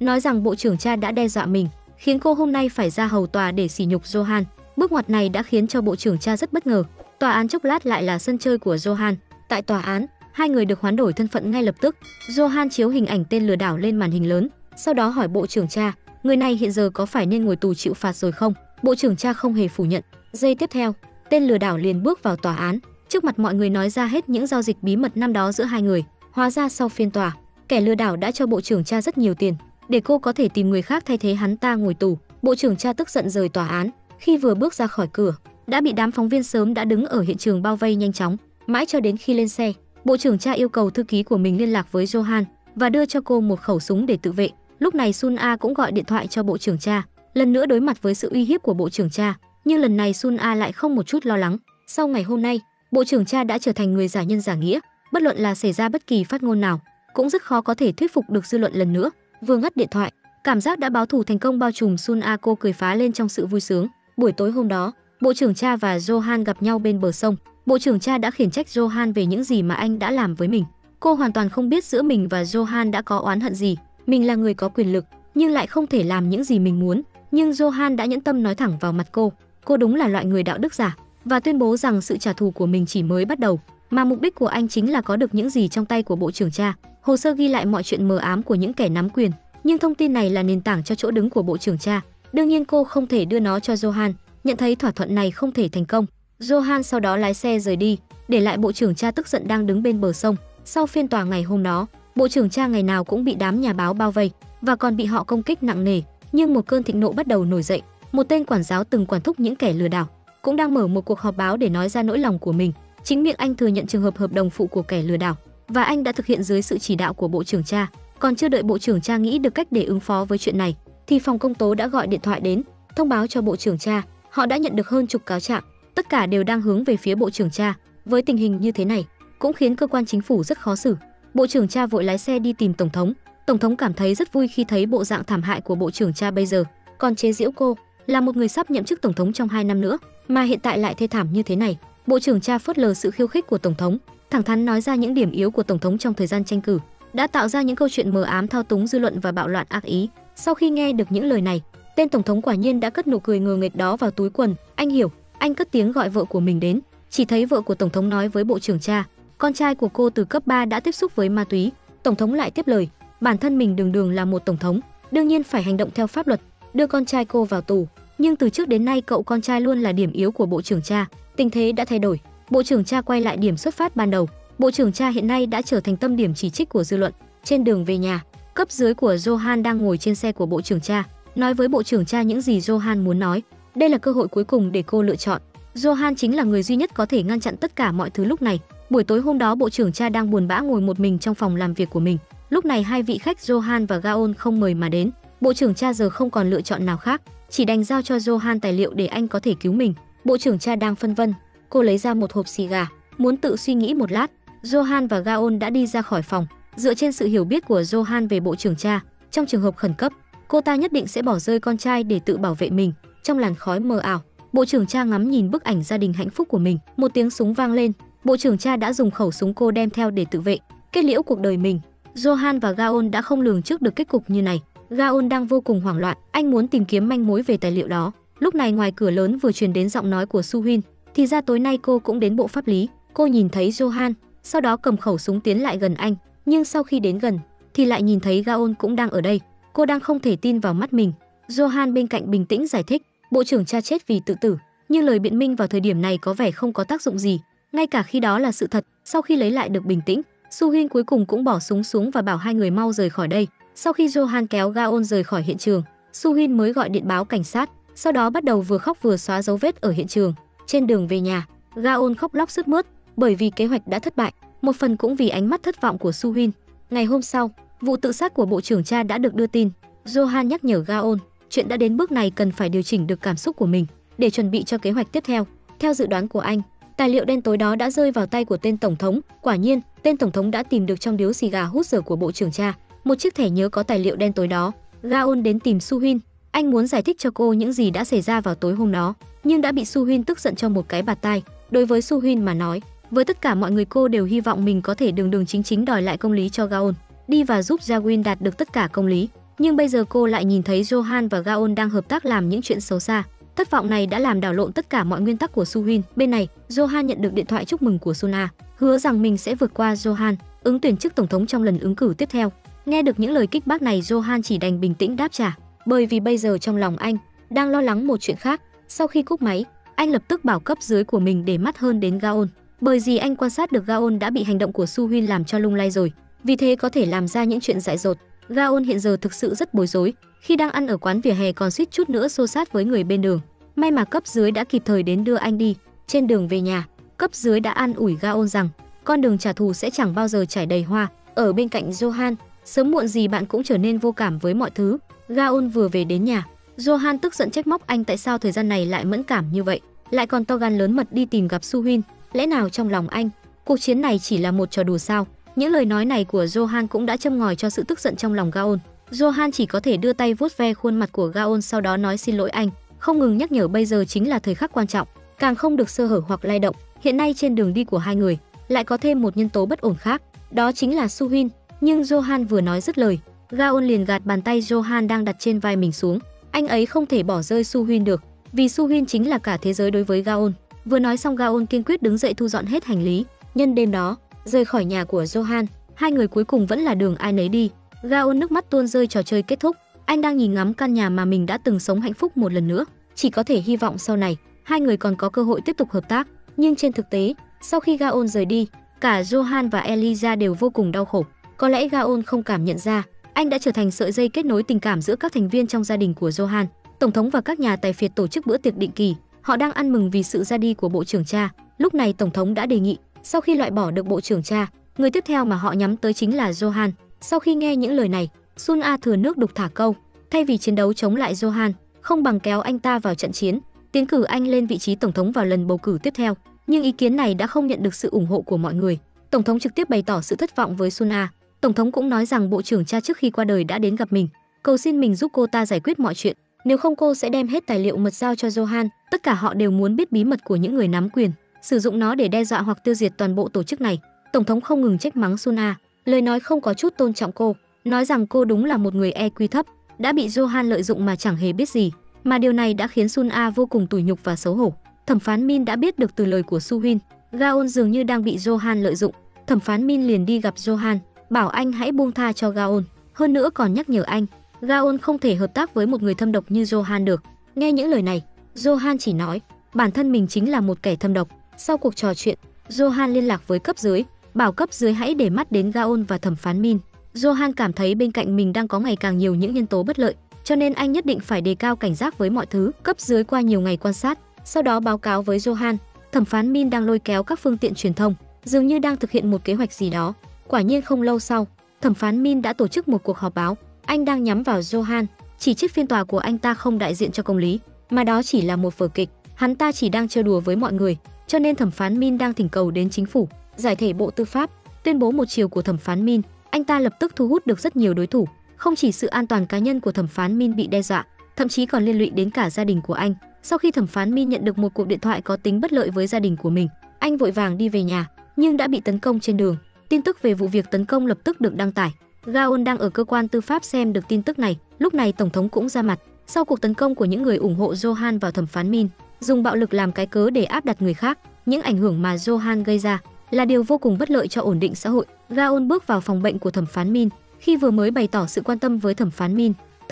nói rằng bộ trưởng cha đã đe dọa mình, khiến cô hôm nay phải ra hầu tòa để sỉ nhục Johan. Bước ngoặt này đã khiến cho bộ trưởng cha rất bất ngờ. Tòa án chốc lát lại là sân chơi của Johan. Tại tòa án, hai người được hoán đổi thân phận ngay lập tức. Johan chiếu hình ảnh tên lừa đảo lên màn hình lớn, sau đó hỏi bộ trưởng cha, người này hiện giờ có phải nên ngồi tù chịu phạt rồi không? Bộ trưởng cha không hề phủ nhận. Giây tiếp theo, tên lừa đảo liền bước vào tòa án, trước mặt mọi người nói ra hết những giao dịch bí mật năm đó giữa hai người. Hóa ra sau phiên tòa, kẻ lừa đảo đã cho bộ trưởng cha rất nhiều tiền để cô có thể tìm người khác thay thế hắn ta ngồi tù. Bộ trưởng cha tức giận rời tòa án. Khi vừa bước ra khỏi cửa, đã bị đám phóng viên sớm đã đứng ở hiện trường bao vây nhanh chóng. Mãi cho đến khi lên xe, bộ trưởng cha yêu cầu thư ký của mình liên lạc với Johan và đưa cho cô một khẩu súng để tự vệ. Lúc này Sun A cũng gọi điện thoại cho bộ trưởng cha, lần nữa đối mặt với sự uy hiếp của bộ trưởng cha, nhưng lần này Sun A lại không một chút lo lắng. Sau ngày hôm nay, bộ trưởng cha đã trở thành người giả nhân giả nghĩa, bất luận là xảy ra bất kỳ phát ngôn nào, cũng rất khó có thể thuyết phục được dư luận lần nữa. Vừa ngắt điện thoại, cảm giác đã báo thù thành công bao trùm Sun A, cô cười phá lên trong sự vui sướng. Buổi tối hôm đó, bộ trưởng cha và Johan gặp nhau bên bờ sông. Bộ trưởng cha đã khiển trách Johan về những gì mà anh đã làm với mình. Cô hoàn toàn không biết giữa mình và Johan đã có oán hận gì. Mình là người có quyền lực, nhưng lại không thể làm những gì mình muốn. Nhưng Johan đã nhẫn tâm nói thẳng vào mặt cô đúng là loại người đạo đức giả, và tuyên bố rằng sự trả thù của mình chỉ mới bắt đầu, mà mục đích của anh chính là có được những gì trong tay của bộ trưởng cha. Hồ sơ ghi lại mọi chuyện mờ ám của những kẻ nắm quyền, nhưng thông tin này là nền tảng cho chỗ đứng của bộ trưởng cha. Đương nhiên cô không thể đưa nó cho Johan. Nhận thấy thỏa thuận này không thể thành công, Johan sau đó lái xe rời đi, để lại bộ trưởng cha tức giận đang đứng bên bờ sông. Sau phiên tòa ngày hôm đó, bộ trưởng cha ngày nào cũng bị đám nhà báo bao vây và còn bị họ công kích nặng nề. Nhưng một cơn thịnh nộ bắt đầu nổi dậy. Một tên quản giáo từng quản thúc những kẻ lừa đảo cũng đang mở một cuộc họp báo để nói ra nỗi lòng của mình. Chính miệng anh thừa nhận trường hợp hợp đồng phụ của kẻ lừa đảo, và anh đã thực hiện dưới sự chỉ đạo của bộ trưởng cha. Còn chưa đợi bộ trưởng cha nghĩ được cách để ứng phó với chuyện này, thì phòng công tố đã gọi điện thoại đến, thông báo cho bộ trưởng cha họ đã nhận được hơn chục cáo trạng, tất cả đều đang hướng về phía bộ trưởng cha. Với tình hình như thế này, cũng khiến cơ quan chính phủ rất khó xử. Bộ trưởng cha vội lái xe đi tìm tổng thống. Tổng thống cảm thấy rất vui khi thấy bộ dạng thảm hại của bộ trưởng cha bây giờ, còn chế giễu cô là một người sắp nhậm chức tổng thống trong 2 năm nữa mà hiện tại lại thê thảm như thế này. Bộ trưởng cha phớt lờ sự khiêu khích của tổng thống, thẳng thắn nói ra những điểm yếu của tổng thống trong thời gian tranh cử, đã tạo ra những câu chuyện mờ ám thao túng dư luận và bạo loạn ác ý. Sau khi nghe được những lời này, tên tổng thống quả nhiên đã cất nụ cười ngờ nghệch đó vào túi quần. Anh hiểu. Anh cất tiếng gọi vợ của mình đến. Chỉ thấy vợ của tổng thống nói với bộ trưởng cha, con trai của cô từ cấp 3 đã tiếp xúc với ma túy. Tổng thống lại tiếp lời, bản thân mình đường đường là một tổng thống, đương nhiên phải hành động theo pháp luật, đưa con trai cô vào tù. Nhưng từ trước đến nay cậu con trai luôn là điểm yếu của bộ trưởng cha. Tình thế đã thay đổi. Bộ trưởng cha quay lại điểm xuất phát ban đầu. Bộ trưởng cha hiện nay đã trở thành tâm điểm chỉ trích của dư luận. Trên đường về nhà, cấp dưới của Johan đang ngồi trên xe của bộ trưởng cha, nói với bộ trưởng cha những gì Johan muốn nói. Đây là cơ hội cuối cùng để cô lựa chọn. Johan chính là người duy nhất có thể ngăn chặn tất cả mọi thứ lúc này. Buổi tối hôm đó, bộ trưởng cha đang buồn bã ngồi một mình trong phòng làm việc của mình. Lúc này hai vị khách Johan và Gaon không mời mà đến. Bộ trưởng cha giờ không còn lựa chọn nào khác, chỉ đành giao cho Johan tài liệu để anh có thể cứu mình. Bộ trưởng cha đang phân vân, cô lấy ra một hộp xì gà, muốn tự suy nghĩ một lát. Johan và Gaon đã đi ra khỏi phòng. Dựa trên sự hiểu biết của Johan về bộ trưởng cha, trong trường hợp khẩn cấp, cô ta nhất định sẽ bỏ rơi con trai để tự bảo vệ mình. Trong làn khói mờ ảo, bộ trưởng cha ngắm nhìn bức ảnh gia đình hạnh phúc của mình. Một tiếng súng vang lên, bộ trưởng cha đã dùng khẩu súng cô đem theo để tự vệ, kết liễu cuộc đời mình. Johan và Gaon đã không lường trước được kết cục như này. Gaon đang vô cùng hoảng loạn, anh muốn tìm kiếm manh mối về tài liệu đó. Lúc này ngoài cửa lớn vừa truyền đến giọng nói của Su Huynh, thì ra tối nay cô cũng đến bộ pháp lý. Cô nhìn thấy Johan, sau đó cầm khẩu súng tiến lại gần anh, nhưng sau khi đến gần thì lại nhìn thấy Gaon cũng đang ở đây. Cô đang không thể tin vào mắt mình. Johan bên cạnh bình tĩnh giải thích, bộ trưởng cha chết vì tự tử. nhưng lời biện minh vào thời điểm này có vẻ không có tác dụng gì, ngay cả khi đó là sự thật. Sau khi lấy lại được bình tĩnh, Su Huynh cuối cùng cũng bỏ súng xuống và bảo hai người mau rời khỏi đây. Sau khi Johan kéo Gaon rời khỏi hiện trường, Su Huynh mới gọi điện báo cảnh sát, sau đó bắt đầu vừa khóc vừa xóa dấu vết ở hiện trường. Trên đường về nhà, Gaon khóc lóc sướt mướt bởi vì kế hoạch đã thất bại, một phần cũng vì ánh mắt thất vọng của Su Huynh. Ngày hôm sau, vụ tự sát của bộ trưởng Cha đã được đưa tin. Johan nhắc nhở Gaon, chuyện đã đến bước này cần phải điều chỉnh được cảm xúc của mình để chuẩn bị cho kế hoạch tiếp theo. Theo dự đoán của anh, tài liệu đen tối đó đã rơi vào tay của tên tổng thống. Quả nhiên, tên tổng thống đã tìm được trong điếu xì gà hút dở của bộ trưởng Cha một chiếc thẻ nhớ có tài liệu đen tối đó. Gaon đến tìm Su Huynh, anh muốn giải thích cho cô những gì đã xảy ra vào tối hôm đó, nhưng đã bị Su Huynh tức giận cho một cái bạt tai. Đối với Su Huynh mà nói, với tất cả mọi người cô đều hy vọng mình có thể đường đường chính chính đòi lại công lý cho Gaon, đi và giúp Jawin đạt được tất cả công lý. Nhưng bây giờ cô lại nhìn thấy Johan và Gaon đang hợp tác làm những chuyện xấu xa. Thất vọng này đã làm đảo lộn tất cả mọi nguyên tắc của Su Huynh. Bên này, Johan nhận được điện thoại chúc mừng của Suna, hứa rằng mình sẽ vượt qua Johan, ứng tuyển chức tổng thống trong lần ứng cử tiếp theo. Nghe được những lời kích bác này, Johan chỉ đành bình tĩnh đáp trả, bởi vì bây giờ trong lòng anh đang lo lắng một chuyện khác. Sau khi cúp máy, anh lập tức bảo cấp dưới của mình để mắt hơn đến Gaon, bởi vì anh quan sát được Gaon đã bị hành động của Su Huynh làm cho lung lay rồi, vì thế có thể làm ra những chuyện dại dột. Gaon hiện giờ thực sự rất bối rối, khi đang ăn ở quán vỉa hè còn suýt chút nữa xô xát với người bên đường. May mà cấp dưới đã kịp thời đến đưa anh đi. Trên đường về nhà, cấp dưới đã an ủi Gaon rằng con đường trả thù sẽ chẳng bao giờ trải đầy hoa. Ở bên cạnh Johan, sớm muộn gì bạn cũng trở nên vô cảm với mọi thứ. Gaon vừa về đến nhà, Johan tức giận trách móc anh tại sao thời gian này lại mẫn cảm như vậy, lại còn to gan lớn mật đi tìm gặp Su Huynh. Lẽ nào trong lòng anh, cuộc chiến này chỉ là một trò đùa sao? Những lời nói này của Johan cũng đã châm ngòi cho sự tức giận trong lòng Gaon. Johan chỉ có thể đưa tay vuốt ve khuôn mặt của Gaon, sau đó nói xin lỗi anh, không ngừng nhắc nhở bây giờ chính là thời khắc quan trọng, càng không được sơ hở hoặc lay động. Hiện nay trên đường đi của hai người lại có thêm một nhân tố bất ổn khác, đó chính là Su Huynh. Nhưng Johan vừa nói dứt lời, Gaon liền gạt bàn tay Johan đang đặt trên vai mình xuống. Anh ấy không thể bỏ rơi Su Huynh được, vì Su Huynh chính là cả thế giới đối với Gaon. Vừa nói xong, Gaon kiên quyết đứng dậy thu dọn hết hành lý. Nhân đêm đó, rời khỏi nhà của Johan, hai người cuối cùng vẫn là đường ai nấy đi. Gaon nước mắt tuôn rơi, trò chơi kết thúc. Anh đang nhìn ngắm căn nhà mà mình đã từng sống hạnh phúc một lần nữa, chỉ có thể hy vọng sau này hai người còn có cơ hội tiếp tục hợp tác. Nhưng trên thực tế, sau khi Gaon rời đi, cả Johan và Eliza đều vô cùng đau khổ. Có lẽ Gaon không cảm nhận ra, anh đã trở thành sợi dây kết nối tình cảm giữa các thành viên trong gia đình của Johan. Tổng thống và các nhà tài phiệt tổ chức bữa tiệc định kỳ, họ đang ăn mừng vì sự ra đi của bộ trưởng Cha. Lúc này tổng thống đã đề nghị, sau khi loại bỏ được bộ trưởng Cha, người tiếp theo mà họ nhắm tới chính là Johan. Sau khi nghe những lời này, Sun A thừa nước đục thả câu, thay vì chiến đấu chống lại Johan, không bằng kéo anh ta vào trận chiến, tiến cử anh lên vị trí tổng thống vào lần bầu cử tiếp theo. Nhưng ý kiến này đã không nhận được sự ủng hộ của mọi người. Tổng thống trực tiếp bày tỏ sự thất vọng với Sun A. Tổng thống cũng nói rằng bộ trưởng Cha trước khi qua đời đã đến gặp mình, cầu xin mình giúp cô ta giải quyết mọi chuyện, nếu không cô sẽ đem hết tài liệu mật giao cho Johan. Tất cả họ đều muốn biết bí mật của những người nắm quyền, sử dụng nó để đe dọa hoặc tiêu diệt toàn bộ tổ chức này. Tổng thống không ngừng trách mắng Sun A, lời nói không có chút tôn trọng cô, nói rằng cô đúng là một người EQ thấp, đã bị Johan lợi dụng mà chẳng hề biết gì. Mà điều này đã khiến Sun A vô cùng tủi nhục và xấu hổ. Thẩm phán Min đã biết được từ lời của Su Huynh, Gaon dường như đang bị Johan lợi dụng. Thẩm phán Min liền đi gặp Johan, bảo anh hãy buông tha cho Gaon, hơn nữa còn nhắc nhở anh, Gaon không thể hợp tác với một người thâm độc như Johan được. Nghe những lời này, Johan chỉ nói, bản thân mình chính là một kẻ thâm độc. Sau cuộc trò chuyện, Johan liên lạc với cấp dưới, bảo cấp dưới hãy để mắt đến Gaon và thẩm phán Min. Johan cảm thấy bên cạnh mình đang có ngày càng nhiều những nhân tố bất lợi, cho nên anh nhất định phải đề cao cảnh giác với mọi thứ. Cấp dưới qua nhiều ngày quan sát, sau đó báo cáo với Johan, thẩm phán Min đang lôi kéo các phương tiện truyền thông, dường như đang thực hiện một kế hoạch gì đó. Quả nhiên không lâu sau, thẩm phán Min đã tổ chức một cuộc họp báo. Anh đang nhắm vào Johan, chỉ trích phiên tòa của anh ta không đại diện cho công lý, mà đó chỉ là một vở kịch. Hắn ta chỉ đang chơi đùa với mọi người, cho nên thẩm phán Min đang thỉnh cầu đến chính phủ, giải thể Bộ Tư pháp. Tuyên bố một chiều của thẩm phán Min, anh ta lập tức thu hút được rất nhiều đối thủ. Không chỉ sự an toàn cá nhân của thẩm phán Min bị đe dọa, thậm chí còn liên lụy đến cả gia đình của anh. Sau khi thẩm phán Min nhận được một cuộc điện thoại có tính bất lợi với gia đình của mình, anh vội vàng đi về nhà, nhưng đã bị tấn công trên đường. Tin tức về vụ việc tấn công lập tức được đăng tải. Gaon đang ở cơ quan tư pháp xem được tin tức này. Lúc này tổng thống cũng ra mặt. Sau cuộc tấn công của những người ủng hộ Johan vào thẩm phán Min, dùng bạo lực làm cái cớ để áp đặt người khác, những ảnh hưởng mà Johan gây ra là điều vô cùng bất lợi cho ổn định xã hội. Gaon bước vào phòng bệnh của thẩm phán Min. Khi vừa mới bày tỏ sự quan tâm với thẩm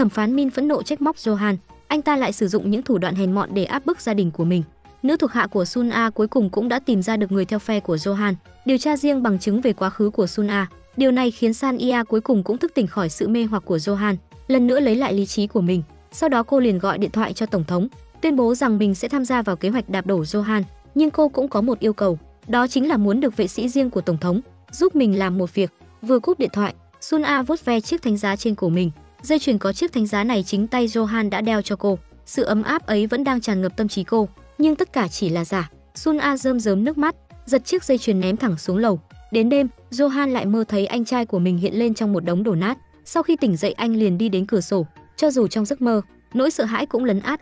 phán Min phẫn nộ trách móc Johan. Anh ta lại sử dụng những thủ đoạn hèn mọn để áp bức gia đình của mình. Nữ thuộc hạ của Sun A cuối cùng cũng đã tìm ra được người theo phe của Johan, điều tra riêng bằng chứng về quá khứ của Sun A. Điều này khiến San Ia cuối cùng cũng thức tỉnh khỏi sự mê hoặc của Johan, lần nữa lấy lại lý trí của mình. Sau đó cô liền gọi điện thoại cho tổng thống, tuyên bố rằng mình sẽ tham gia vào kế hoạch đạp đổ Johan, nhưng cô cũng có một yêu cầu, đó chính là muốn được vệ sĩ riêng của tổng thống giúp mình làm một việc. Vừa cúp điện thoại, Sun A vuốt ve chiếc thánh giá trên cổ mình. Dây chuyền có chiếc thánh giá này chính tay Johan đã đeo cho cô. Sự ấm áp ấy vẫn đang tràn ngập tâm trí cô, nhưng tất cả chỉ là giả. Sun A rơm rớm nước mắt, giật chiếc dây chuyền ném thẳng xuống lầu. Đến đêm, Johan lại mơ thấy anh trai của mình hiện lên trong một đống đổ nát. Sau khi tỉnh dậy, anh liền đi đến cửa sổ. Cho dù trong giấc mơ, nỗi sợ hãi cũng lấn át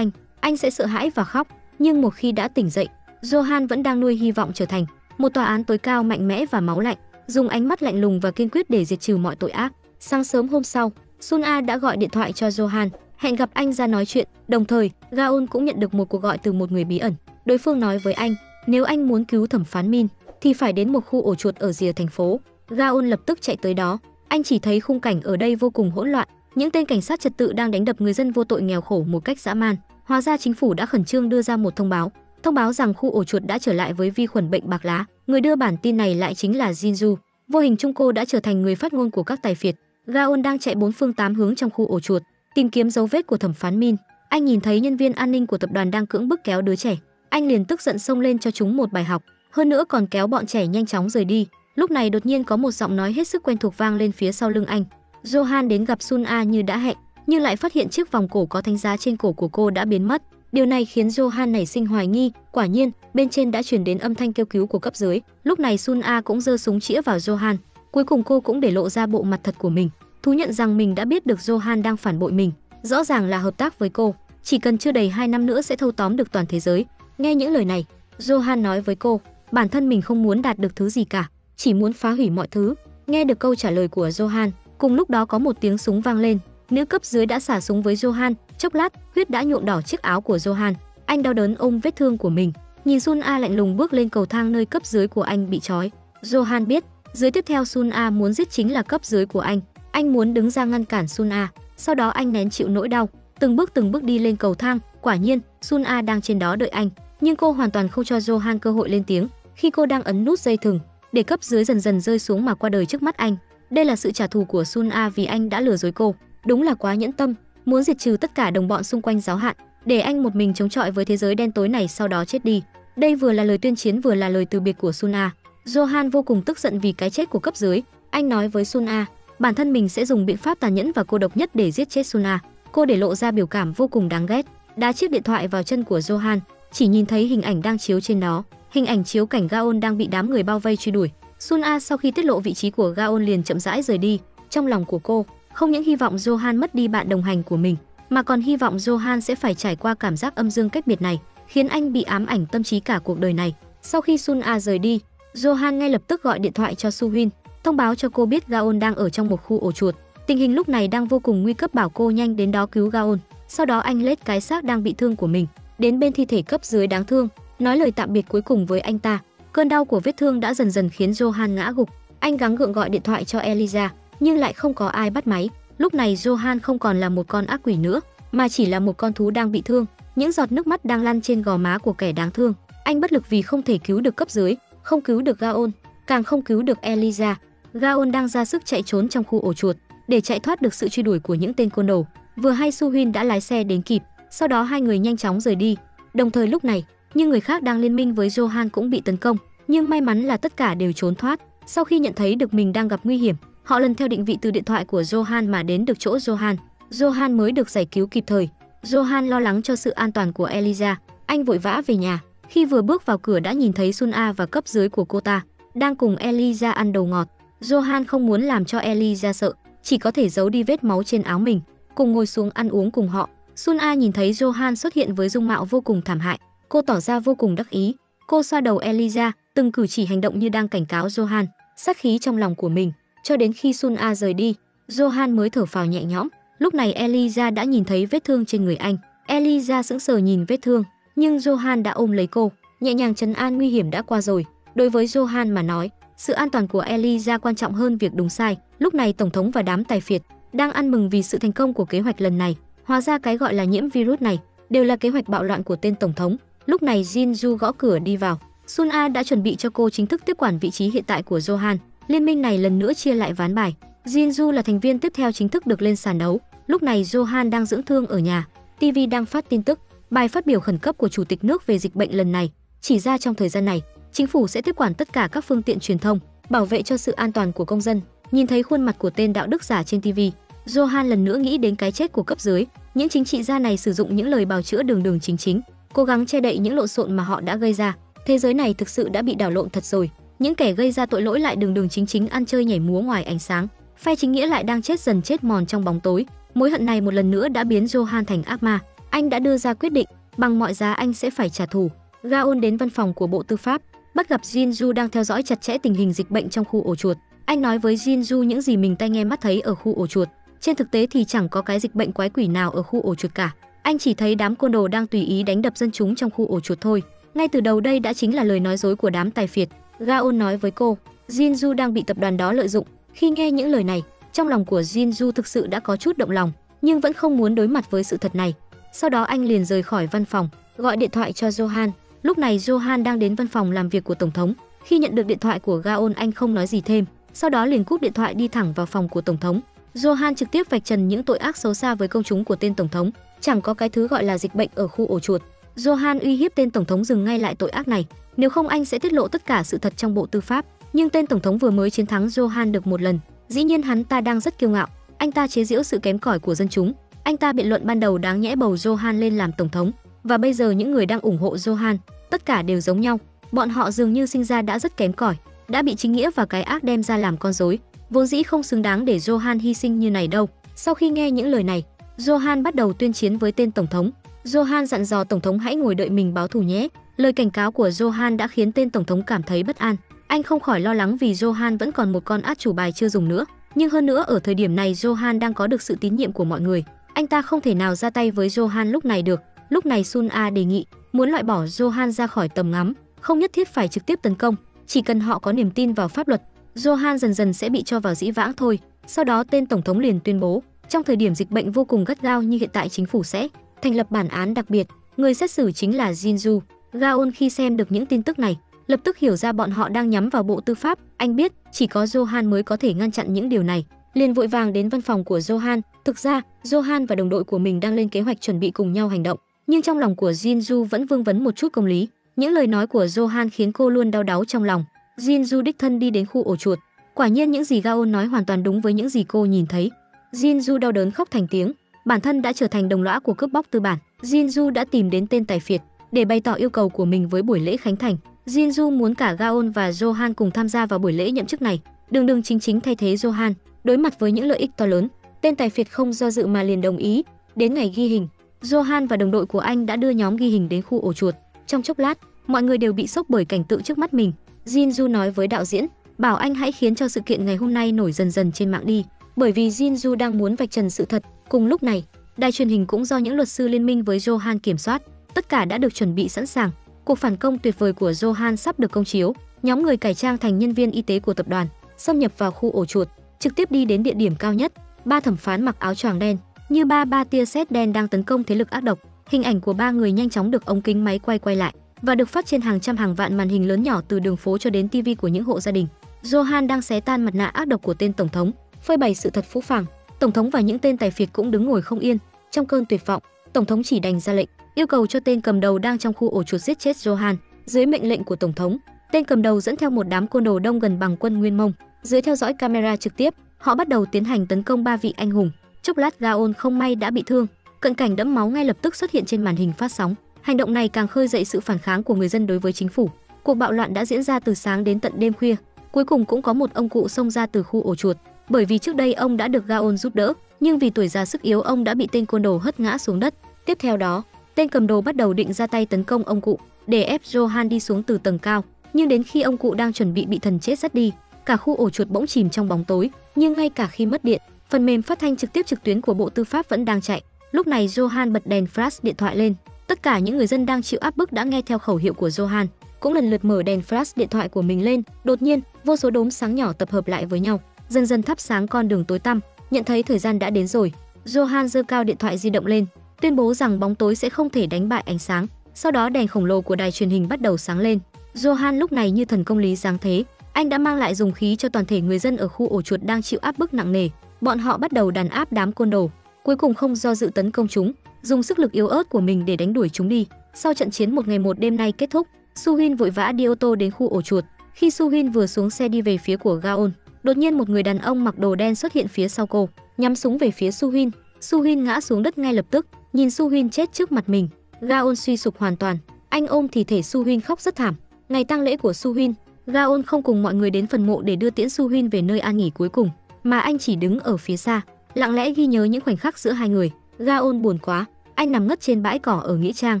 anh sẽ sợ hãi và khóc. Nhưng một khi đã tỉnh dậy, Johan vẫn đang nuôi hy vọng trở thành một tòa án tối cao mạnh mẽ và máu lạnh, dùng ánh mắt lạnh lùng và kiên quyết để diệt trừ mọi tội ác. Sáng sớm hôm sau, Sun A đã gọi điện thoại cho Johan, hẹn gặp anh ra nói chuyện. Đồng thời, Gaon cũng nhận được một cuộc gọi từ một người bí ẩn. Đối phương nói với anh, nếu anh muốn cứu thẩm phán Min thì phải đến một khu ổ chuột ở rìa thành phố. Gaon lập tức chạy tới đó. Anh chỉ thấy khung cảnh ở đây vô cùng hỗn loạn, những tên cảnh sát trật tự đang đánh đập người dân vô tội nghèo khổ một cách dã man. Hóa ra chính phủ đã khẩn trương đưa ra một thông báo rằng khu ổ chuột đã trở lại với vi khuẩn bệnh bạc lá. Người đưa bản tin này lại chính là Jinju. Vô hình chung cô đã trở thành người phát ngôn của các tài phiệt. Gaon đang chạy bốn phương tám hướng trong khu ổ chuột, tìm kiếm dấu vết của thẩm phán Min. Anh nhìn thấy nhân viên an ninh của tập đoàn đang cưỡng bức kéo đứa trẻ. Anh liền tức giận xông lên cho chúng một bài học, hơn nữa còn kéo bọn trẻ nhanh chóng rời đi. Lúc này đột nhiên có một giọng nói hết sức quen thuộc vang lên phía sau lưng anh. Johan đến gặp Sun A như đã hẹn, nhưng lại phát hiện chiếc vòng cổ có thánh giá trên cổ của cô đã biến mất. Điều này khiến Johan nảy sinh hoài nghi. Quả nhiên, bên trên đã truyền đến âm thanh kêu cứu của cấp dưới. Lúc này Sun A cũng giơ súng chĩa vào Johan. Cuối cùng cô cũng để lộ ra bộ mặt thật của mình, thú nhận rằng mình đã biết được Johan đang phản bội mình, rõ ràng là hợp tác với cô, chỉ cần chưa đầy 2 năm nữa sẽ thâu tóm được toàn thế giới. Nghe những lời này, Johan nói với cô, bản thân mình không muốn đạt được thứ gì cả, chỉ muốn phá hủy mọi thứ. Nghe được câu trả lời của Johan, cùng lúc đó có một tiếng súng vang lên. Nữ cấp dưới đã xả súng với Johan, chốc lát, huyết đã nhuộm đỏ chiếc áo của Johan. Anh đau đớn ôm vết thương của mình, nhìn Sun A lạnh lùng bước lên cầu thang nơi cấp dưới của anh bị trói. Johan biết, dưới tiếp theo Sun A muốn giết chính là cấp dưới của anh. Anh muốn đứng ra ngăn cản Sun A, sau đó anh nén chịu nỗi đau, từng bước đi lên cầu thang. Quả nhiên, Sun A đang trên đó đợi anh, nhưng cô hoàn toàn không cho Johan cơ hội lên tiếng. Khi cô đang ấn nút dây thừng, để cấp dưới dần dần rơi xuống mà qua đời trước mắt anh. Đây là sự trả thù của Sun A vì anh đã lừa dối cô. Đúng là quá nhẫn tâm, muốn diệt trừ tất cả đồng bọn xung quanh giáo hạn, để anh một mình chống chọi với thế giới đen tối này, sau đó chết đi. Đây vừa là lời tuyên chiến vừa là lời từ biệt của Sun A. Johan vô cùng tức giận vì cái chết của cấp dưới. Anh nói với Sun A, bản thân mình sẽ dùng biện pháp tàn nhẫn và cô độc nhất để giết chết Sun A. Cô để lộ ra biểu cảm vô cùng đáng ghét, đá chiếc điện thoại vào chân của Johan, chỉ nhìn thấy hình ảnh đang chiếu trên đó. Hình ảnh chiếu cảnh Gaon đang bị đám người bao vây truy đuổi. Sun A sau khi tiết lộ vị trí của Gaon liền chậm rãi rời đi. Trong lòng của cô không những hy vọng Johan mất đi bạn đồng hành của mình, mà còn hy vọng Johan sẽ phải trải qua cảm giác âm dương cách biệt này, khiến anh bị ám ảnh tâm trí cả cuộc đời này. Sau khi Sun A rời đi, Johan ngay lập tức gọi điện thoại cho Su Huynh, thông báo cho cô biết Gaon đang ở trong một khu ổ chuột. Tình hình lúc này đang vô cùng nguy cấp, bảo cô nhanh đến đó cứu Gaon. Sau đó anh lết cái xác đang bị thương của mình đến bên thi thể cấp dưới đáng thương, nói lời tạm biệt cuối cùng với anh ta. Cơn đau của vết thương đã dần dần khiến Johan ngã gục. Anh gắng gượng gọi điện thoại cho Eliza, nhưng lại không có ai bắt máy. Lúc này Johan không còn là một con ác quỷ nữa, mà chỉ là một con thú đang bị thương. Những giọt nước mắt đang lăn trên gò má của kẻ đáng thương. Anh bất lực vì không thể cứu được cấp dưới, không cứu được Gaon, càng không cứu được Eliza. Gaon đang ra sức chạy trốn trong khu ổ chuột để chạy thoát được sự truy đuổi của những tên côn đồ. Vừa hay Su Huynh đã lái xe đến kịp, sau đó hai người nhanh chóng rời đi. Đồng thời lúc này, những người khác đang liên minh với Johan cũng bị tấn công, nhưng may mắn là tất cả đều trốn thoát. Sau khi nhận thấy được mình đang gặp nguy hiểm, họ lần theo định vị từ điện thoại của Johan mà đến được chỗ Johan. Johan mới được giải cứu kịp thời. Johan lo lắng cho sự an toàn của Eliza, anh vội vã về nhà. Khi vừa bước vào cửa đã nhìn thấy Sun A và cấp dưới của cô ta đang cùng Eliza ăn đồ ngọt. Johan không muốn làm cho Eliza sợ, chỉ có thể giấu đi vết máu trên áo mình, cùng ngồi xuống ăn uống cùng họ. Sun A nhìn thấy Johan xuất hiện với dung mạo vô cùng thảm hại, cô tỏ ra vô cùng đắc ý. Cô xoa đầu Eliza, từng cử chỉ hành động như đang cảnh cáo Johan, sát khí trong lòng của mình. Cho đến khi Sun A rời đi, Johan mới thở phào nhẹ nhõm. Lúc này Eliza đã nhìn thấy vết thương trên người anh. Eliza sững sờ nhìn vết thương, nhưng Johan đã ôm lấy cô, nhẹ nhàng trấn an, nguy hiểm đã qua rồi. Đối với Johan mà nói, sự an toàn của Eliza quan trọng hơn việc đúng sai. Lúc này tổng thống và đám tài phiệt đang ăn mừng vì sự thành công của kế hoạch lần này. Hóa ra cái gọi là nhiễm virus này đều là kế hoạch bạo loạn của tên tổng thống. Lúc này Jinju gõ cửa đi vào. Sun A đã chuẩn bị cho cô chính thức tiếp quản vị trí hiện tại của Johan. Liên minh này lần nữa chia lại ván bài. Jinju là thành viên tiếp theo chính thức được lên sàn đấu. Lúc này Johan đang dưỡng thương ở nhà. TV đang phát tin tức, bài phát biểu khẩn cấp của chủ tịch nước về dịch bệnh lần này chỉ ra trong thời gian này, chính phủ sẽ tiếp quản tất cả các phương tiện truyền thông, bảo vệ cho sự an toàn của công dân. Nhìn thấy khuôn mặt của tên đạo đức giả trên TV, Johan lần nữa nghĩ đến cái chết của cấp dưới. Những chính trị gia này sử dụng những lời bào chữa đường đường chính chính, cố gắng che đậy những lộn xộn mà họ đã gây ra. Thế giới này thực sự đã bị đảo lộn thật rồi. Những kẻ gây ra tội lỗi lại đường đường chính chính ăn chơi nhảy múa ngoài ánh sáng, phe chính nghĩa lại đang chết dần chết mòn trong bóng tối. Mối hận này một lần nữa đã biến Johan thành ác ma. Anh đã đưa ra quyết định, bằng mọi giá anh sẽ phải trả thù. Gaon đến văn phòng của Bộ Tư pháp, bắt gặp Jinju đang theo dõi chặt chẽ tình hình dịch bệnh trong khu ổ chuột. Anh nói với Jinju những gì mình tai nghe mắt thấy ở khu ổ chuột. Trên thực tế thì chẳng có cái dịch bệnh quái quỷ nào ở khu ổ chuột cả. Anh chỉ thấy đám côn đồ đang tùy ý đánh đập dân chúng trong khu ổ chuột thôi. Ngay từ đầu đây đã chính là lời nói dối của đám tài phiệt. Gaon nói với cô, Jinju đang bị tập đoàn đó lợi dụng. Khi nghe những lời này, trong lòng của Jinju thực sự đã có chút động lòng, nhưng vẫn không muốn đối mặt với sự thật này. Sau đó anh liền rời khỏi văn phòng, gọi điện thoại cho Johan. Lúc này Johan đang đến văn phòng làm việc của tổng thống. Khi nhận được điện thoại của Gaon, anh không nói gì thêm, sau đó liền cúp điện thoại đi thẳng vào phòng của tổng thống. Johan trực tiếp vạch trần những tội ác xấu xa với công chúng của tên tổng thống. Chẳng có cái thứ gọi là dịch bệnh ở khu ổ chuột. Johan uy hiếp tên tổng thống dừng ngay lại tội ác này, nếu không anh sẽ tiết lộ tất cả sự thật trong Bộ Tư pháp. Nhưng tên tổng thống vừa mới chiến thắng Johan được một lần, dĩ nhiên hắn ta đang rất kiêu ngạo. Anh ta chế giễu sự kém cỏi của dân chúng. Anh ta biện luận ban đầu đáng nhẽ bầu Johan lên làm tổng thống, và bây giờ những người đang ủng hộ Johan, tất cả đều giống nhau. Bọn họ dường như sinh ra đã rất kém cỏi, đã bị chính nghĩa và cái ác đem ra làm con rối, vốn dĩ không xứng đáng để Johan hy sinh như này đâu. Sau khi nghe những lời này, Johan bắt đầu tuyên chiến với tên tổng thống. Johan dặn dò tổng thống hãy ngồi đợi mình báo thù nhé. Lời cảnh cáo của Johan đã khiến tên tổng thống cảm thấy bất an. Anh không khỏi lo lắng vì Johan vẫn còn một con át chủ bài chưa dùng nữa. Nhưng hơn nữa ở thời điểm này Johan đang có được sự tín nhiệm của mọi người. Anh ta không thể nào ra tay với Johan lúc này được. Lúc này Sun A đề nghị muốn loại bỏ Johan ra khỏi tầm ngắm, không nhất thiết phải trực tiếp tấn công, chỉ cần họ có niềm tin vào pháp luật, Johan dần dần sẽ bị cho vào dĩ vãng thôi. Sau đó tên tổng thống liền tuyên bố, trong thời điểm dịch bệnh vô cùng gắt gao như hiện tại, chính phủ sẽ thành lập bản án đặc biệt, người xét xử chính là Jinju. Gaon khi xem được những tin tức này, lập tức hiểu ra bọn họ đang nhắm vào Bộ Tư pháp. Anh biết chỉ có Johan mới có thể ngăn chặn những điều này, liền vội vàng đến văn phòng của Johan. Thực ra Johan và đồng đội của mình đang lên kế hoạch chuẩn bị cùng nhau hành động, nhưng trong lòng của Jinju vẫn vương vấn một chút công lý. Những lời nói của Johan khiến cô luôn đau đáu trong lòng. Jinju đích thân đi đến khu ổ chuột. Quả nhiên những gì Gaon nói hoàn toàn đúng với những gì cô nhìn thấy. Jinju đau đớn khóc thành tiếng. Bản thân đã trở thành đồng lõa của cướp bóc tư bản. Jinju đã tìm đến tên tài phiệt để bày tỏ yêu cầu của mình với buổi lễ khánh thành. Jinju muốn cả Gaon và Johan cùng tham gia vào buổi lễ nhậm chức này, đường đường chính chính thay thế Johan. Đối mặt với những lợi ích to lớn, tên tài phiệt không do dự mà liền đồng ý. Đến ngày ghi hình, Johan và đồng đội của anh đã đưa nhóm ghi hình đến khu ổ chuột. Trong chốc lát, mọi người đều bị sốc bởi cảnh tượng trước mắt mình. Jinju nói với đạo diễn, bảo anh hãy khiến cho sự kiện ngày hôm nay nổi dần dần trên mạng đi, bởi vì Jinju đang muốn vạch trần sự thật. Cùng lúc này, đài truyền hình cũng do những luật sư liên minh với Johan kiểm soát, tất cả đã được chuẩn bị sẵn sàng. Cuộc phản công tuyệt vời của Johan sắp được công chiếu. Nhóm người cải trang thành nhân viên y tế của tập đoàn, xâm nhập vào khu ổ chuột, trực tiếp đi đến địa điểm cao nhất. 3 thẩm phán mặc áo choàng đen, như ba tia sét đen đang tấn công thế lực ác độc. Hình ảnh của 3 người nhanh chóng được ống kính máy quay lại và được phát trên hàng trăm hàng vạn màn hình lớn nhỏ, từ đường phố cho đến TV của những hộ gia đình. Johan đang xé tan mặt nạ ác độc của tên tổng thống, phơi bày sự thật phũ phàng. Tổng thống và những tên tài phiệt cũng đứng ngồi không yên. Trong cơn tuyệt vọng, tổng thống chỉ đành ra lệnh, yêu cầu cho tên cầm đầu đang trong khu ổ chuột giết chết Johan. Dưới mệnh lệnh của tổng thống, tên cầm đầu dẫn theo một đám côn đồ đông gần bằng quân Nguyên Mông. Dưới theo dõi camera trực tiếp, họ bắt đầu tiến hành tấn công 3 vị anh hùng. Chốc lát Gaon không may đã bị thương, cận cảnh đẫm máu ngay lập tức xuất hiện trên màn hình phát sóng. Hành động này càng khơi dậy sự phản kháng của người dân đối với chính phủ. Cuộc bạo loạn đã diễn ra từ sáng đến tận đêm khuya. Cuối cùng cũng có một ông cụ xông ra từ khu ổ chuột, bởi vì trước đây ông đã được Gaon giúp đỡ, nhưng vì tuổi già sức yếu ông đã bị tên côn đồ hất ngã xuống đất. Tiếp theo đó, tên cầm đồ bắt đầu định ra tay tấn công ông cụ để ép Johan đi xuống từ tầng cao, nhưng đến khi ông cụ đang chuẩn bị bị thần chết dắt đi, cả khu ổ chuột bỗng chìm trong bóng tối. Nhưng ngay cả khi mất điện, phần mềm phát thanh trực tiếp trực tuyến của Bộ Tư pháp vẫn đang chạy. Lúc này Johan bật đèn flash điện thoại lên. Tất cả những người dân đang chịu áp bức đã nghe theo khẩu hiệu của Johan, cũng lần lượt mở đèn flash điện thoại của mình lên. Đột nhiên, vô số đốm sáng nhỏ tập hợp lại với nhau, dần dần thắp sáng con đường tối tăm. Nhận thấy thời gian đã đến rồi, Johan giơ cao điện thoại di động lên, tuyên bố rằng bóng tối sẽ không thể đánh bại ánh sáng. Sau đó đèn khổng lồ của đài truyền hình bắt đầu sáng lên. Johan lúc này như thần công lý giáng thế, anh đã mang lại dùng khí cho toàn thể người dân ở khu ổ chuột đang chịu áp bức nặng nề. Bọn họ bắt đầu đàn áp đám côn đồ, cuối cùng không do dự tấn công chúng, dùng sức lực yếu ớt của mình để đánh đuổi chúng đi. Sau trận chiến một ngày một đêm nay kết thúc, Suhin vội vã đi ô tô đến khu ổ chuột. Khi Suhin vừa xuống xe đi về phía của Gaon, đột nhiên một người đàn ông mặc đồ đen xuất hiện phía sau cô, nhắm súng về phía Suhin. Suhin ngã xuống đất ngay lập tức, nhìn Suhin chết trước mặt mình. Gaon suy sụp hoàn toàn, anh ôm thi thể Suhin khóc rất thảm. Ngày tang lễ của Suhin, Gaon không cùng mọi người đến phần mộ để đưa tiễn Suhin về nơi an nghỉ cuối cùng, mà anh chỉ đứng ở phía xa, lặng lẽ ghi nhớ những khoảnh khắc giữa hai người. Gaon buồn quá, anh nằm ngất trên bãi cỏ ở nghĩa trang,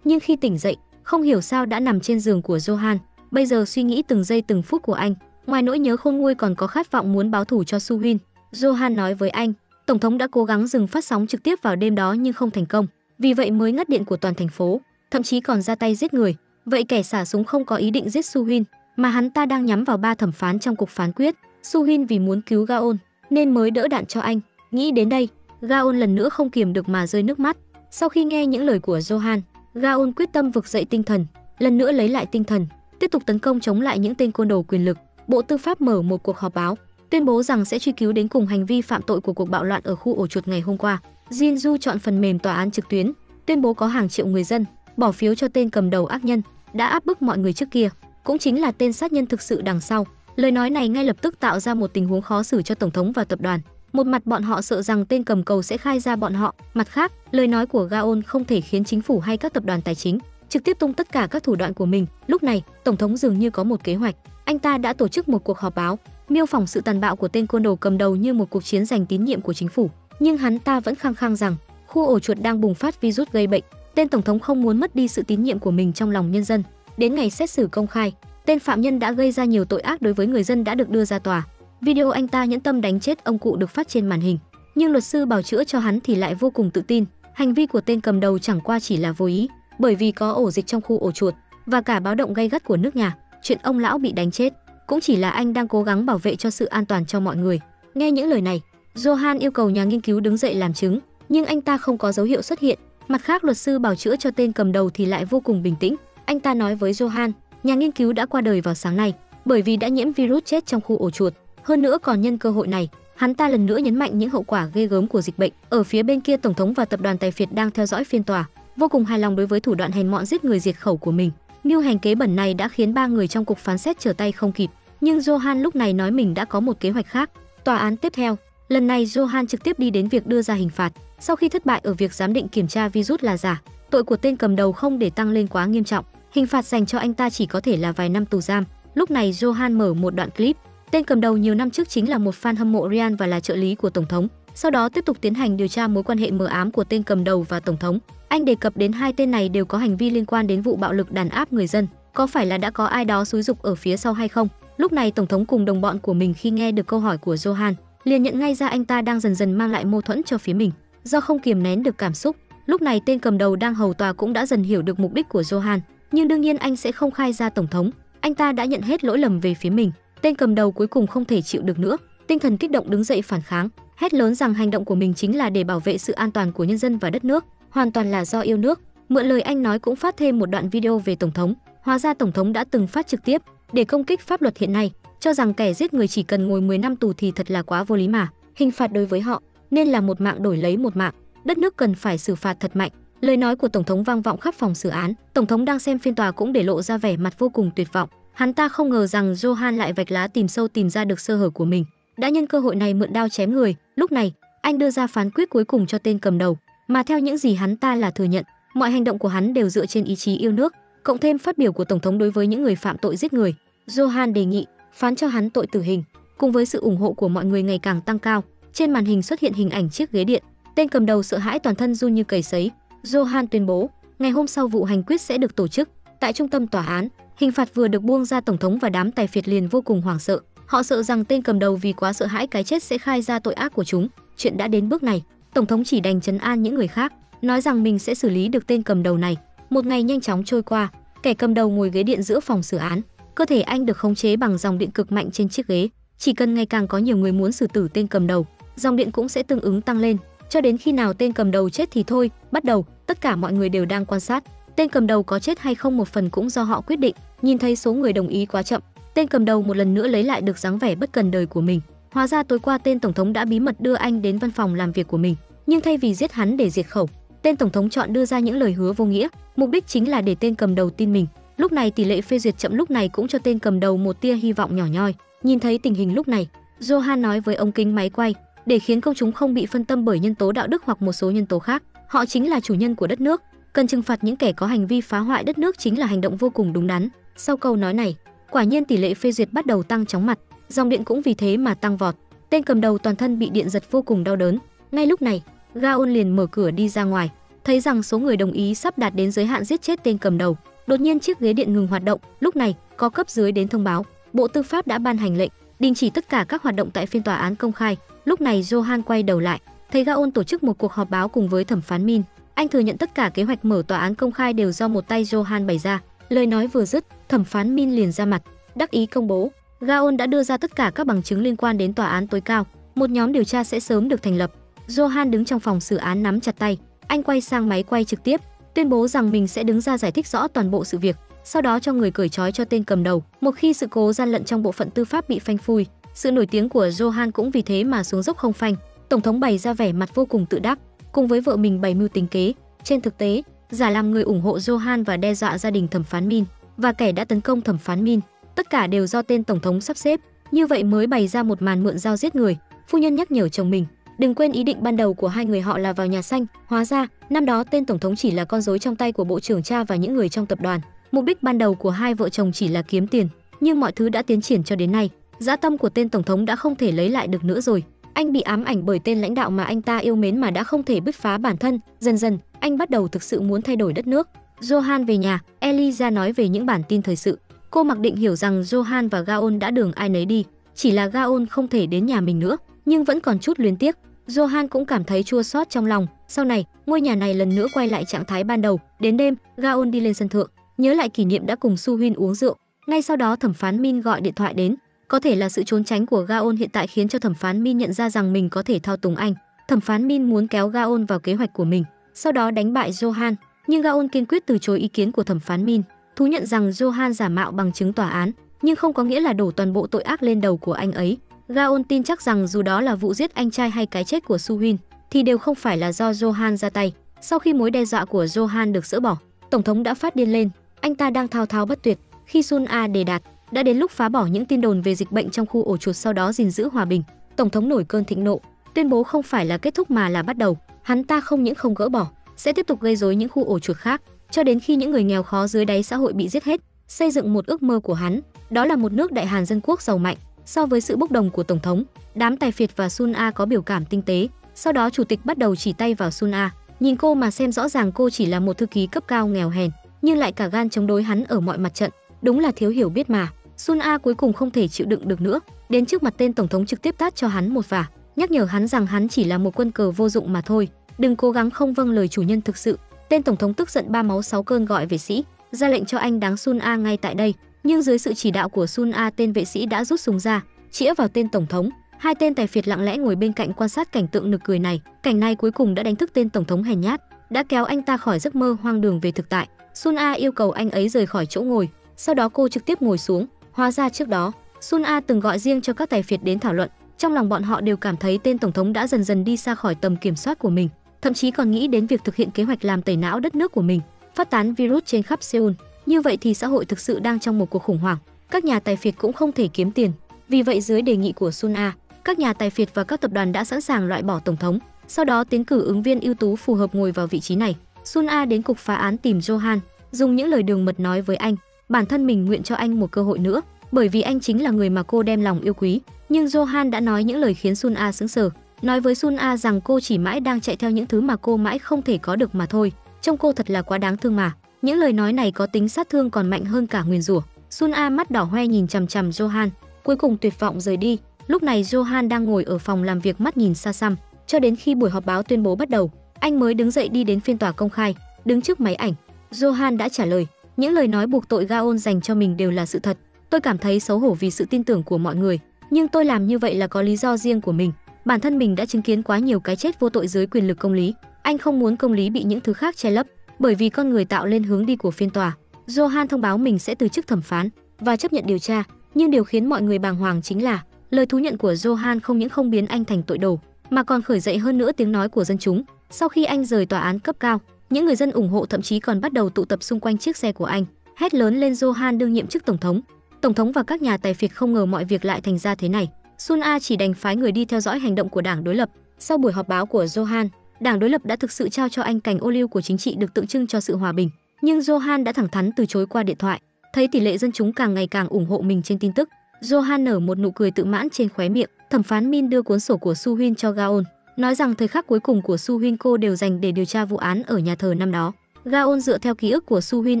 nhưng khi tỉnh dậy, không hiểu sao đã nằm trên giường của Johan. Bây giờ suy nghĩ từng giây từng phút của anh, ngoài nỗi nhớ khôn nguôi còn có khát vọng muốn báo thù cho Suhin. Johan nói với anh, tổng thống đã cố gắng dừng phát sóng trực tiếp vào đêm đó nhưng không thành công, vì vậy mới ngắt điện của toàn thành phố, thậm chí còn ra tay giết người. Vậy kẻ xả súng không có ý định giết Suhin, mà hắn ta đang nhắm vào 3 thẩm phán trong cuộc phán quyết. Suhin vì muốn cứu Gaon nên mới đỡ đạn cho anh. Nghĩ đến đây, Gaon lần nữa không kiềm được mà rơi nước mắt. Sau khi nghe những lời của Johan, Gaon quyết tâm vực dậy tinh thần, lần nữa lấy lại tinh thần, tiếp tục tấn công chống lại những tên côn đồ quyền lực. Bộ Tư pháp mở một cuộc họp báo, tuyên bố rằng sẽ truy cứu đến cùng hành vi phạm tội của cuộc bạo loạn ở khu ổ chuột ngày hôm qua. Jinju chọn phần mềm tòa án trực tuyến, tuyên bố có hàng triệu người dân bỏ phiếu cho tên cầm đầu ác nhân đã áp bức mọi người trước kia, cũng chính là tên sát nhân thực sự đằng sau. Lời nói này ngay lập tức tạo ra một tình huống khó xử cho tổng thống và tập đoàn. Một mặt bọn họ sợ rằng tên cầm cầu sẽ khai ra bọn họ, mặt khác, lời nói của Gaon không thể khiến chính phủ hay các tập đoàn tài chính trực tiếp tung tất cả các thủ đoạn của mình. Lúc này, tổng thống dường như có một kế hoạch. Anh ta đã tổ chức một cuộc họp báo, miêu phỏng sự tàn bạo của tên côn đồ cầm đầu như một cuộc chiến giành tín nhiệm của chính phủ. Nhưng hắn ta vẫn khăng khăng rằng khu ổ chuột đang bùng phát virus gây bệnh. Tên tổng thống không muốn mất đi sự tín nhiệm của mình trong lòng nhân dân. Đến ngày xét xử công khai, tên phạm nhân đã gây ra nhiều tội ác đối với người dân đã được đưa ra tòa. Video anh ta nhẫn tâm đánh chết ông cụ được phát trên màn hình, nhưng luật sư bào chữa cho hắn thì lại vô cùng tự tin. Hành vi của tên cầm đầu chẳng qua chỉ là vô ý, bởi vì có ổ dịch trong khu ổ chuột và cả báo động gay gắt của nước nhà. Chuyện ông lão bị đánh chết cũng chỉ là anh đang cố gắng bảo vệ cho sự an toàn cho mọi người. Nghe những lời này, Johan yêu cầu nhà nghiên cứu đứng dậy làm chứng, nhưng anh ta không có dấu hiệu xuất hiện. Mặt khác, luật sư bào chữa cho tên cầm đầu thì lại vô cùng bình tĩnh. Anh ta nói với Johan, nhà nghiên cứu đã qua đời vào sáng nay bởi vì đã nhiễm virus chết trong khu ổ chuột. Hơn nữa còn nhân cơ hội này, hắn ta lần nữa nhấn mạnh những hậu quả ghê gớm của dịch bệnh. Ở phía bên kia, tổng thống và tập đoàn tài phiệt đang theo dõi phiên tòa, vô cùng hài lòng đối với thủ đoạn hèn mọn giết người diệt khẩu của mình. Mưu hành kế bẩn này đã khiến 3 người trong cục phán xét trở tay không kịp, nhưng Johan lúc này nói mình đã có một kế hoạch khác. Tòa án tiếp theo, lần này Johan trực tiếp đi đến việc đưa ra hình phạt. Sau khi thất bại ở việc giám định kiểm tra virus là giả, tội của tên cầm đầu không để tăng lên quá nghiêm trọng, hình phạt dành cho anh ta chỉ có thể là vài năm tù giam. Lúc này Johan mở một đoạn clip. Tên cầm đầu nhiều năm trước chính là một fan hâm mộ Ryan và là trợ lý của tổng thống. Sau đó tiếp tục tiến hành điều tra mối quan hệ mờ ám của tên cầm đầu và tổng thống. Anh đề cập đến hai tên này đều có hành vi liên quan đến vụ bạo lực đàn áp người dân. Có phải là đã có ai đó xúi giục ở phía sau hay không? Lúc này tổng thống cùng đồng bọn của mình khi nghe được câu hỏi của Johan, liền nhận ngay ra anh ta đang dần dần mang lại mâu thuẫn cho phía mình. Do không kiềm nén được cảm xúc, lúc này tên cầm đầu đang hầu tòa cũng đã dần hiểu được mục đích của Johan, nhưng đương nhiên anh sẽ không khai ra tổng thống. Anh ta đã nhận hết lỗi lầm về phía mình. Tên cầm đầu cuối cùng không thể chịu được nữa, tinh thần kích động đứng dậy phản kháng, hét lớn rằng hành động của mình chính là để bảo vệ sự an toàn của nhân dân và đất nước, hoàn toàn là do yêu nước. Mượn lời anh nói cũng phát thêm một đoạn video về tổng thống. Hóa ra tổng thống đã từng phát trực tiếp để công kích pháp luật hiện nay, cho rằng kẻ giết người chỉ cần ngồi 10 năm tù thì thật là quá vô lý mà. Hình phạt đối với họ nên là một mạng đổi lấy một mạng, đất nước cần phải xử phạt thật mạnh. Lời nói của tổng thống vang vọng khắp phòng xử án. Tổng thống đang xem phiên tòa cũng để lộ ra vẻ mặt vô cùng tuyệt vọng. Hắn ta không ngờ rằng Johan lại vạch lá tìm sâu tìm ra được sơ hở của mình, đã nhân cơ hội này mượn đao chém người. Lúc này, anh đưa ra phán quyết cuối cùng cho tên cầm đầu, mà theo những gì hắn ta là thừa nhận, mọi hành động của hắn đều dựa trên ý chí yêu nước, cộng thêm phát biểu của tổng thống đối với những người phạm tội giết người. Johan đề nghị phán cho hắn tội tử hình. Cùng với sự ủng hộ của mọi người ngày càng tăng cao, trên màn hình xuất hiện hình ảnh chiếc ghế điện. Tên cầm đầu sợ hãi toàn thân run như cầy sấy. Johan tuyên bố, ngày hôm sau vụ hành quyết sẽ được tổ chức tại trung tâm tòa án. Hình phạt vừa được buông ra, tổng thống và đám tài phiệt liền vô cùng hoảng sợ. Họ sợ rằng tên cầm đầu vì quá sợ hãi cái chết sẽ khai ra tội ác của chúng. Chuyện đã đến bước này, tổng thống chỉ đành trấn an những người khác, nói rằng mình sẽ xử lý được tên cầm đầu này. Một ngày nhanh chóng trôi qua, kẻ cầm đầu ngồi ghế điện giữa phòng xử án. Cơ thể anh được khống chế bằng dòng điện cực mạnh trên chiếc ghế. Chỉ cần ngày càng có nhiều người muốn xử tử tên cầm đầu, dòng điện cũng sẽ tương ứng tăng lên, cho đến khi nào tên cầm đầu chết thì thôi. Bắt đầu, tất cả mọi người đều đang quan sát. Tên cầm đầu có chết hay không một phần cũng do họ quyết định. Nhìn thấy số người đồng ý quá chậm, tên cầm đầu một lần nữa lấy lại được dáng vẻ bất cần đời của mình. Hóa ra tối qua tên tổng thống đã bí mật đưa anh đến văn phòng làm việc của mình, nhưng thay vì giết hắn để diệt khẩu, tên tổng thống chọn đưa ra những lời hứa vô nghĩa, mục đích chính là để tên cầm đầu tin mình. Lúc này tỷ lệ phê duyệt chậm lúc này cũng cho tên cầm đầu một tia hy vọng nhỏ nhoi. Nhìn thấy tình hình lúc này, Johan nói với ống kính máy quay, để khiến công chúng không bị phân tâm bởi nhân tố đạo đức hoặc một số nhân tố khác, họ chính là chủ nhân của đất nước, cần trừng phạt những kẻ có hành vi phá hoại đất nước chính là hành động vô cùng đúng đắn. Sau câu nói này, quả nhiên tỷ lệ phê duyệt bắt đầu tăng chóng mặt, dòng điện cũng vì thế mà tăng vọt. Tên cầm đầu toàn thân bị điện giật vô cùng đau đớn. Ngay lúc này, Gaon liền mở cửa đi ra ngoài, thấy rằng số người đồng ý sắp đạt đến giới hạn giết chết tên cầm đầu. Đột nhiên chiếc ghế điện ngừng hoạt động. Lúc này, có cấp dưới đến thông báo, Bộ Tư pháp đã ban hành lệnh đình chỉ tất cả các hoạt động tại phiên tòa án công khai. Lúc này Johan quay đầu lại, thấy Gaon tổ chức một cuộc họp báo cùng với thẩm phán Min. Anh thừa nhận tất cả kế hoạch mở tòa án công khai đều do một tay Johan bày ra. Lời nói vừa dứt, thẩm phán Min liền ra mặt, đắc ý công bố, Gaon đã đưa ra tất cả các bằng chứng liên quan đến tòa án tối cao, một nhóm điều tra sẽ sớm được thành lập. Johan đứng trong phòng xử án nắm chặt tay, anh quay sang máy quay trực tiếp, tuyên bố rằng mình sẽ đứng ra giải thích rõ toàn bộ sự việc, sau đó cho người cởi trói cho tên cầm đầu. Một khi sự cố gian lận trong bộ phận tư pháp bị phanh phui, sự nổi tiếng của Johan cũng vì thế mà xuống dốc không phanh. Tổng thống bày ra vẻ mặt vô cùng tự đắc, cùng với vợ mình bày mưu tính kế. Trên thực tế, giả làm người ủng hộ Johan và đe dọa gia đình thẩm phán Min và kẻ đã tấn công thẩm phán Min, tất cả đều do tên tổng thống sắp xếp. Như vậy mới bày ra một màn mượn dao giết người. Phu nhân nhắc nhở chồng mình, đừng quên ý định ban đầu của hai người họ là vào nhà xanh. Hóa ra, năm đó tên tổng thống chỉ là con rối trong tay của bộ trưởng cha và những người trong tập đoàn. Mục đích ban đầu của hai vợ chồng chỉ là kiếm tiền, nhưng mọi thứ đã tiến triển cho đến nay. Dã tâm của tên tổng thống đã không thể lấy lại được nữa rồi. Anh bị ám ảnh bởi tên lãnh đạo mà anh ta yêu mến mà đã không thể bứt phá bản thân. Dần dần, anh bắt đầu thực sự muốn thay đổi đất nước. Johan về nhà, Eliza nói về những bản tin thời sự. Cô mặc định hiểu rằng Johan và Gaon đã đường ai nấy đi, chỉ là Gaon không thể đến nhà mình nữa, nhưng vẫn còn chút luyến tiếc. Johan cũng cảm thấy chua xót trong lòng. Sau này, ngôi nhà này lần nữa quay lại trạng thái ban đầu. Đến đêm, Gaon đi lên sân thượng, nhớ lại kỷ niệm đã cùng Su Huynh uống rượu. Ngay sau đó thẩm phán Min gọi điện thoại đến. Có thể là sự trốn tránh của Gaon hiện tại khiến cho thẩm phán Min nhận ra rằng mình có thể thao túng anh. Thẩm phán Min muốn kéo Gaon vào kế hoạch của mình, sau đó đánh bại Johan, nhưng Gaon kiên quyết từ chối ý kiến của thẩm phán Min, thú nhận rằng Johan giả mạo bằng chứng tòa án, nhưng không có nghĩa là đổ toàn bộ tội ác lên đầu của anh ấy. Gaon tin chắc rằng dù đó là vụ giết anh trai hay cái chết của Su Huynh, thì đều không phải là do Johan ra tay. Sau khi mối đe dọa của Johan được dỡ bỏ, tổng thống đã phát điên lên. Anh ta đang thao thao bất tuyệt khi Sun A đề đạt đã đến lúc phá bỏ những tin đồn về dịch bệnh trong khu ổ chuột, sau đó gìn giữ hòa bình. Tổng thống nổi cơn thịnh nộ, tuyên bố không phải là kết thúc mà là bắt đầu. Hắn ta không những không gỡ bỏ, sẽ tiếp tục gây rối những khu ổ chuột khác, cho đến khi những người nghèo khó dưới đáy xã hội bị giết hết. Xây dựng một ước mơ của hắn, đó là một nước Đại Hàn dân quốc giàu mạnh. So với sự bốc đồng của tổng thống, đám tài phiệt và Sun A có biểu cảm tinh tế. Sau đó chủ tịch bắt đầu chỉ tay vào Sun A, nhìn cô mà xem rõ ràng cô chỉ là một thư ký cấp cao nghèo hèn, nhưng lại cả gan chống đối hắn ở mọi mặt trận. Đúng là thiếu hiểu biết mà. Sun A cuối cùng không thể chịu đựng được nữa, đến trước mặt tên tổng thống trực tiếp tát cho hắn một vả, nhắc nhở hắn rằng hắn chỉ là một quân cờ vô dụng mà thôi, đừng cố gắng không vâng lời chủ nhân thực sự. Tên tổng thống tức giận ba máu sáu cơn gọi vệ sĩ, ra lệnh cho anh đáng Sun A ngay tại đây. Nhưng dưới sự chỉ đạo của Sun A, tên vệ sĩ đã rút súng ra, chĩa vào tên tổng thống. Hai tên tài phiệt lặng lẽ ngồi bên cạnh quan sát cảnh tượng nực cười này. Cảnh này cuối cùng đã đánh thức tên tổng thống hèn nhát, đã kéo anh ta khỏi giấc mơ hoang đường về thực tại. Sun A yêu cầu anh ấy rời khỏi chỗ ngồi, sau đó cô trực tiếp ngồi xuống. Hóa ra trước đó, Sun A từng gọi riêng cho các tài phiệt đến thảo luận. Trong lòng bọn họ đều cảm thấy tên tổng thống đã dần dần đi xa khỏi tầm kiểm soát của mình, thậm chí còn nghĩ đến việc thực hiện kế hoạch làm tẩy não đất nước của mình, phát tán virus trên khắp Seoul. Như vậy thì xã hội thực sự đang trong một cuộc khủng hoảng. Các nhà tài phiệt cũng không thể kiếm tiền. Vì vậy dưới đề nghị của Sun A, các nhà tài phiệt và các tập đoàn đã sẵn sàng loại bỏ tổng thống, sau đó tiến cử ứng viên ưu tú phù hợp ngồi vào vị trí này. Sun A đến cục phá án tìm Johan, dùng những lời đường mật nói với anh, bản thân mình nguyện cho anh một cơ hội nữa, bởi vì anh chính là người mà cô đem lòng yêu quý. Nhưng Johan đã nói những lời khiến Sun A sững sờ, nói với Sun A rằng cô chỉ mãi đang chạy theo những thứ mà cô mãi không thể có được mà thôi. Trông cô thật là quá đáng thương mà. Những lời nói này có tính sát thương còn mạnh hơn cả nguyền rủa. Sun A mắt đỏ hoe nhìn chằm chằm Johan, cuối cùng tuyệt vọng rời đi. Lúc này Johan đang ngồi ở phòng làm việc mắt nhìn xa xăm, cho đến khi buổi họp báo tuyên bố bắt đầu, anh mới đứng dậy đi đến phiên tòa công khai. Đứng trước máy ảnh, Johan đã trả lời, những lời nói buộc tội Gaon dành cho mình đều là sự thật. Tôi cảm thấy xấu hổ vì sự tin tưởng của mọi người, nhưng tôi làm như vậy là có lý do riêng của mình. Bản thân mình đã chứng kiến quá nhiều cái chết vô tội dưới quyền lực công lý. Anh không muốn công lý bị những thứ khác che lấp. bởi vì con người tạo lên hướng đi của phiên tòa. Johan thông báo mình sẽ từ chức thẩm phán và chấp nhận điều tra, nhưng điều khiến mọi người bàng hoàng chính là lời thú nhận của Johan không những không biến anh thành tội đồ, mà còn khởi dậy hơn nữa tiếng nói của dân chúng. Sau khi anh rời tòa án cấp cao, những người dân ủng hộ thậm chí còn bắt đầu tụ tập xung quanh chiếc xe của anh, hét lớn lên Johan đương nhiệm chức tổng thống. Tổng thống và các nhà tài phiệt không ngờ mọi việc lại thành ra thế này. Sun A chỉ đành phái người đi theo dõi hành động của đảng đối lập. Sau buổi họp báo của Johan, đảng đối lập đã thực sự trao cho anh cành ô liu của chính trị được tượng trưng cho sự hòa bình. Nhưng Johan đã thẳng thắn từ chối qua điện thoại. Thấy tỷ lệ dân chúng càng ngày càng ủng hộ mình trên tin tức, Johan nở một nụ cười tự mãn trên khóe miệng. Thẩm phán Min đưa cuốn sổ của Su Huynh cho Gaon, nói rằng thời khắc cuối cùng của Su Huynh cô đều dành để điều tra vụ án ở nhà thờ năm đó. Gaon dựa theo ký ức của Su Huynh,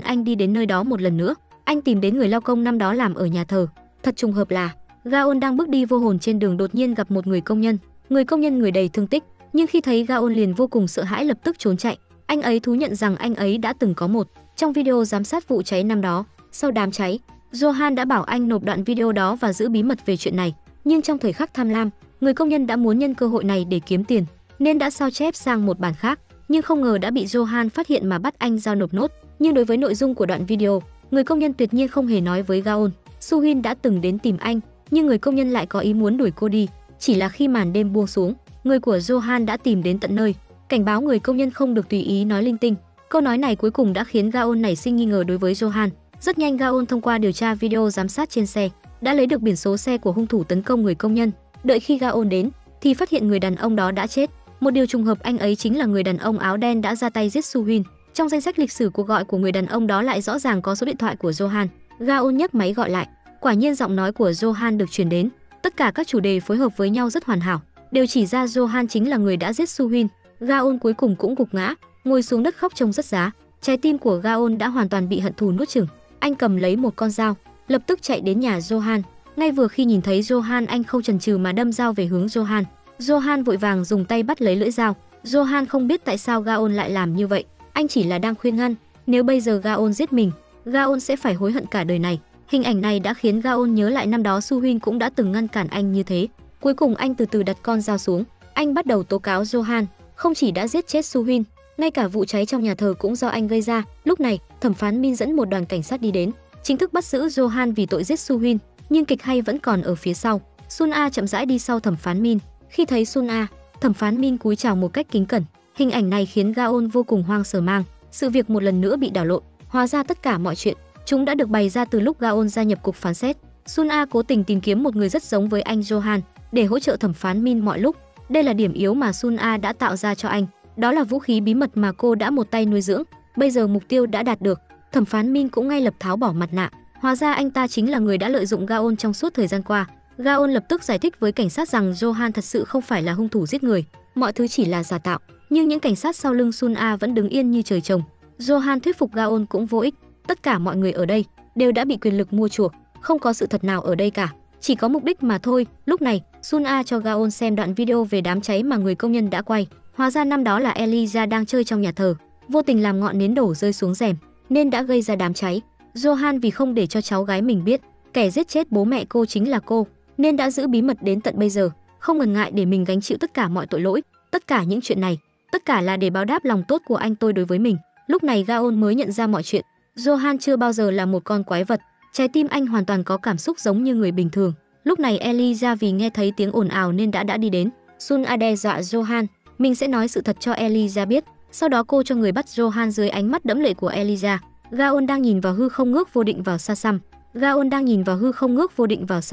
anh đi đến nơi đó một lần nữa. Anh tìm đến người lao công năm đó làm ở nhà thờ. Thật trùng hợp là Gaon đang bước đi vô hồn trên đường đột nhiên gặp một người công nhân. Người đầy thương tích, nhưng khi thấy Gaon liền vô cùng sợ hãi lập tức trốn chạy. Anh ấy thú nhận rằng anh ấy đã từng có một trong video giám sát vụ cháy năm đó. Sau đám cháy, Johan đã bảo anh nộp đoạn video đó và giữ bí mật về chuyện này. Nhưng trong thời khắc tham lam, người công nhân đã muốn nhân cơ hội này để kiếm tiền, nên đã sao chép sang một bản khác. Nhưng không ngờ đã bị Johan phát hiện mà bắt anh giao nộp nốt. Nhưng đối với nội dung của đoạn video, người công nhân tuyệt nhiên không hề nói với Gaon. Su Huynh đã từng đến tìm anh, nhưng người công nhân lại có ý muốn đuổi cô đi. Chỉ là khi màn đêm buông xuống, người của Johan đã tìm đến tận nơi, cảnh báo người công nhân không được tùy ý nói linh tinh. Câu nói này cuối cùng đã khiến Gaon nảy sinh nghi ngờ đối với Johan. Rất nhanh Gaon thông qua điều tra video giám sát trên xe đã lấy được biển số xe của hung thủ tấn công người công nhân. Đợi khi Gaon đến thì phát hiện người đàn ông đó đã chết. Một điều trùng hợp, anh ấy chính là người đàn ông áo đen đã ra tay giết Su Huynh. Trong danh sách lịch sử cuộc gọi của người đàn ông đó lại rõ ràng có số điện thoại của Johan. Gaon nhấc máy gọi lại. Quả nhiên giọng nói của Johan được truyền đến. Tất cả các chủ đề phối hợp với nhau rất hoàn hảo, đều chỉ ra Johan chính là người đã giết Su Huynh. Gaon cuối cùng cũng gục ngã, ngồi xuống đất khóc trông rất giá. Trái tim của Gaon đã hoàn toàn bị hận thù nuốt chửng. Anh cầm lấy một con dao, lập tức chạy đến nhà Johan. Ngay vừa khi nhìn thấy Johan, anh không chần chừ mà đâm dao về hướng Johan. Johan vội vàng dùng tay bắt lấy lưỡi dao. Johan không biết tại sao Gaon lại làm như vậy, anh chỉ là đang khuyên ngăn. Nếu bây giờ Gaon giết mình, Gaon sẽ phải hối hận cả đời này. Hình ảnh này đã khiến Gaon nhớ lại năm đó Su Huynh cũng đã từng ngăn cản anh như thế. Cuối cùng anh từ từ đặt con dao xuống. Anh bắt đầu tố cáo Johan không chỉ đã giết chết Su Huynh, ngay cả vụ cháy trong nhà thờ cũng do anh gây ra. Lúc này, thẩm phán Min dẫn một đoàn cảnh sát đi đến, chính thức bắt giữ Johan vì tội giết Su Huynh. Nhưng kịch hay vẫn còn ở phía sau. Sun A chậm rãi đi sau thẩm phán Min. Khi thấy Sun A, thẩm phán Min cúi chào một cách kính cẩn. Hình ảnh này khiến Gaon vô cùng hoang sở mang. Sự việc một lần nữa bị đảo lộn. Hóa ra tất cả mọi chuyện chúng đã được bày ra từ lúc Gaon gia nhập cục phán xét. Sun A cố tình tìm kiếm một người rất giống với anh Johan để hỗ trợ thẩm phán Min mọi lúc. Đây là điểm yếu mà Sun A đã tạo ra cho anh. Đó là vũ khí bí mật mà cô đã một tay nuôi dưỡng. Bây giờ mục tiêu đã đạt được. Thẩm phán Min cũng ngay lập tháo bỏ mặt nạ. Hóa ra anh ta chính là người đã lợi dụng Gaon trong suốt thời gian qua. Gaon lập tức giải thích với cảnh sát rằng Johan thật sự không phải là hung thủ giết người, mọi thứ chỉ là giả tạo. Nhưng những cảnh sát sau lưng Sun A vẫn đứng yên như trời trồng. Johan thuyết phục Gaon cũng vô ích. Tất cả mọi người ở đây đều đã bị quyền lực mua chuộc, không có sự thật nào ở đây cả, chỉ có mục đích mà thôi. Lúc này, Sun A cho Gaon xem đoạn video về đám cháy mà người công nhân đã quay. Hóa ra năm đó là Eliza đang chơi trong nhà thờ, vô tình làm ngọn nến đổ rơi xuống rèm nên đã gây ra đám cháy. Johan vì không để cho cháu gái mình biết kẻ giết chết bố mẹ cô chính là cô, nên đã giữ bí mật đến tận bây giờ, không ngần ngại để mình gánh chịu tất cả mọi tội lỗi. Tất cả những chuyện này, tất cả là để báo đáp lòng tốt của anh tôi đối với mình. Lúc này Gaon mới nhận ra mọi chuyện. Johan chưa bao giờ là một con quái vật, trái tim anh hoàn toàn có cảm xúc giống như người bình thường. Lúc này Eliza vì nghe thấy tiếng ồn ào nên đã đi đến. Sun A đe dọa Johan, mình sẽ nói sự thật cho Eliza biết. Sau đó cô cho người bắt Johan dưới ánh mắt đẫm lệ của Eliza. Gaon đang nhìn vào hư không ngước vô định vào xa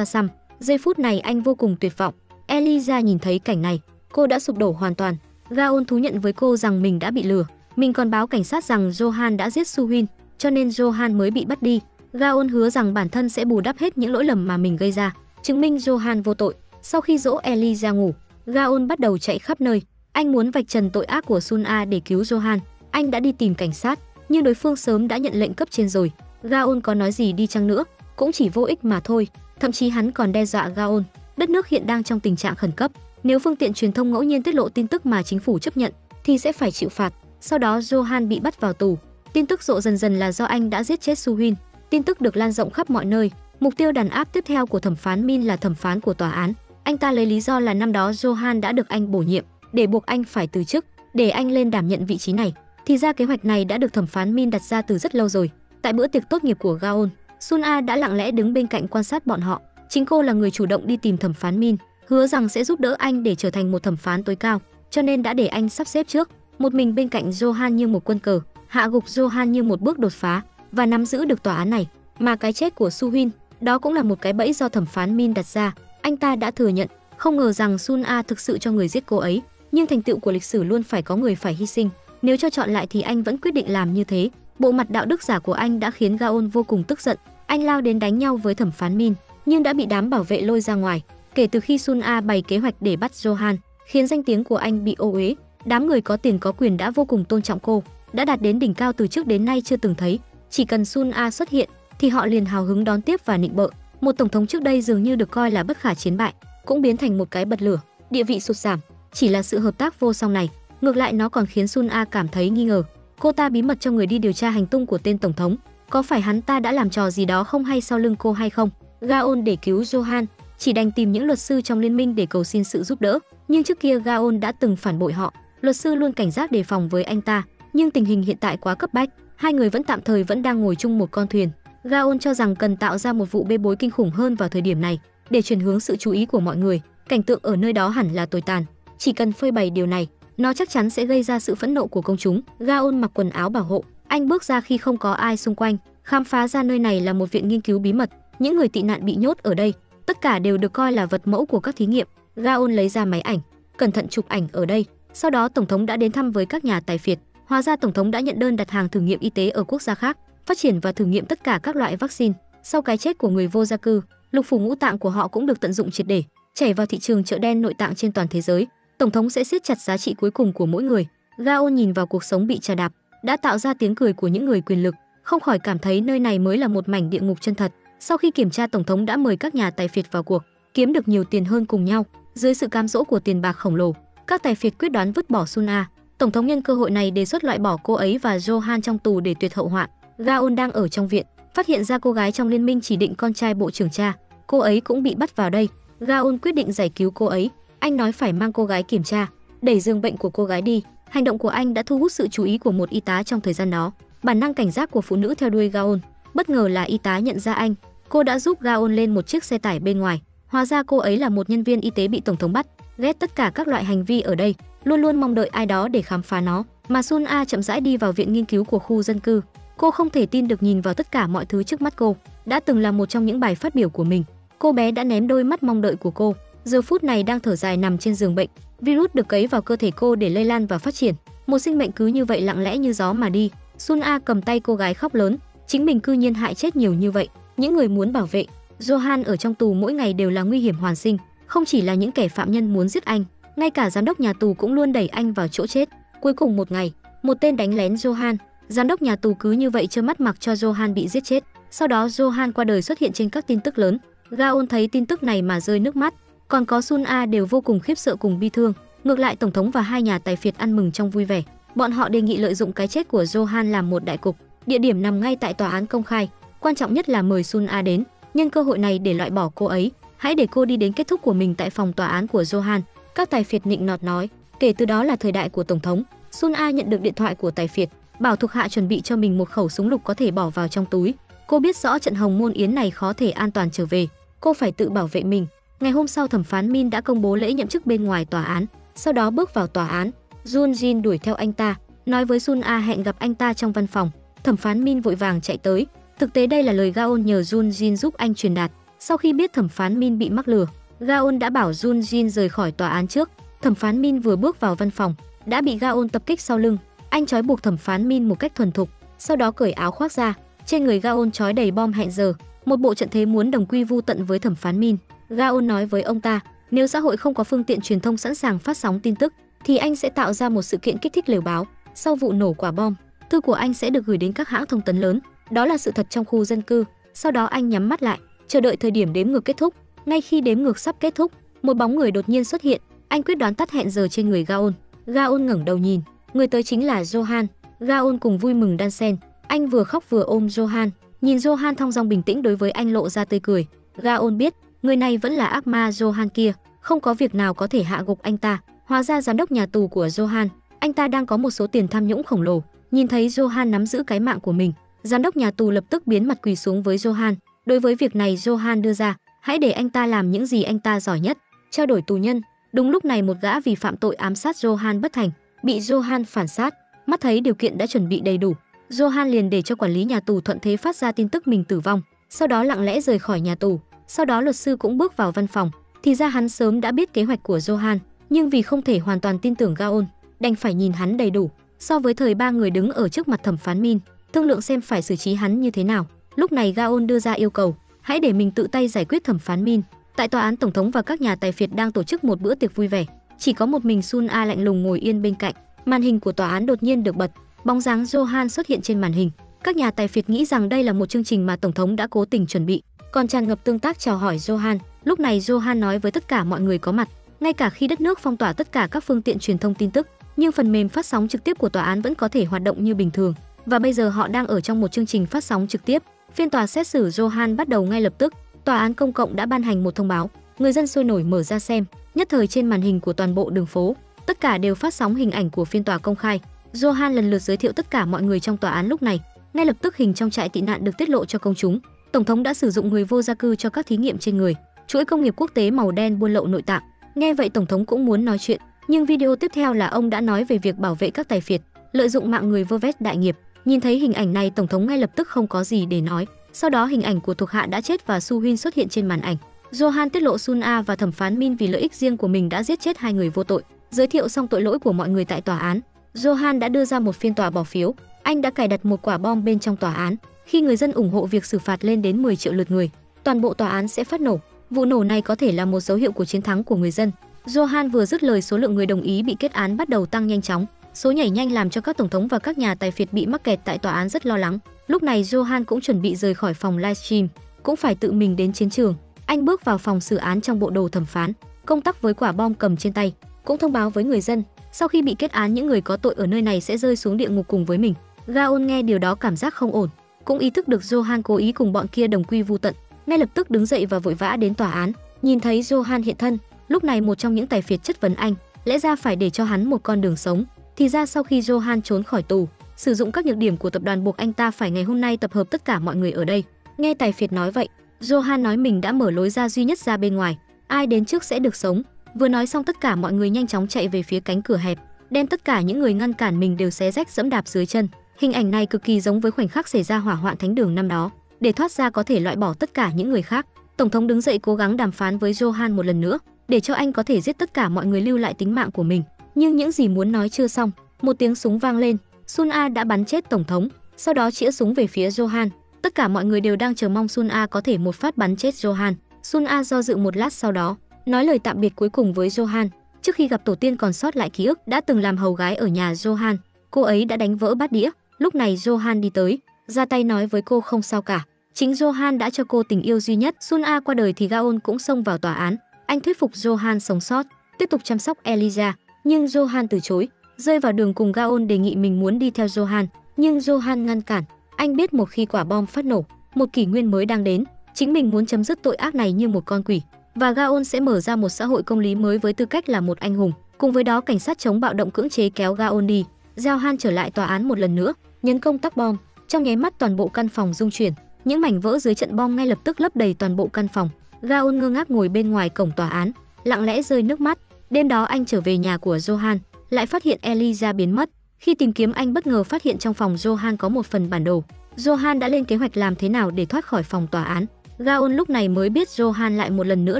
xăm. Giây phút này anh vô cùng tuyệt vọng. Eliza nhìn thấy cảnh này, cô đã sụp đổ hoàn toàn. Gaon thú nhận với cô rằng mình đã bị lừa. Mình còn báo cảnh sát rằng Johan đã giết Su Huynh, cho nên Johan mới bị bắt đi. Gaon hứa rằng bản thân sẽ bù đắp hết những lỗi lầm mà mình gây ra, chứng minh Johan vô tội. Sau khi dỗ Eliza ngủ, Gaon bắt đầu chạy khắp nơi. Anh muốn vạch trần tội ác của Sun A để cứu Johan. Anh đã đi tìm cảnh sát, nhưng đối phương sớm đã nhận lệnh cấp trên rồi. Gaon có nói gì đi chăng nữa cũng chỉ vô ích mà thôi. Thậm chí hắn còn đe dọa Gaon, đất nước hiện đang trong tình trạng khẩn cấp, nếu phương tiện truyền thông ngẫu nhiên tiết lộ tin tức mà chính phủ chấp nhận thì sẽ phải chịu phạt. Sau đó Johan bị bắt vào tù. Tin tức rộ dần dần là do anh đã giết chết Su Huynh. Tin tức được lan rộng khắp mọi nơi. Mục tiêu đàn áp tiếp theo của thẩm phán Min là thẩm phán của tòa án. Anh ta lấy lý do là năm đó Johan đã được anh bổ nhiệm để buộc anh phải từ chức để anh lên đảm nhận vị trí này. Thì ra kế hoạch này đã được thẩm phán Min đặt ra từ rất lâu rồi. Tại bữa tiệc tốt nghiệp của Gaon, Sun A đã lặng lẽ đứng bên cạnh quan sát bọn họ. Chính cô là người chủ động đi tìm thẩm phán Min, hứa rằng sẽ giúp đỡ anh để trở thành một thẩm phán tối cao, cho nên đã để anh sắp xếp trước. Một mình bên cạnh Johan như một quân cờ, hạ gục Johan như một bước đột phá và nắm giữ được tòa án này. Mà cái chết của Su Huynh, đó cũng là một cái bẫy do thẩm phán Min đặt ra. Anh ta đã thừa nhận, không ngờ rằng Sun A thực sự cho người giết cô ấy, nhưng thành tựu của lịch sử luôn phải có người phải hy sinh. Nếu cho chọn lại thì anh vẫn quyết định làm như thế. Bộ mặt đạo đức giả của anh đã khiến Gaon vô cùng tức giận. Anh lao đến đánh nhau với thẩm phán Min, nhưng đã bị đám bảo vệ lôi ra ngoài. Kể từ khi Sun A bày kế hoạch để bắt Johan, khiến danh tiếng của anh bị ô uế, đám người có tiền có quyền đã vô cùng tôn trọng cô, đã đạt đến đỉnh cao từ trước đến nay chưa từng thấy. Chỉ cần Sun A xuất hiện thì họ liền hào hứng đón tiếp và nịnh bợ. Một tổng thống trước đây dường như được coi là bất khả chiến bại, cũng biến thành một cái bật lửa, địa vị sụt giảm. Chỉ là sự hợp tác vô song này, ngược lại nó còn khiến Sun A cảm thấy nghi ngờ. Cô ta bí mật cho người đi điều tra hành tung của tên tổng thống, có phải hắn ta đã làm trò gì đó không hay sau lưng cô hay không? Gaon để cứu Johan chỉ đành tìm những luật sư trong liên minh để cầu xin sự giúp đỡ, nhưng trước kia Gaon đã từng phản bội họ. Luật sư luôn cảnh giác đề phòng với anh ta, nhưng tình hình hiện tại quá cấp bách, hai người vẫn tạm thời đang ngồi chung một con thuyền. Gaon cho rằng cần tạo ra một vụ bê bối kinh khủng hơn vào thời điểm này để chuyển hướng sự chú ý của mọi người. Cảnh tượng ở nơi đó hẳn là tồi tàn, chỉ cần phơi bày điều này, nó chắc chắn sẽ gây ra sự phẫn nộ của công chúng. Gaon mặc quần áo bảo hộ, anh bước ra khi không có ai xung quanh, khám phá ra nơi này là một viện nghiên cứu bí mật. Những người tị nạn bị nhốt ở đây, tất cả đều được coi là vật mẫu của các thí nghiệm. Gaon lấy ra máy ảnh, cẩn thận chụp ảnh ở đây. Sau đó tổng thống đã đến thăm với các nhà tài phiệt. Hóa ra tổng thống đã nhận đơn đặt hàng thử nghiệm y tế ở quốc gia khác, phát triển và thử nghiệm tất cả các loại vaccine. Sau cái chết của người vô gia cư, lục phủ ngũ tạng của họ cũng được tận dụng triệt để, chảy vào thị trường chợ đen nội tạng trên toàn thế giới. Tổng thống sẽ siết chặt giá trị cuối cùng của mỗi người. Gaon nhìn vào cuộc sống bị chà đạp, đã tạo ra tiếng cười của những người quyền lực, không khỏi cảm thấy nơi này mới là một mảnh địa ngục chân thật. Sau khi kiểm tra, tổng thống đã mời các nhà tài phiệt vào cuộc, kiếm được nhiều tiền hơn cùng nhau. Dưới sự cám dỗ của tiền bạc khổng lồ, các tài phiệt quyết đoán vứt bỏ Sun A. Tổng thống nhân cơ hội này đề xuất loại bỏ cô ấy và Johan trong tù để tuyệt hậu hoạn. Gaon đang ở trong viện, phát hiện ra cô gái trong liên minh chỉ định con trai bộ trưởng cha, cô ấy cũng bị bắt vào đây. Gaon quyết định giải cứu cô ấy. Anh nói phải mang cô gái kiểm tra, đẩy giường bệnh của cô gái đi. Hành động của anh đã thu hút sự chú ý của một y tá trong thời gian đó. Bản năng cảnh giác của phụ nữ theo đuôi Gaon. Bất ngờ là y tá nhận ra anh, cô đã giúp Gaon lên một chiếc xe tải bên ngoài. Hóa ra cô ấy là một nhân viên y tế bị tổng thống bắt, ghét tất cả các loại hành vi ở đây, luôn luôn mong đợi ai đó để khám phá nó. Mà Sun A chậm rãi đi vào viện nghiên cứu của khu dân cư. Cô không thể tin được nhìn vào tất cả mọi thứ trước mắt cô. Đã từng là một trong những bài phát biểu của mình, cô bé đã ném đôi mắt mong đợi của cô, giờ phút này đang thở dài nằm trên giường bệnh. Virus được cấy vào cơ thể cô để lây lan và phát triển. Một sinh mệnh cứ như vậy lặng lẽ như gió mà đi. Sun A cầm tay cô gái khóc lớn, chính mình cư nhiên hại chết nhiều như vậy. Những người muốn bảo vệ Johan ở trong tù mỗi ngày đều là nguy hiểm hoàn sinh, không chỉ là những kẻ phạm nhân muốn giết anh, ngay cả giám đốc nhà tù cũng luôn đẩy anh vào chỗ chết. Cuối cùng một ngày, một tên đánh lén Johan, giám đốc nhà tù cứ như vậy trơ mắt mặc cho Johan bị giết chết. Sau đó Johan qua đời xuất hiện trên các tin tức lớn. Gaon thấy tin tức này mà rơi nước mắt, còn có Sun A đều vô cùng khiếp sợ cùng bi thương. Ngược lại tổng thống và hai nhà tài phiệt ăn mừng trong vui vẻ. Bọn họ đề nghị lợi dụng cái chết của Johan làm một đại cục, địa điểm nằm ngay tại tòa án công khai. Quan trọng nhất là mời Sun A đến, nhân cơ hội này để loại bỏ cô ấy. Hãy để cô đi đến kết thúc của mình tại phòng tòa án của Johan. Các tài phiệt nịnh nọt nói. Kể từ đó là thời đại của tổng thống. Sun A nhận được điện thoại của tài phiệt, bảo thuộc hạ chuẩn bị cho mình một khẩu súng lục có thể bỏ vào trong túi. Cô biết rõ trận hồng môn yến này khó thể an toàn trở về, cô phải tự bảo vệ mình. Ngày hôm sau, thẩm phán Min đã công bố lễ nhậm chức bên ngoài tòa án. Sau đó bước vào tòa án, Jun Jin đuổi theo anh ta, nói với Sun A hẹn gặp anh ta trong văn phòng. Thẩm phán Min vội vàng chạy tới. Thực tế đây là lời Gaon nhờ Jun Jin giúp anh truyền đạt. Sau khi biết thẩm phán Min bị mắc lừa, Gaon đã bảo Jun Jin rời khỏi tòa án trước. Thẩm phán Min vừa bước vào văn phòng đã bị Gaon tập kích sau lưng. Anh trói buộc thẩm phán Min một cách thuần thục, sau đó cởi áo khoác ra. Trên người Gaon trói đầy bom hẹn giờ, một bộ trận thế muốn đồng quy vu tận với thẩm phán Min. Gaon nói với ông ta, nếu xã hội không có phương tiện truyền thông sẵn sàng phát sóng tin tức, thì anh sẽ tạo ra một sự kiện kích thích lều báo. Sau vụ nổ quả bom, thư của anh sẽ được gửi đến các hãng thông tấn lớn. Đó là sự thật trong khu dân cư. Sau đó anh nhắm mắt lại, chờ đợi thời điểm đếm ngược kết thúc. Ngay khi đếm ngược sắp kết thúc, một bóng người đột nhiên xuất hiện. Anh quyết đoán tắt hẹn giờ trên người Gaon. Gaon ngẩng đầu nhìn, người tới chính là Johan. Gaon cùng vui mừng đan xen. Anh vừa khóc vừa ôm Johan. Nhìn Johan thong dong bình tĩnh đối với anh lộ ra tươi cười. Gaon biết người này vẫn là ác ma Johan kia, không có việc nào có thể hạ gục anh ta. Hóa ra giám đốc nhà tù của Johan, anh ta đang có một số tiền tham nhũng khổng lồ. Nhìn thấy Johan nắm giữ cái mạng của mình, giám đốc nhà tù lập tức biến mặt quỳ xuống với Johan. Đối với việc này Johan đưa ra, hãy để anh ta làm những gì anh ta giỏi nhất, trao đổi tù nhân. Đúng lúc này một gã vì phạm tội ám sát Johan bất thành, bị Johan phản sát. Mắt thấy điều kiện đã chuẩn bị đầy đủ, Johan liền để cho quản lý nhà tù thuận thế phát ra tin tức mình tử vong, sau đó lặng lẽ rời khỏi nhà tù. Sau đó luật sư cũng bước vào văn phòng. Thì ra hắn sớm đã biết kế hoạch của Johan, nhưng vì không thể hoàn toàn tin tưởng Gaon, đành phải nhìn hắn đầy đủ. So với thời ba người đứng ở trước mặt thẩm phán Min, thương lượng xem phải xử trí hắn như thế nào. Lúc này Gaon đưa ra yêu cầu, hãy để mình tự tay giải quyết thẩm phán Min. Tại tòa án, tổng thống và các nhà tài phiệt đang tổ chức một bữa tiệc vui vẻ, chỉ có một mình Sun A lạnh lùng ngồi yên bên cạnh. Màn hình của tòa án đột nhiên được bật, bóng dáng Johan xuất hiện trên màn hình. Các nhà tài phiệt nghĩ rằng đây là một chương trình mà tổng thống đã cố tình chuẩn bị, còn tràn ngập tương tác chào hỏi Johan. Lúc này Johan nói với tất cả mọi người có mặt, ngay cả khi đất nước phong tỏa tất cả các phương tiện truyền thông tin tức, nhưng phần mềm phát sóng trực tiếp của tòa án vẫn có thể hoạt động như bình thường. Và bây giờ họ đang ở trong một chương trình phát sóng trực tiếp. Phiên tòa xét xử Johan bắt đầu ngay lập tức. Tòa án công cộng đã ban hành một thông báo, người dân sôi nổi mở ra xem. Nhất thời trên màn hình của toàn bộ đường phố, tất cả đều phát sóng hình ảnh của phiên tòa công khai. Johan lần lượt giới thiệu tất cả mọi người trong tòa án. Lúc này, ngay lập tức hình trong trại tị nạn được tiết lộ cho công chúng. Tổng thống đã sử dụng người vô gia cư cho các thí nghiệm trên người. Chuỗi công nghiệp quốc tế màu đen buôn lậu nội tạng. Nghe vậy tổng thống cũng muốn nói chuyện, nhưng video tiếp theo là ông đã nói về việc bảo vệ các tài phiệt, lợi dụng mạng người vô vết đại nghiệp. Nhìn thấy hình ảnh này, tổng thống ngay lập tức không có gì để nói. Sau đó hình ảnh của thuộc hạ đã chết và Su Huynh xuất hiện trên màn ảnh. Johan tiết lộ Sun A và thẩm phán Min vì lợi ích riêng của mình đã giết chết hai người vô tội. Giới thiệu xong tội lỗi của mọi người tại tòa án, Johan đã đưa ra một phiên tòa bỏ phiếu. Anh đã cài đặt một quả bom bên trong tòa án. Khi người dân ủng hộ việc xử phạt lên đến 10 triệu lượt người, toàn bộ tòa án sẽ phát nổ. Vụ nổ này có thể là một dấu hiệu của chiến thắng của người dân. Johan vừa dứt lời, số lượng người đồng ý bị kết án bắt đầu tăng nhanh chóng. Số nhảy nhanh làm cho các tổng thống và các nhà tài phiệt bị mắc kẹt tại tòa án rất lo lắng. Lúc này Johan cũng chuẩn bị rời khỏi phòng livestream, cũng phải tự mình đến chiến trường. Anh bước vào phòng xử án trong bộ đồ thẩm phán, công tắc với quả bom cầm trên tay, cũng thông báo với người dân, sau khi bị kết án những người có tội ở nơi này sẽ rơi xuống địa ngục cùng với mình. Gaon nghe điều đó cảm giác không ổn, cũng ý thức được Johan cố ý cùng bọn kia đồng quy vu tận, ngay lập tức đứng dậy và vội vã đến tòa án. Nhìn thấy Johan hiện thân, lúc này một trong những tài phiệt chất vấn anh, lẽ ra phải để cho hắn một con đường sống. Thì ra sau khi Johan trốn khỏi tù, sử dụng các nhược điểm của tập đoàn buộc anh ta phải ngày hôm nay tập hợp tất cả mọi người ở đây. Nghe tài phiệt nói vậy, Johan nói mình đã mở lối ra duy nhất ra bên ngoài, ai đến trước sẽ được sống. Vừa nói xong tất cả mọi người nhanh chóng chạy về phía cánh cửa hẹp, đem tất cả những người ngăn cản mình đều xé rách dẫm đạp dưới chân. Hình ảnh này cực kỳ giống với khoảnh khắc xảy ra hỏa hoạn thánh đường năm đó. Để thoát ra có thể loại bỏ tất cả những người khác, tổng thống đứng dậy cố gắng đàm phán với Johan một lần nữa, để cho anh có thể giết tất cả mọi người lưu lại tính mạng của mình. Nhưng những gì muốn nói chưa xong, một tiếng súng vang lên. Sun A đã bắn chết tổng thống, sau đó chĩa súng về phía Johan. Tất cả mọi người đều đang chờ mong Sun A có thể một phát bắn chết Johan. Sun A do dự một lát, sau đó nói lời tạm biệt cuối cùng với Johan. Trước khi gặp tổ tiên còn sót lại ký ức, đã từng làm hầu gái ở nhà Johan, cô ấy đã đánh vỡ bát đĩa. Lúc này Johan đi tới, ra tay nói với cô không sao cả. Chính Johan đã cho cô tình yêu duy nhất. Sun A qua đời thì Gaon cũng xông vào tòa án. Anh thuyết phục Johan sống sót, tiếp tục chăm sóc Eliza, nhưng Johan từ chối. Rơi vào đường cùng, Gaon đề nghị mình muốn đi theo Johan, nhưng Johan ngăn cản. Anh biết một khi quả bom phát nổ, một kỷ nguyên mới đang đến, chính mình muốn chấm dứt tội ác này như một con quỷ, và Gaon sẽ mở ra một xã hội công lý mới với tư cách là một anh hùng. Cùng với đó, cảnh sát chống bạo động cưỡng chế kéo Gaon đi. Johan trở lại tòa án một lần nữa, nhấn công tắc bom. Trong nháy mắt toàn bộ căn phòng rung chuyển, những mảnh vỡ dưới trận bom ngay lập tức lấp đầy toàn bộ căn phòng. Gaon ngơ ngác ngồi bên ngoài cổng tòa án, lặng lẽ rơi nước mắt. Đêm đó anh trở về nhà của Johan, lại phát hiện Eliza biến mất. Khi tìm kiếm, anh bất ngờ phát hiện trong phòng Johan có một phần bản đồ. Johan đã lên kế hoạch làm thế nào để thoát khỏi phòng tòa án. Gaon lúc này mới biết Johan lại một lần nữa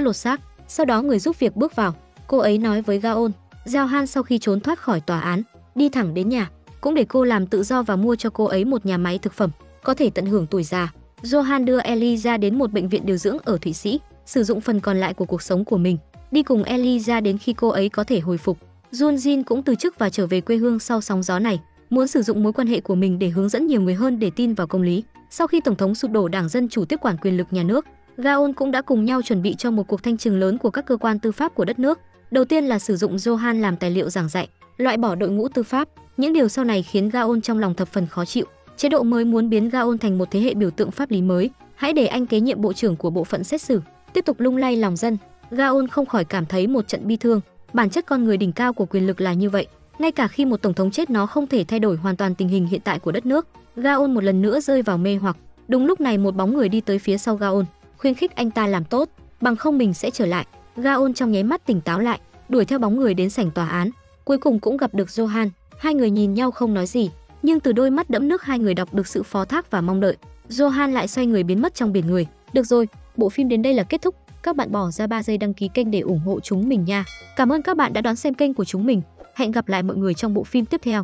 lột xác. Sau đó người giúp việc bước vào, cô ấy nói với Gaon, Johan sau khi trốn thoát khỏi tòa án, đi thẳng đến nhà, cũng để cô làm tự do và mua cho cô ấy một nhà máy thực phẩm, có thể tận hưởng tuổi già. Johan đưa Eliza đến một bệnh viện điều dưỡng ở Thụy Sĩ, sử dụng phần còn lại của cuộc sống của mình, đi cùng Eliza đến khi cô ấy có thể hồi phục. Jun Jin cũng từ chức và trở về quê hương sau sóng gió này, muốn sử dụng mối quan hệ của mình để hướng dẫn nhiều người hơn để tin vào công lý. Sau khi tổng thống sụp đổ, Đảng Dân Chủ tiếp quản quyền lực nhà nước, Gaon cũng đã cùng nhau chuẩn bị cho một cuộc thanh trừng lớn của các cơ quan tư pháp của đất nước. Đầu tiên là sử dụng Johan làm tài liệu giảng dạy, loại bỏ đội ngũ tư pháp. Những điều sau này khiến Gaon trong lòng thập phần khó chịu. Chế độ mới muốn biến Gaon thành một thế hệ biểu tượng pháp lý mới, hãy để anh kế nhiệm bộ trưởng của bộ phận xét xử, tiếp tục lung lay lòng dân. Gaon không khỏi cảm thấy một trận bi thương. Bản chất con người đỉnh cao của quyền lực là như vậy, Ngay cả khi một tổng thống chết nó không thể thay đổi hoàn toàn tình hình hiện tại của đất nước. Gaon một lần nữa rơi vào mê hoặc. Đúng lúc này một bóng người đi tới phía sau Gaon, khuyến khích anh ta làm tốt, bằng không mình sẽ trở lại. Gaon trong nháy mắt tỉnh táo lại, đuổi theo bóng người đến sảnh tòa án. Cuối cùng cũng gặp được Johan. Hai người nhìn nhau không nói gì, nhưng từ đôi mắt đẫm nước hai người đọc được sự phó thác và mong đợi. Johan lại xoay người biến mất trong biển người. Được rồi, bộ phim đến đây là kết thúc. Các bạn bỏ ra 3 giây đăng ký kênh để ủng hộ chúng mình nha. Cảm ơn các bạn đã đón xem kênh của chúng mình. Hẹn gặp lại mọi người trong bộ phim tiếp theo.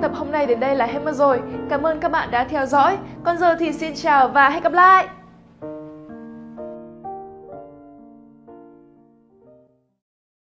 Tập hôm nay đến đây là hết mất rồi. Cảm ơn các bạn đã theo dõi. Còn giờ thì xin chào và hẹn gặp lại.